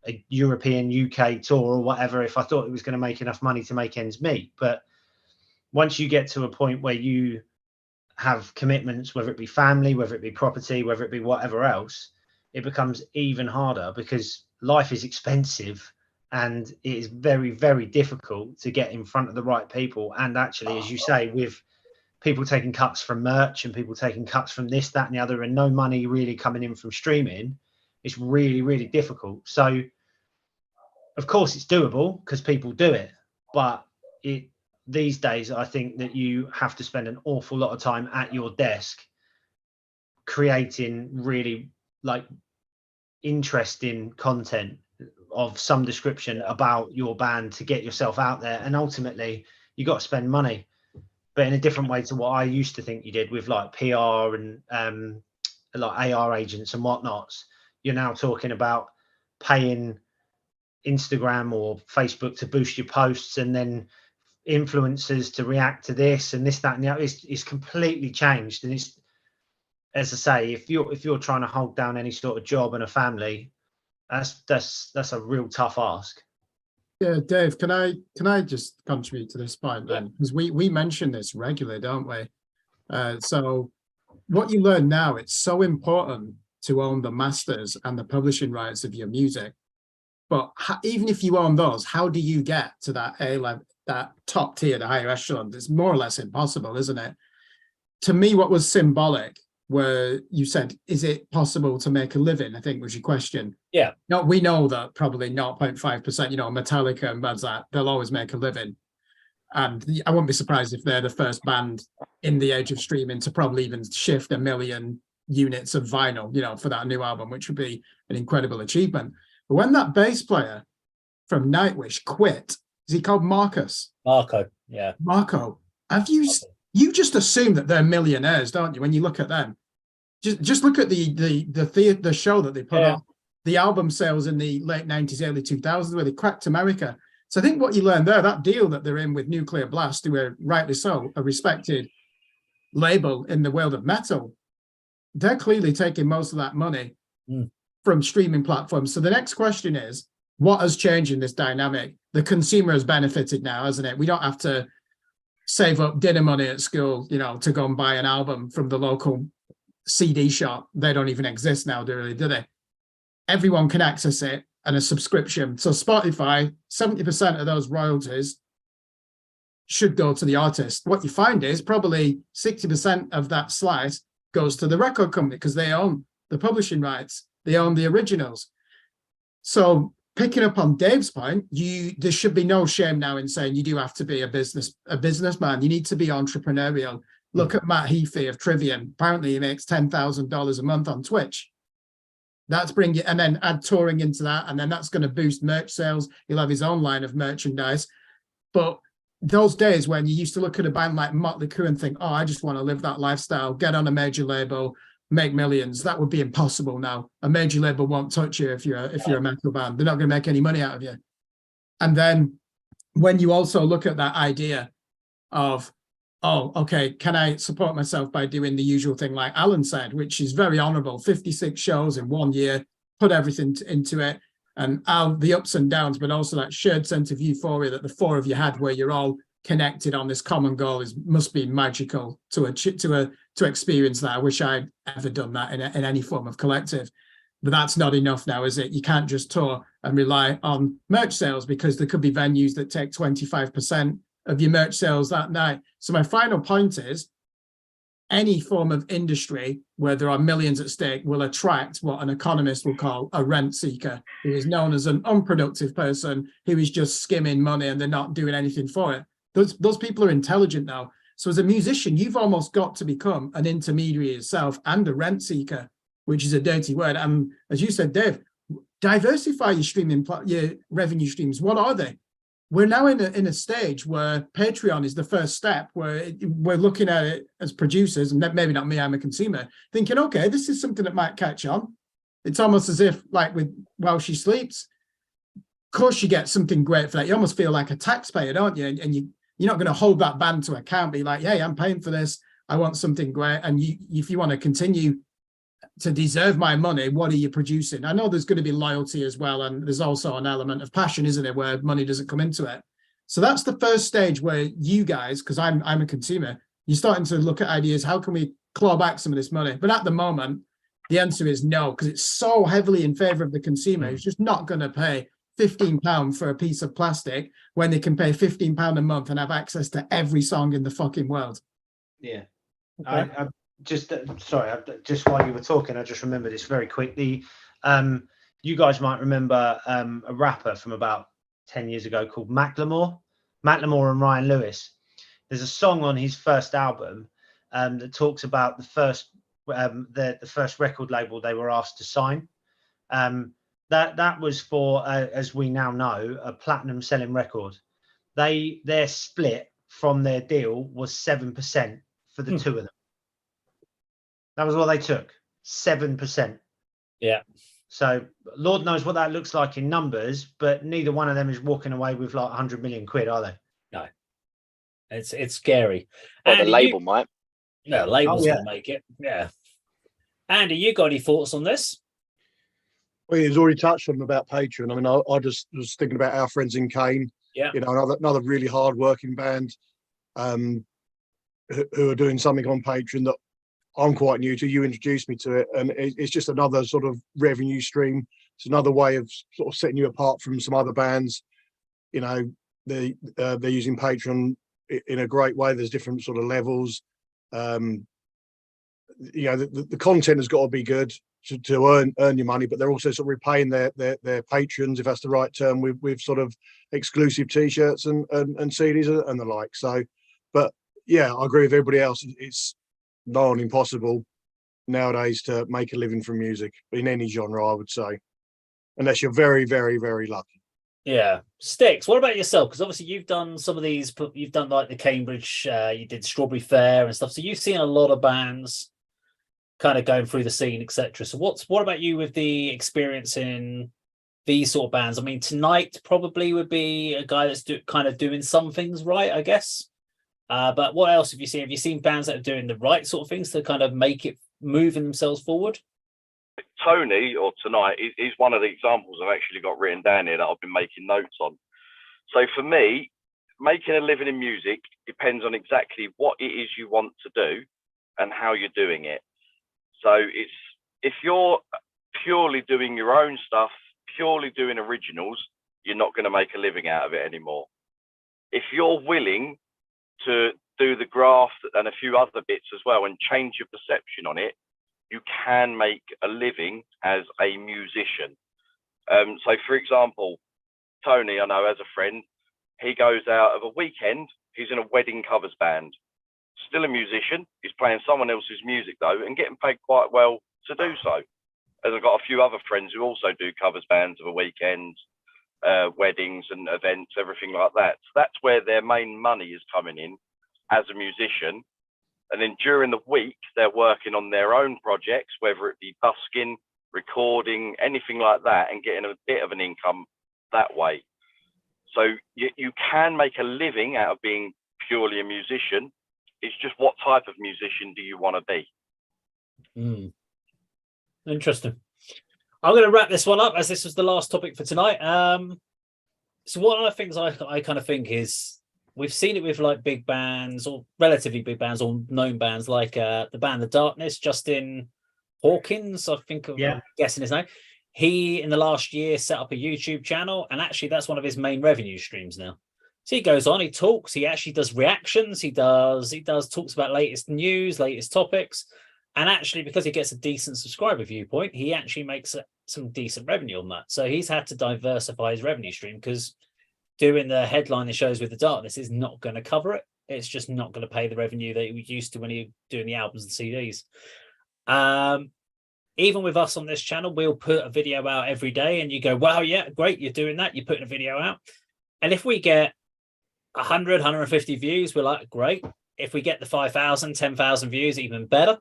[SPEAKER 6] a European UK tour or whatever, if I thought it was going to make enough money to make ends meet. But once you get to a point where you have commitments, whether it be family, whether it be property, whether it be whatever else, it becomes even harder because life is expensive and it is very, very difficult to get in front of the right people. And actually, as you say, with people taking cuts from merch and people taking cuts from this, that, and the other, and no money really coming in from streaming, it's really, really difficult. So, of course, it's doable because people do it. But these days, I think that you have to spend an awful lot of time at your desk creating really like interesting content of some description about your band to get yourself out there. And ultimately, you got to spend money, but in a different way to what I used to think you did with like PR and like AR agents and whatnots. You're now talking about paying Instagram or Facebook to boost your posts and then influencers to react to this and this, that, and the other. It's completely changed. And it's, as I say, if you're trying to hold down any sort of job and a family, that's a real tough ask.
[SPEAKER 5] Yeah, Dave, can I just contribute to this point then? Because we mention this regularly, don't we? So what you learn now, it's so important to own the masters and the publishing rights of your music. But even if you own those, how do you get to that A level, that top tier, the higher echelon? It's more or less impossible, isn't it? To me, what was symbolic, where you said, is it possible to make a living? I think was your question.
[SPEAKER 1] Yeah.
[SPEAKER 5] No, we know that probably 0.5%, you know, Metallica and bands like that, they'll always make a living. And I wouldn't be surprised if they're the first band in the age of streaming to probably even shift 1 million units of vinyl, you know, for that new album, which would be an incredible achievement. But when that bass player from Nightwish quit, is he called Marcus?
[SPEAKER 1] Marco, yeah.
[SPEAKER 5] Marco. Have you just assume that they're millionaires, don't you? When you look at them, just look at the show that they put on, the album sales in the late 90s, early 2000s, where they cracked America. So I think what you learn there, that deal that they're in with Nuclear Blast, who are rightly so a respected label in the world of metal, they're clearly taking most of that money from streaming platforms. So the next question is, what has changed in this dynamic? The consumer has benefited now, hasn't it? We don't have to save up dinner money at school, you know, to go and buy an album from the local CD shop. They don't even exist now, do they? Everyone can access it and a subscription. So Spotify, 70% of those royalties should go to the artist. What you find is probably 60% of that slice goes to the record company because they own the publishing rights. They own the originals. So picking up on Dave's point, there should be no shame now in saying you do have to be a businessman. You need to be entrepreneurial. Look at Matt Heafy of Trivium. Apparently he makes $10,000 a month on Twitch. That's bring you, and then add touring into that, and then that's going to boost merch sales. He'll have his own line of merchandise. But those days when you used to look at a band like Motley Crue and think, oh, I just want to live that lifestyle, get on a major label, make millions, that would be impossible now. A major label won't touch you if you're a metal band. They're not going to make any money out of you. And then when you also look at that idea of, oh, okay, can I support myself by doing the usual thing like Alan said, which is very honourable, 56 shows in 1 year, put everything into it, and the ups and downs, but also that shared sense of euphoria that the four of you had where you're all connected on this common goal must be magical to experience that. I wish I'd ever done that in any form of collective. But that's not enough now, is it? You can't just tour and rely on merch sales because there could be venues that take 25% of your merch sales that night. So my final point is, any form of industry where there are millions at stake will attract what an economist will call a rent seeker, who is known as an unproductive person who is just skimming money and they're not doing anything for it. Those people are intelligent now. So as a musician, you've almost got to become an intermediary yourself and a rent seeker, which is a dirty word. And as you said, Dave, diversify your revenue streams. What are they? We're now in a stage where Patreon is the first step, where we're looking at it as producers, and maybe not me, I'm a consumer, thinking, okay, this is something that might catch on. It's almost as if, like with While She Sleeps, course you get something great for that. You almost feel like a taxpayer, don't you? And you're not going to hold that band to account, be like, hey, I'm paying for this. I want something great. And if you want to continue to deserve my money, what are you producing? I know there's going to be loyalty as well. And there's also an element of passion, isn't it, where money doesn't come into it. So that's the first stage where you guys, because I'm a consumer, you're starting to look at ideas, how can we claw back some of this money? But at the moment, the answer is no, because it's so heavily in favor of the consumer. Who's just not going to pay £15 for a piece of plastic when they can pay £15 a month and have access to every song in the fucking world.
[SPEAKER 6] Yeah.
[SPEAKER 5] Okay.
[SPEAKER 6] I just sorry, just while you were talking, I just remembered this very quickly. You guys might remember a rapper from about 10 years ago called Macklemore and Ryan Lewis. There's a song on his first album that talks about the first record label they were asked to sign. That was for, as we now know, a platinum selling record. Their split from their deal was 7% for the two of them. That was what they took, 7%.
[SPEAKER 1] Yeah.
[SPEAKER 6] So Lord knows what that looks like in numbers, but neither one of them is walking away with like 100 million quid, are they?
[SPEAKER 1] No. It's scary.
[SPEAKER 4] Well, the
[SPEAKER 1] Andy,
[SPEAKER 4] label might.
[SPEAKER 1] No, label's
[SPEAKER 6] yeah.
[SPEAKER 1] going to make it. Yeah. Andy, you got any thoughts on this?
[SPEAKER 3] Well, he's already touched on about Patreon. I mean, I just was thinking about our friends in Kane.
[SPEAKER 1] Yeah.
[SPEAKER 3] You know, another really hard working band who are doing something on Patreon that I'm quite new to. You introduced me to it, and it's just another sort of revenue stream. It's another way of sort of setting you apart from some other bands. You know, they're using Patreon in a great way. There's different sort of levels. You know, the content has got to be good to earn your money, but they're also sort of repaying their patrons, if that's the right term, with sort of exclusive T-shirts and CDs and the like. So, but yeah, I agree with everybody else. It's not impossible nowadays to make a living from music in any genre, I would say, unless you're very, very, very lucky.
[SPEAKER 1] Yeah. Sticks, what about yourself? Because obviously you've done some of these, you've done like the Cambridge, you did Strawberry Fair and stuff. So you've seen a lot of bands kind of going through the scene, etc. So what about you with the experience in these sort of bands? I mean, Tonight probably would be a guy that's kind of doing some things right, I guess. But what else have you seen? Have you seen bands that are doing the right sort of things to kind of make it moving themselves forward?
[SPEAKER 2] Tony or Tonight is one of the examples I've actually got written down here that I've been making notes on. So for me, making a living in music depends on exactly what it is you want to do and how you're doing it. So if you're purely doing your own stuff, purely doing originals, you're not going to make a living out of it anymore. If you're willing to do the graft and a few other bits as well and change your perception on it, you can make a living as a musician. So for example, Tony, I know as a friend, he goes out of a weekend, he's in a wedding covers band. Still a musician, he's playing someone else's music though and getting paid quite well to do so. As I've got a few other friends who also do covers bands of a weekend, weddings and events, everything like that. So that's where their main money is coming in as a musician. And then during the week, they're working on their own projects, whether it be busking, recording, anything like that, and getting a bit of an income that way. So you can make a living out of being purely a musician. It's just what type of musician do you want to be?
[SPEAKER 1] Interesting. I'm going to wrap this one up as this was the last topic for tonight. So one of the things I kind of think is we've seen it with like big bands or relatively big bands or known bands like the band The Darkness, Justin Hawkins, I think I'm guessing his name. He in the last year set up a YouTube channel, and actually that's one of his main revenue streams now. So he goes on, he talks, he actually does reactions, he does talks about latest news, latest topics. And actually, because he gets a decent subscriber viewpoint, he actually makes some decent revenue on that. So he's had to diversify his revenue stream because doing the headlining shows with The Darkness is not going to cover it. It's just not going to pay the revenue that he was used to when he was doing the albums and CDs. Even with us on this channel, we'll put a video out every day and you go, wow, yeah, great, you're doing that. You're putting a video out. And if we get 100, 150 views, we're like, great. If we get the 5,000, 10,000 views, even better.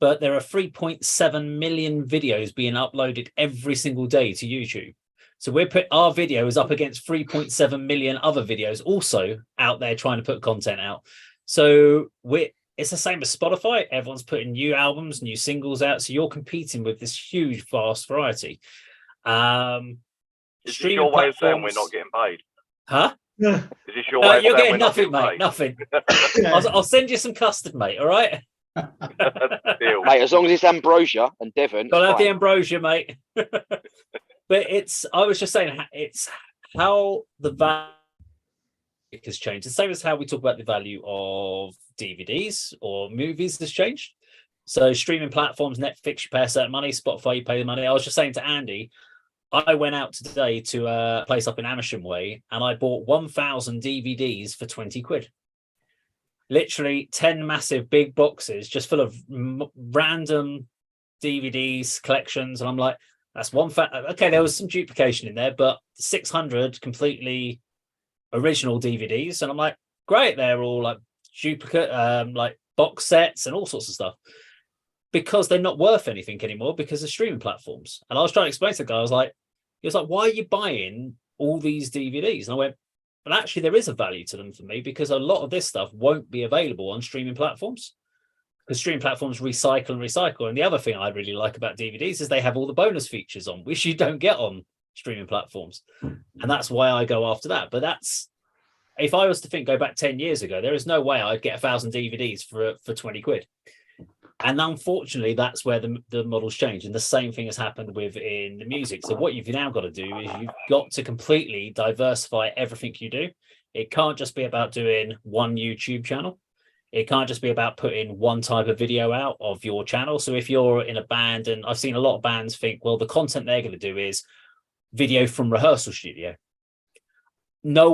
[SPEAKER 1] But there are 3.7 million videos being uploaded every single day to YouTube. So we're put our video is up against 3.7 million other videos also out there trying to put content out. So it's the same as Spotify. Everyone's putting new albums, new singles out. So you're competing with this huge, vast variety.
[SPEAKER 2] Is this your way of saying we're not getting paid?
[SPEAKER 1] Huh?
[SPEAKER 6] Yeah.
[SPEAKER 2] Is this your way of
[SPEAKER 1] you're
[SPEAKER 2] saying
[SPEAKER 1] getting
[SPEAKER 2] we're
[SPEAKER 1] nothing,
[SPEAKER 2] not
[SPEAKER 1] mate.
[SPEAKER 2] getting
[SPEAKER 1] Nothing.
[SPEAKER 6] Yeah.
[SPEAKER 1] I'll send you some custard, mate. All right.
[SPEAKER 2] paid? Deal.
[SPEAKER 4] Mate, as long as it's ambrosia and Devon,
[SPEAKER 1] Don't
[SPEAKER 4] it's
[SPEAKER 1] have the
[SPEAKER 4] fine.
[SPEAKER 1] ambrosia, mate. But I was just saying, it's how the value has changed. The same as how we talk about the value of DVDs or movies has changed. So streaming platforms, Netflix, you pay a certain money, Spotify, you pay the money. I was just saying to Andy, I went out today to a place up in Amersham Way and I bought 1,000 DVDs for 20 quid. Literally 10 massive big boxes just full of random DVDs, collections. And I'm like, that's okay, there was some duplication in there, but 600 completely original DVDs. And I'm like, great, they're all like duplicate, like box sets and all sorts of stuff. Because they're not worth anything anymore because of streaming platforms. And I was trying to explain to the guy, he was like, why are you buying all these DVDs? And I went, but actually there is a value to them for me because a lot of this stuff won't be available on streaming platforms. Because streaming platforms recycle and recycle. And the other thing I really like about DVDs is they have all the bonus features on, which you don't get on streaming platforms. And that's why I go after that. But if I was to go back 10 years ago, there is no way I'd get 1,000 DVDs for 20 quid. And unfortunately, that's where the models change. And the same thing has happened within the music. So what you've now got to do is you've got to completely diversify everything you do. It can't just be about doing one YouTube channel. It can't just be about putting one type of video out of your channel. So if you're in a band, and I've seen a lot of bands think, well, the content they're going to do is video from rehearsal studio. No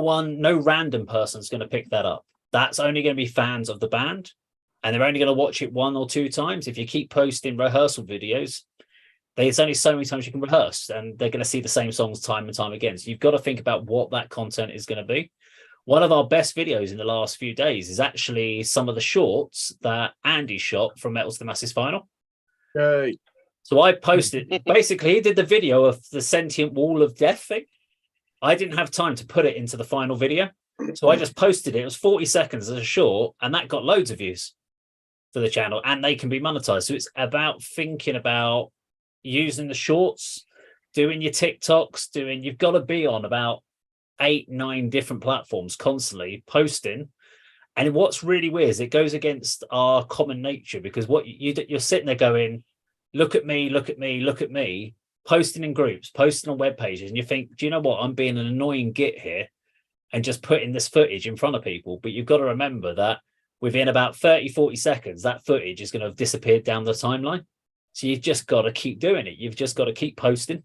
[SPEAKER 1] random person's going to pick that up. That's only going to be fans of the band. And they're only going to watch it 1 or 2 times. If you keep posting rehearsal videos, there's only so many times you can rehearse and they're going to see the same songs time and time again. So you've got to think about what that content is going to be. One of our best videos in the last few days is actually some of the shorts that Andy shot from Metals to Masses final.
[SPEAKER 3] Yay.
[SPEAKER 1] So I posted, basically he did the video of the sentient wall of death thing. I didn't have time to put it into the final video. So I just posted it. It was 40 seconds as a short and that got loads of views for the channel and they can be monetized. So it's about thinking about using the shorts, doing your TikToks, you've got to be on about 8-9 different platforms constantly posting. And what's really weird is it goes against our common nature because what you're sitting there going, look at me, look at me, look at me, posting in groups, posting on web pages. And you think, do you know what? I'm being an annoying git here and just putting this footage in front of people. But you've got to remember that within about 30-40 seconds, that footage is going to have disappeared down the timeline. So you've just got to keep doing it. You've just got to keep posting,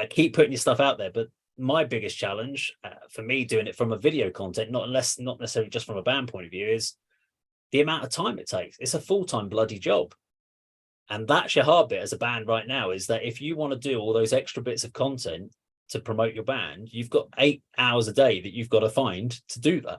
[SPEAKER 1] keep putting your stuff out there. But my biggest challenge for me doing it from a video content, not necessarily just from a band point of view, is the amount of time it takes. It's a full-time bloody job. And that's your hard bit as a band right now, is that if you want to do all those extra bits of content to promote your band, you've got 8 hours a day that you've got to find to do that.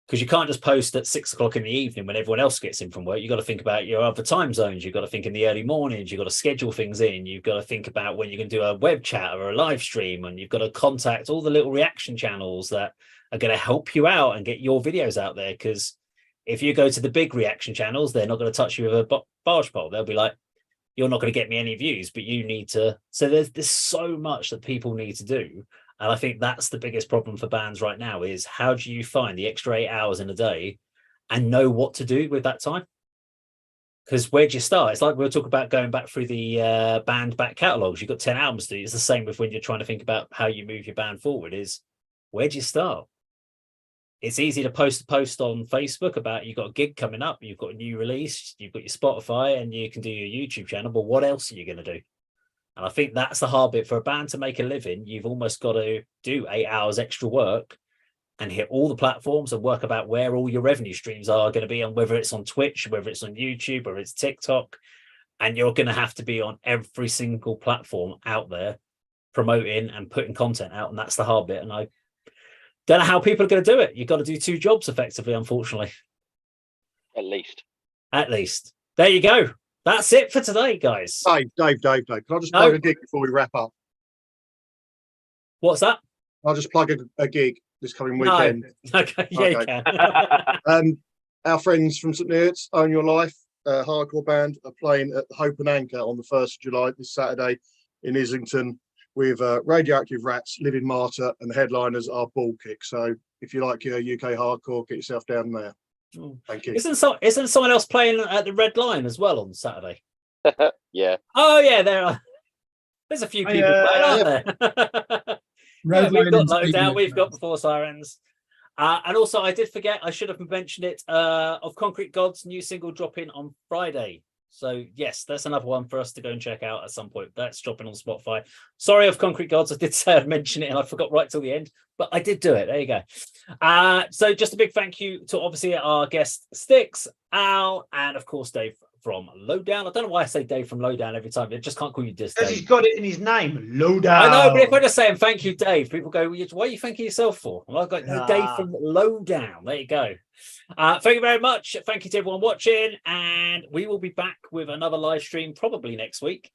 [SPEAKER 1] Because you can't just post at 6 o'clock in the evening when everyone else gets in from work. You've got to think about your other time zones. You've got to think in the early mornings. You've got to schedule things in. You've got to think about when you can do a web chat or a live stream. And you've got to contact all the little reaction channels that are going to help you out and get your videos out there. Because if you go to the big reaction channels, they're not going to touch you with a barge pole. They'll be like, you're not going to get me any views, but you need to. So there's so much that people need to do. And I think that's the biggest problem for bands right now is how do you find the extra 8 hours in a day and know what to do with that time? Because where do you start? It's like we'll talk about going back through the band back catalogs. You've got 10 albums to do. It's the same with when you're trying to think about how you move your band forward is where do you start? It's easy to post a post on Facebook about you've got a gig coming up, you've got a new release, you've got your Spotify and you can do your YouTube channel, but what else are you going to do? And I think that's the hard bit for a band to make a living. You've almost got to do 8 hours extra work and hit all the platforms and work about where all your revenue streams are going to be on, whether it's on Twitch, whether it's on YouTube, or it's TikTok. And you're going to have to be on every single platform out there promoting and putting content out. And that's the hard bit. And I don't know how people are going to do it. You've got to do 2 jobs effectively, unfortunately.
[SPEAKER 4] At least.
[SPEAKER 1] At least. There you go. That's it for today, guys.
[SPEAKER 3] Dave. Can I just plug a gig before we wrap up?
[SPEAKER 1] What's that?
[SPEAKER 3] I'll just plug a gig this coming
[SPEAKER 1] No.
[SPEAKER 3] weekend.
[SPEAKER 1] Okay, yeah, you
[SPEAKER 3] Okay.
[SPEAKER 1] can.
[SPEAKER 3] Our friends from St Neots, Own Your Life, hardcore band, are playing at the Hope and Anchor on the 1st of July, this Saturday in Islington, with Radioactive Rats, Living Martyr, and the headliners are Ball Kick. So if you like your UK hardcore, get yourself down there. Thank you.
[SPEAKER 1] Isn't someone else playing at the Red Lion as well on Saturday?
[SPEAKER 4] Yeah.
[SPEAKER 1] Oh yeah, there's a few people playing, aren't there? Yeah, we've got Lowdown, we've got Before Sirens. And also, I did forget, I should have mentioned it, of Concrete God's new single dropping on Friday. So, yes, that's another one for us to go and check out at some point. That's dropping on Spotify. Sorry, of Concrete Gods, I did say I'd mention it and I forgot right till the end, but I did do it. There you go. So, just a big thank you to obviously our guest Sticks, Al, and of course, Dave from Lowdown. I don't know why I say Dave from Lowdown every time. I just can't call you this.
[SPEAKER 6] Because
[SPEAKER 1] Dave.
[SPEAKER 6] he's got it in his name, Lowdown.
[SPEAKER 1] I know, but if I just saying thank you, Dave, people go, what are you thanking yourself for? Well, I've got no Dave from Lowdown. There you go. Thank you very much. Thank you to everyone watching, and we will be back with another live stream probably next week.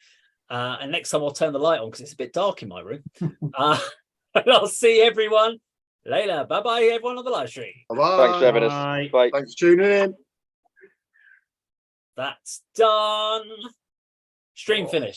[SPEAKER 1] And next time I'll turn the light on because it's a bit dark in my room. And I'll see everyone later. Bye-bye, everyone on the live stream.
[SPEAKER 3] Bye-bye.
[SPEAKER 4] Thanks for having us. Bye.
[SPEAKER 3] Thanks for tuning in.
[SPEAKER 1] That's done. Stream finished.